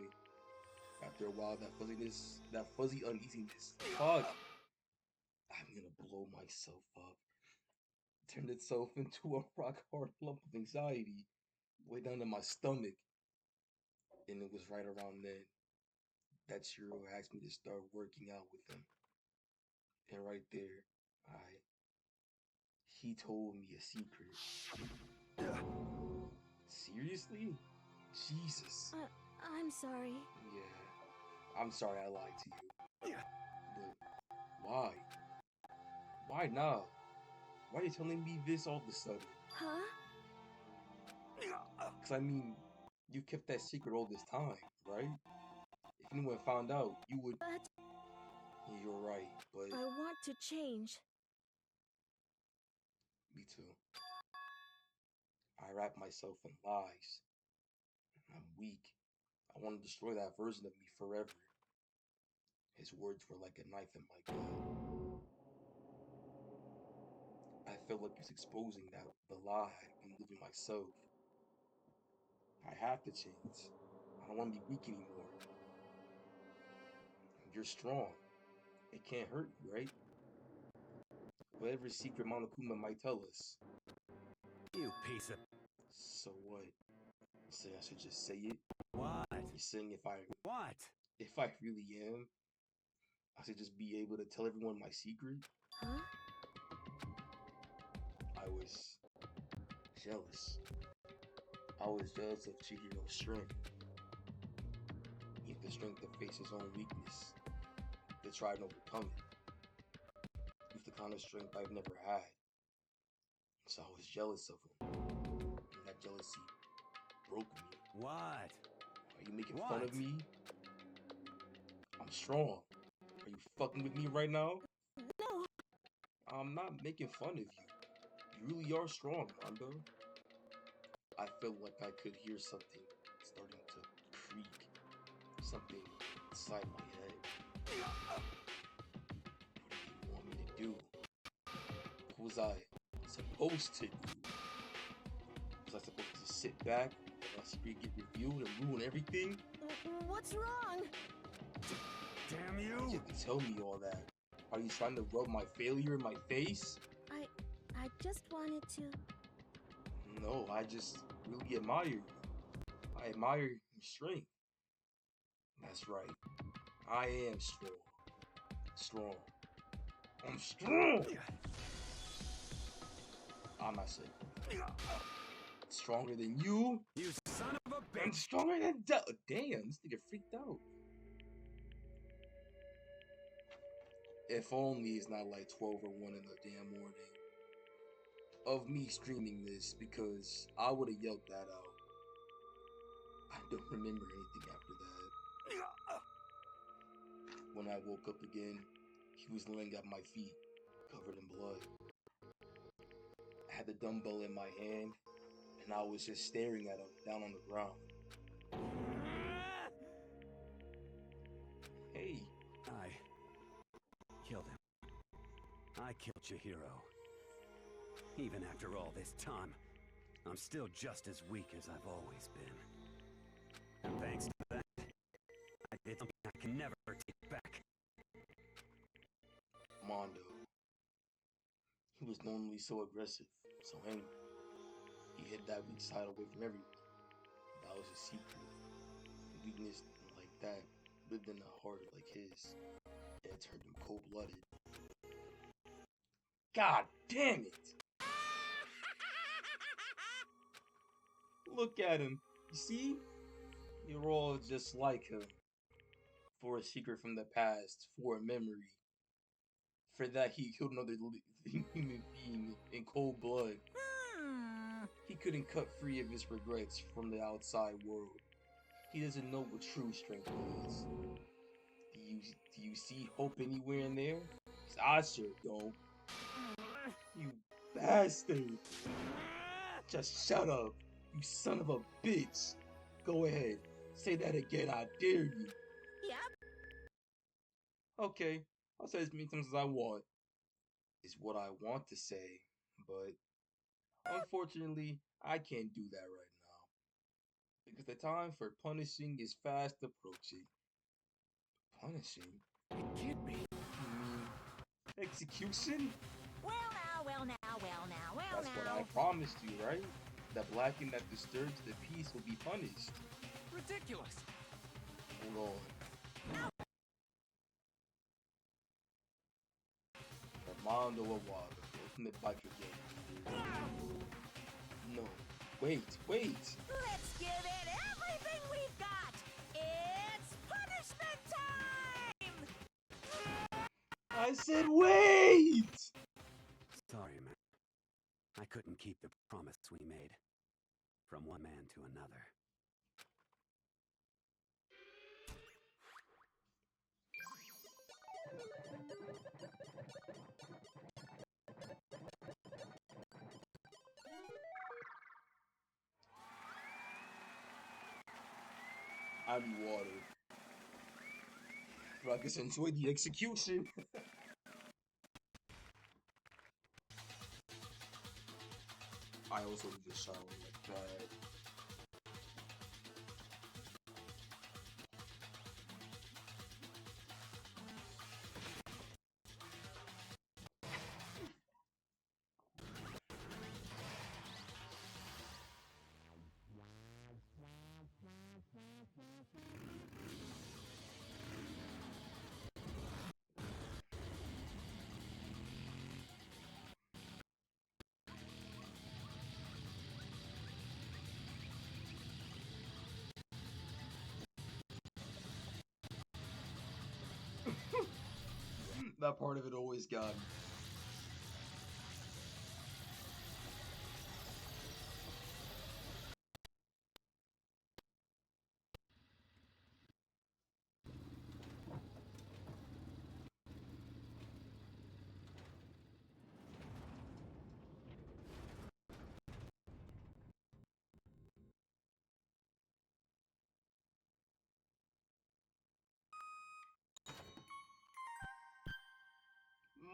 After a while, that fuzzy uneasiness, fuck, I'm gonna blow myself up, turned itself into a rock hard lump of anxiety, way down to my stomach. And it was right around then that Shiro asked me to start working out with him. And right there, he told me a secret. Seriously? Jesus. I'm sorry. Yeah, I'm sorry I lied to you. But why? Why now? Why are you telling me this all of a sudden? Huh? Because I mean, you kept that secret all this time, right? If anyone found out, you would... But... You're right, but... I want to change. Me too. I wrap myself in lies. I'm weak. I want to destroy that version of me forever. His words were like a knife in my gut. I felt like he was exposing the lie I'd been living myself. I have to change. I don't want to be weak anymore. You're strong. It can't hurt you, right? Whatever secret Monokuma might tell us. You piece of... So what? You say I should just say it? What? You're saying if I really am, I should just be able to tell everyone my secret? Huh? I was jealous. I was jealous of Chihiro's strength. He had the strength to face his own weakness, to try and overcome it. It was the kind of strength I've never had. So I was jealous of him. And that jealousy broke me. What? Are you making fun of me? I'm strong. Are you fucking with me right now? No. I'm not making fun of you. You really are strong, Mondo. I felt like I could hear something starting to creak. Something inside my head. What did you want me to do? What was I supposed to do? Was I supposed to just sit back and my secret get revealed and ruin everything? What's wrong? Damn you! You can tell me all that. Are you trying to rub my failure in my face? I just wanted to... No, I just really admire you. I admire your strength. That's right. I am strong. Strong. I'm strong! I'm not saying stronger than you? You son of a bitch! I'm stronger than damn, this nigga freaked out. If only it's not like 12 or 1 in the damn morning of me streaming this, because I would have yelled that out. I don't remember anything after that. When I woke up again, he was laying at my feet, covered in blood. I had the dumbbell in my hand, and I was just staring at him down on the ground. Hey. I killed him. I killed Chihiro. Even after all this time, I'm still just as weak as I've always been. And thanks to that, I did something I can never take back. Mondo. He was normally so aggressive, so angry. He hid that weak side away from everyone. That was his secret. A weakness like that lived in a heart like his, and it turned him cold-blooded. God damn it! Look at him. You see? You're all just like him. For a secret from the past, for a memory. For that, he killed another human being in cold blood. He couldn't cut free of his regrets from the outside world. He doesn't know what true strength is. Do you see hope anywhere in there? 'Cause I sure don't. You bastard! Just shut up, you son of a bitch! Go ahead, say that again, I dare you. Yep. Okay, I'll say as many times as I want. Is what I want to say, but unfortunately, I can't do that right now. Because the time for punishing is fast approaching. Punishing? It can't be. You mean execution? Well now, well now, well now, well That's now. what I promised you, right? The blacking that disturbs the peace will be punished. Ridiculous. Hold on. Armando Awada, Ultimate Biker Game. No. Wait. Let's give it everything we've got. It's punishment time! I said wait! Sorry, man. I couldn't keep the promise we made. From one man to another. I need water. But I guess enjoy the execution. I also need to shower like that. That part of it always got me.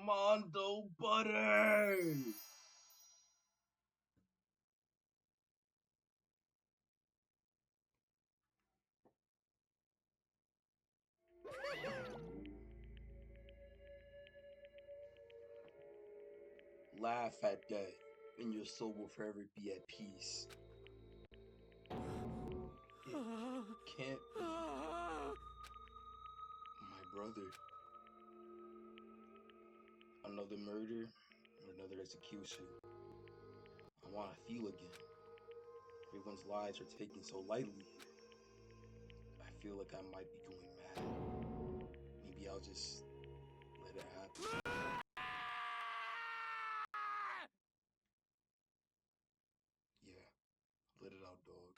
Mondo Butter! Laugh at death, and your soul will forever be at peace. It can't be my brother. Another murder, another execution. I want to feel again. Everyone's lives are taken so lightly. I feel like I might be going mad. Maybe I'll just let it happen. Yeah, let it out, dog.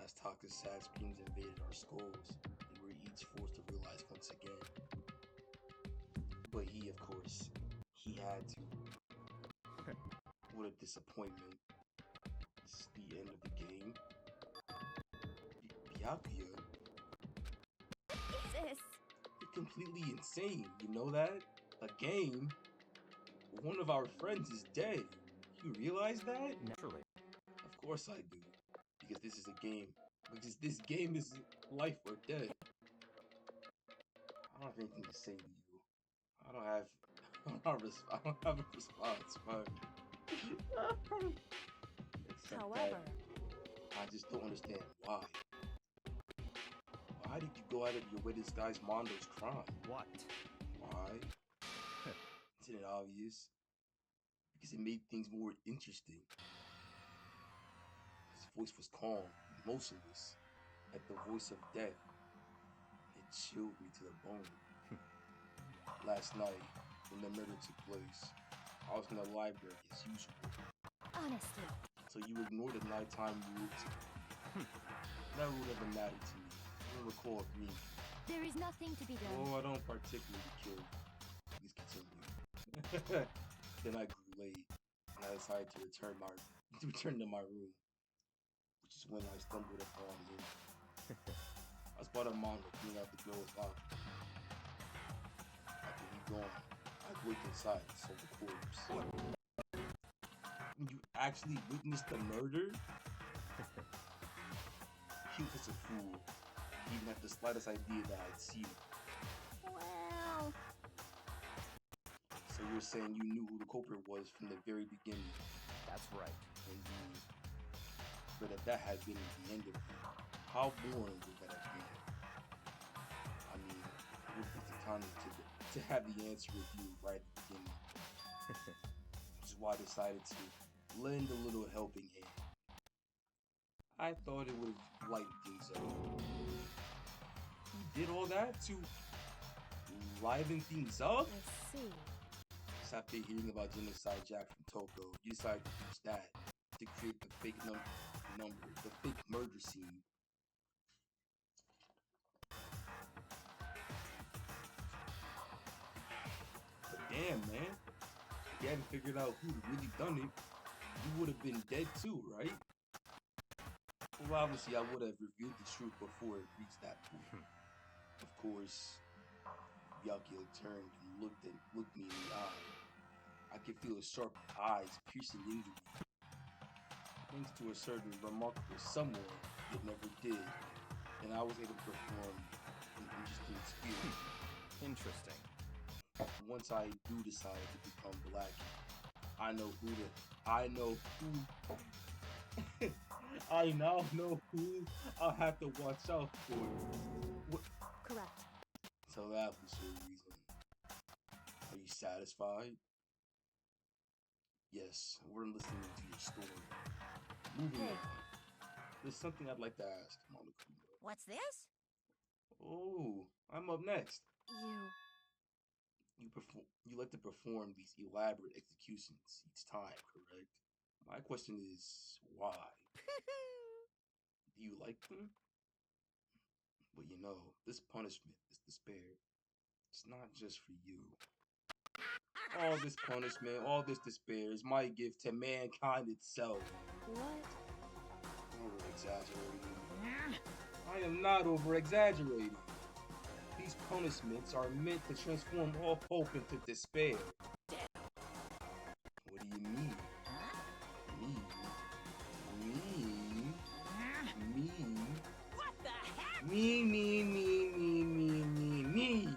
As toxic sad screams invaded our skulls, we were each forced to realize once again. But he, of course, he had to. What a disappointment. This is the end of the game. Byakuya? What is this? You're completely insane, you know that? A game? One of our friends is dead. You realize that? Naturally. Of course I do. Because this is a game. Because this game is life or death. I don't have anything to say to you. I don't have a response, but except However, that I just don't understand why. Why did you go out of your way to disguise Mondo's crime? What? Why? Isn't it obvious? Because it made things more interesting. His voice was calm, motionless, like the voice of death. It chilled me to the bone. Last night, when the murder took place, I was in the library as usual. Honestly. So you ignored the nighttime routine. That rule never mattered to me. You don't recall of me. There is nothing to be done. Oh, I don't particularly care. Please continue. Then I grew late, and I decided to return to my room, which is when I stumbled upon him. I spotted Mondo cleaning out the girl's locker. After he gone, I looked inside and saw the corpse. You actually witnessed the murder? He was a fool. He didn't have the slightest idea that I'd seen it. Well... So you're saying you knew who the culprit was from the very beginning? That's right. Indeed. But if that had been the end of it, how boring would that have been? I mean, it would be the time to have the answer revealed right at the beginning. Which is why I decided to lend a little helping hand. I thought it would have lightened things up. You did all that to liven things up? I see. Just after hearing about Genocide Jack from Toko, you decided to use that to create the fake the fake murder scene. But damn, man, if you hadn't figured out who'd really done it, you would have been dead too, right? Well, obviously, I would have revealed the truth before it reached that point. Of course, Byakuya turned and looked me in the eye. I could feel his sharp eyes piercing into me. Thanks to a certain remarkable someone it never did, and I was able to perform an interesting experience. Interesting. Once I do decide to become black, I now know who I'll have to watch out for. What? Correct. So that was your reason. Are you satisfied? Yes, we're listening to your story. Moving on. There's something I'd like to ask, Monokuma. What's this? Oh, I'm up next. You... You like to perform these elaborate executions each time, correct? My question is, why? Do you like them? But you know, this punishment, this despair, it's not just for you. All this punishment, all this despair is my gift to mankind itself. What? Over-exaggerating. I am not over-exaggerating. These punishments are meant to transform all hope into despair. What do you mean? What the heck? Mean.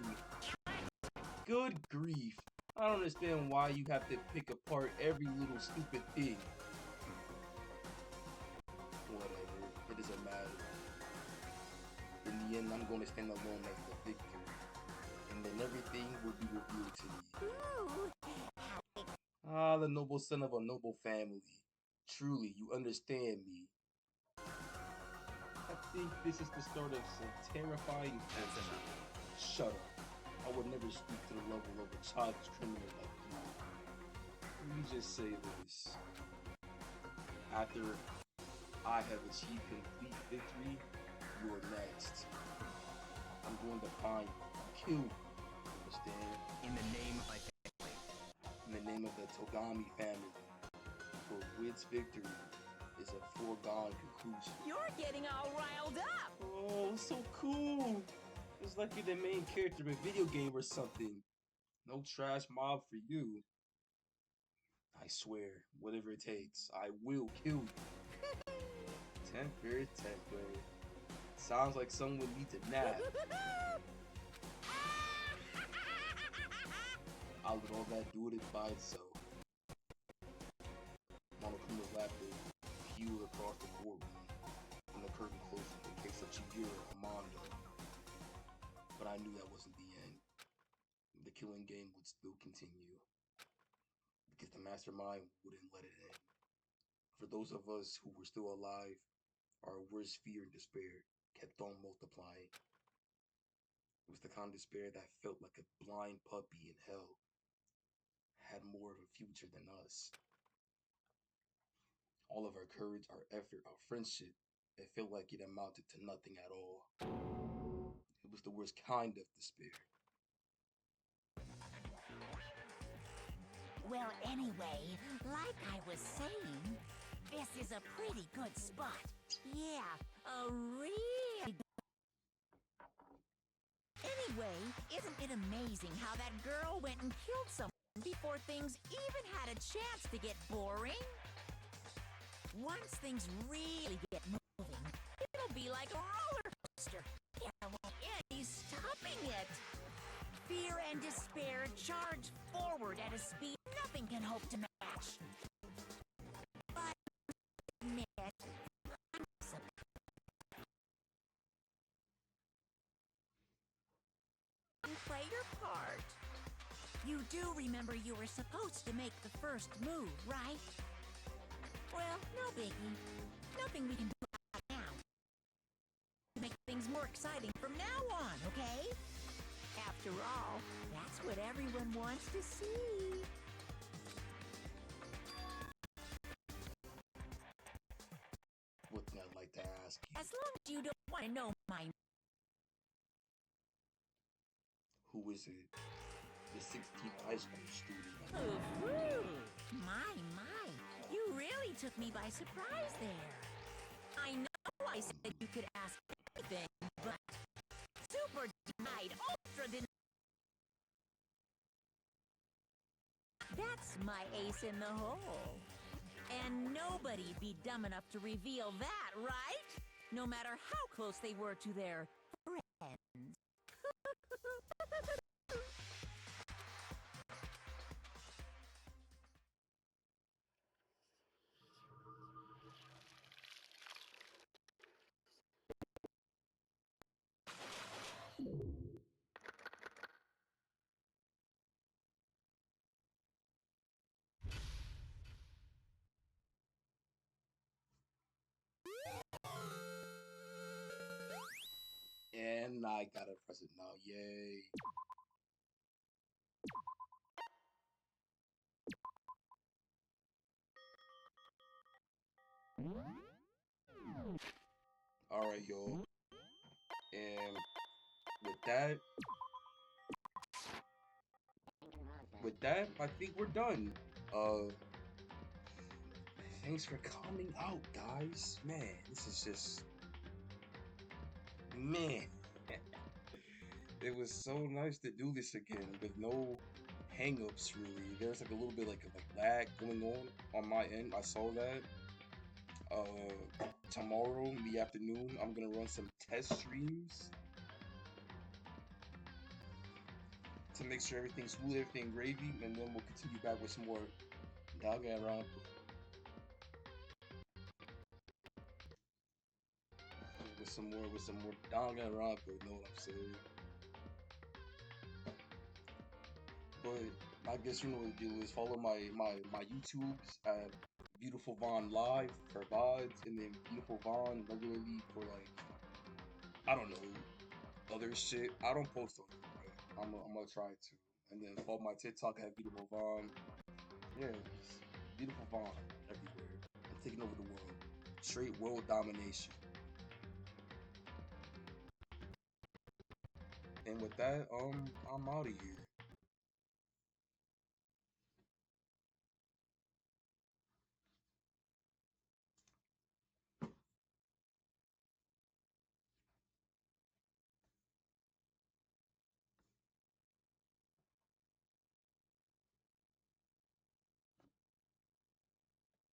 Good grief. I don't understand why you have to pick apart every little stupid thing. Whatever, it doesn't matter. In the end, I'm going to stand alone as the victor. And then everything will be revealed to me. Ah, the noble son of a noble family. Truly, you understand me. I think this is the start of some terrifying things. Shut up. I would never stoop to the level of a childish criminal like you. Let me just say this. After I have achieved complete victory, you are next. I'm going to find you, kill you. Understand? In the name of my family. In the name of the Togami family. For Wid's victory is a foregone conclusion. You're getting all riled up. Oh, so cool. It's like you're the main character of a video game or something. No trash mob for you. I swear, whatever it takes, I will kill you. Temper. Sounds like someone needs a nap. I'll let all that do it by itself. Monokuma's laughter peeled across the boardroom, and the curtain closed in the case of Chihiro Amando. But I knew that wasn't the end. The killing game would still continue. because the mastermind wouldn't let it in. For those of us who were still alive, our worst fear and despair kept on multiplying. It was the kind of despair that felt like a blind puppy in hell had more of a future than us. All of our courage, our effort, our friendship, it felt like it amounted to nothing at all. It was the worst kind of despair. Well, anyway, like I was saying, this is a pretty good spot. Yeah, a really good. Anyway, isn't it amazing how that girl went and killed someone before things even had a chance to get boring? Once things really get moving, it'll be like a roller coaster. There won't be any stopping it. Fear and despair charge forward at a speed nothing can hope to match. But admit, play your part. You do remember you were supposed to make the first move, right? Well, no biggie. Nothing we can do about it now. Make things more exciting from now on, okay? After all, that's what everyone wants to see. What thing I'd like to ask you. As long as you don't want to know my... Who is it? The 16th high school student. Ooh, my. You really took me by surprise there. I know I said you could ask anything, but... Super denied, ultra denied. That's my ace in the hole. And nobody'd be dumb enough to reveal that, right? No matter how close they were to their friends. And I gotta press it now. Yay. Alright, y'all. And with that, I think we're done. Thanks for coming out, guys. Man, this is just... Man. It was so nice to do this again with no hang-ups, really. There's like a little bit like lag going on my end. I saw that. Tomorrow in the afternoon, I'm gonna run some test streams to make sure everything's smooth, everything gravy, and then we'll continue back with some more Danganronpa. With some more Danganronpa, you know what I'm saying? But I guess you know what to do is follow my YouTubes at Beautiful Vaughn Live for VODs, and then Beautiful Vaughn regularly for like, I don't know, other shit. I don't post on it, but I'm gonna try to. And then follow my TikTok at Beautiful Vaughn. Yeah, Beautiful Vaughn everywhere. I'm taking over the world. Straight world domination. And with that, I'm out of here.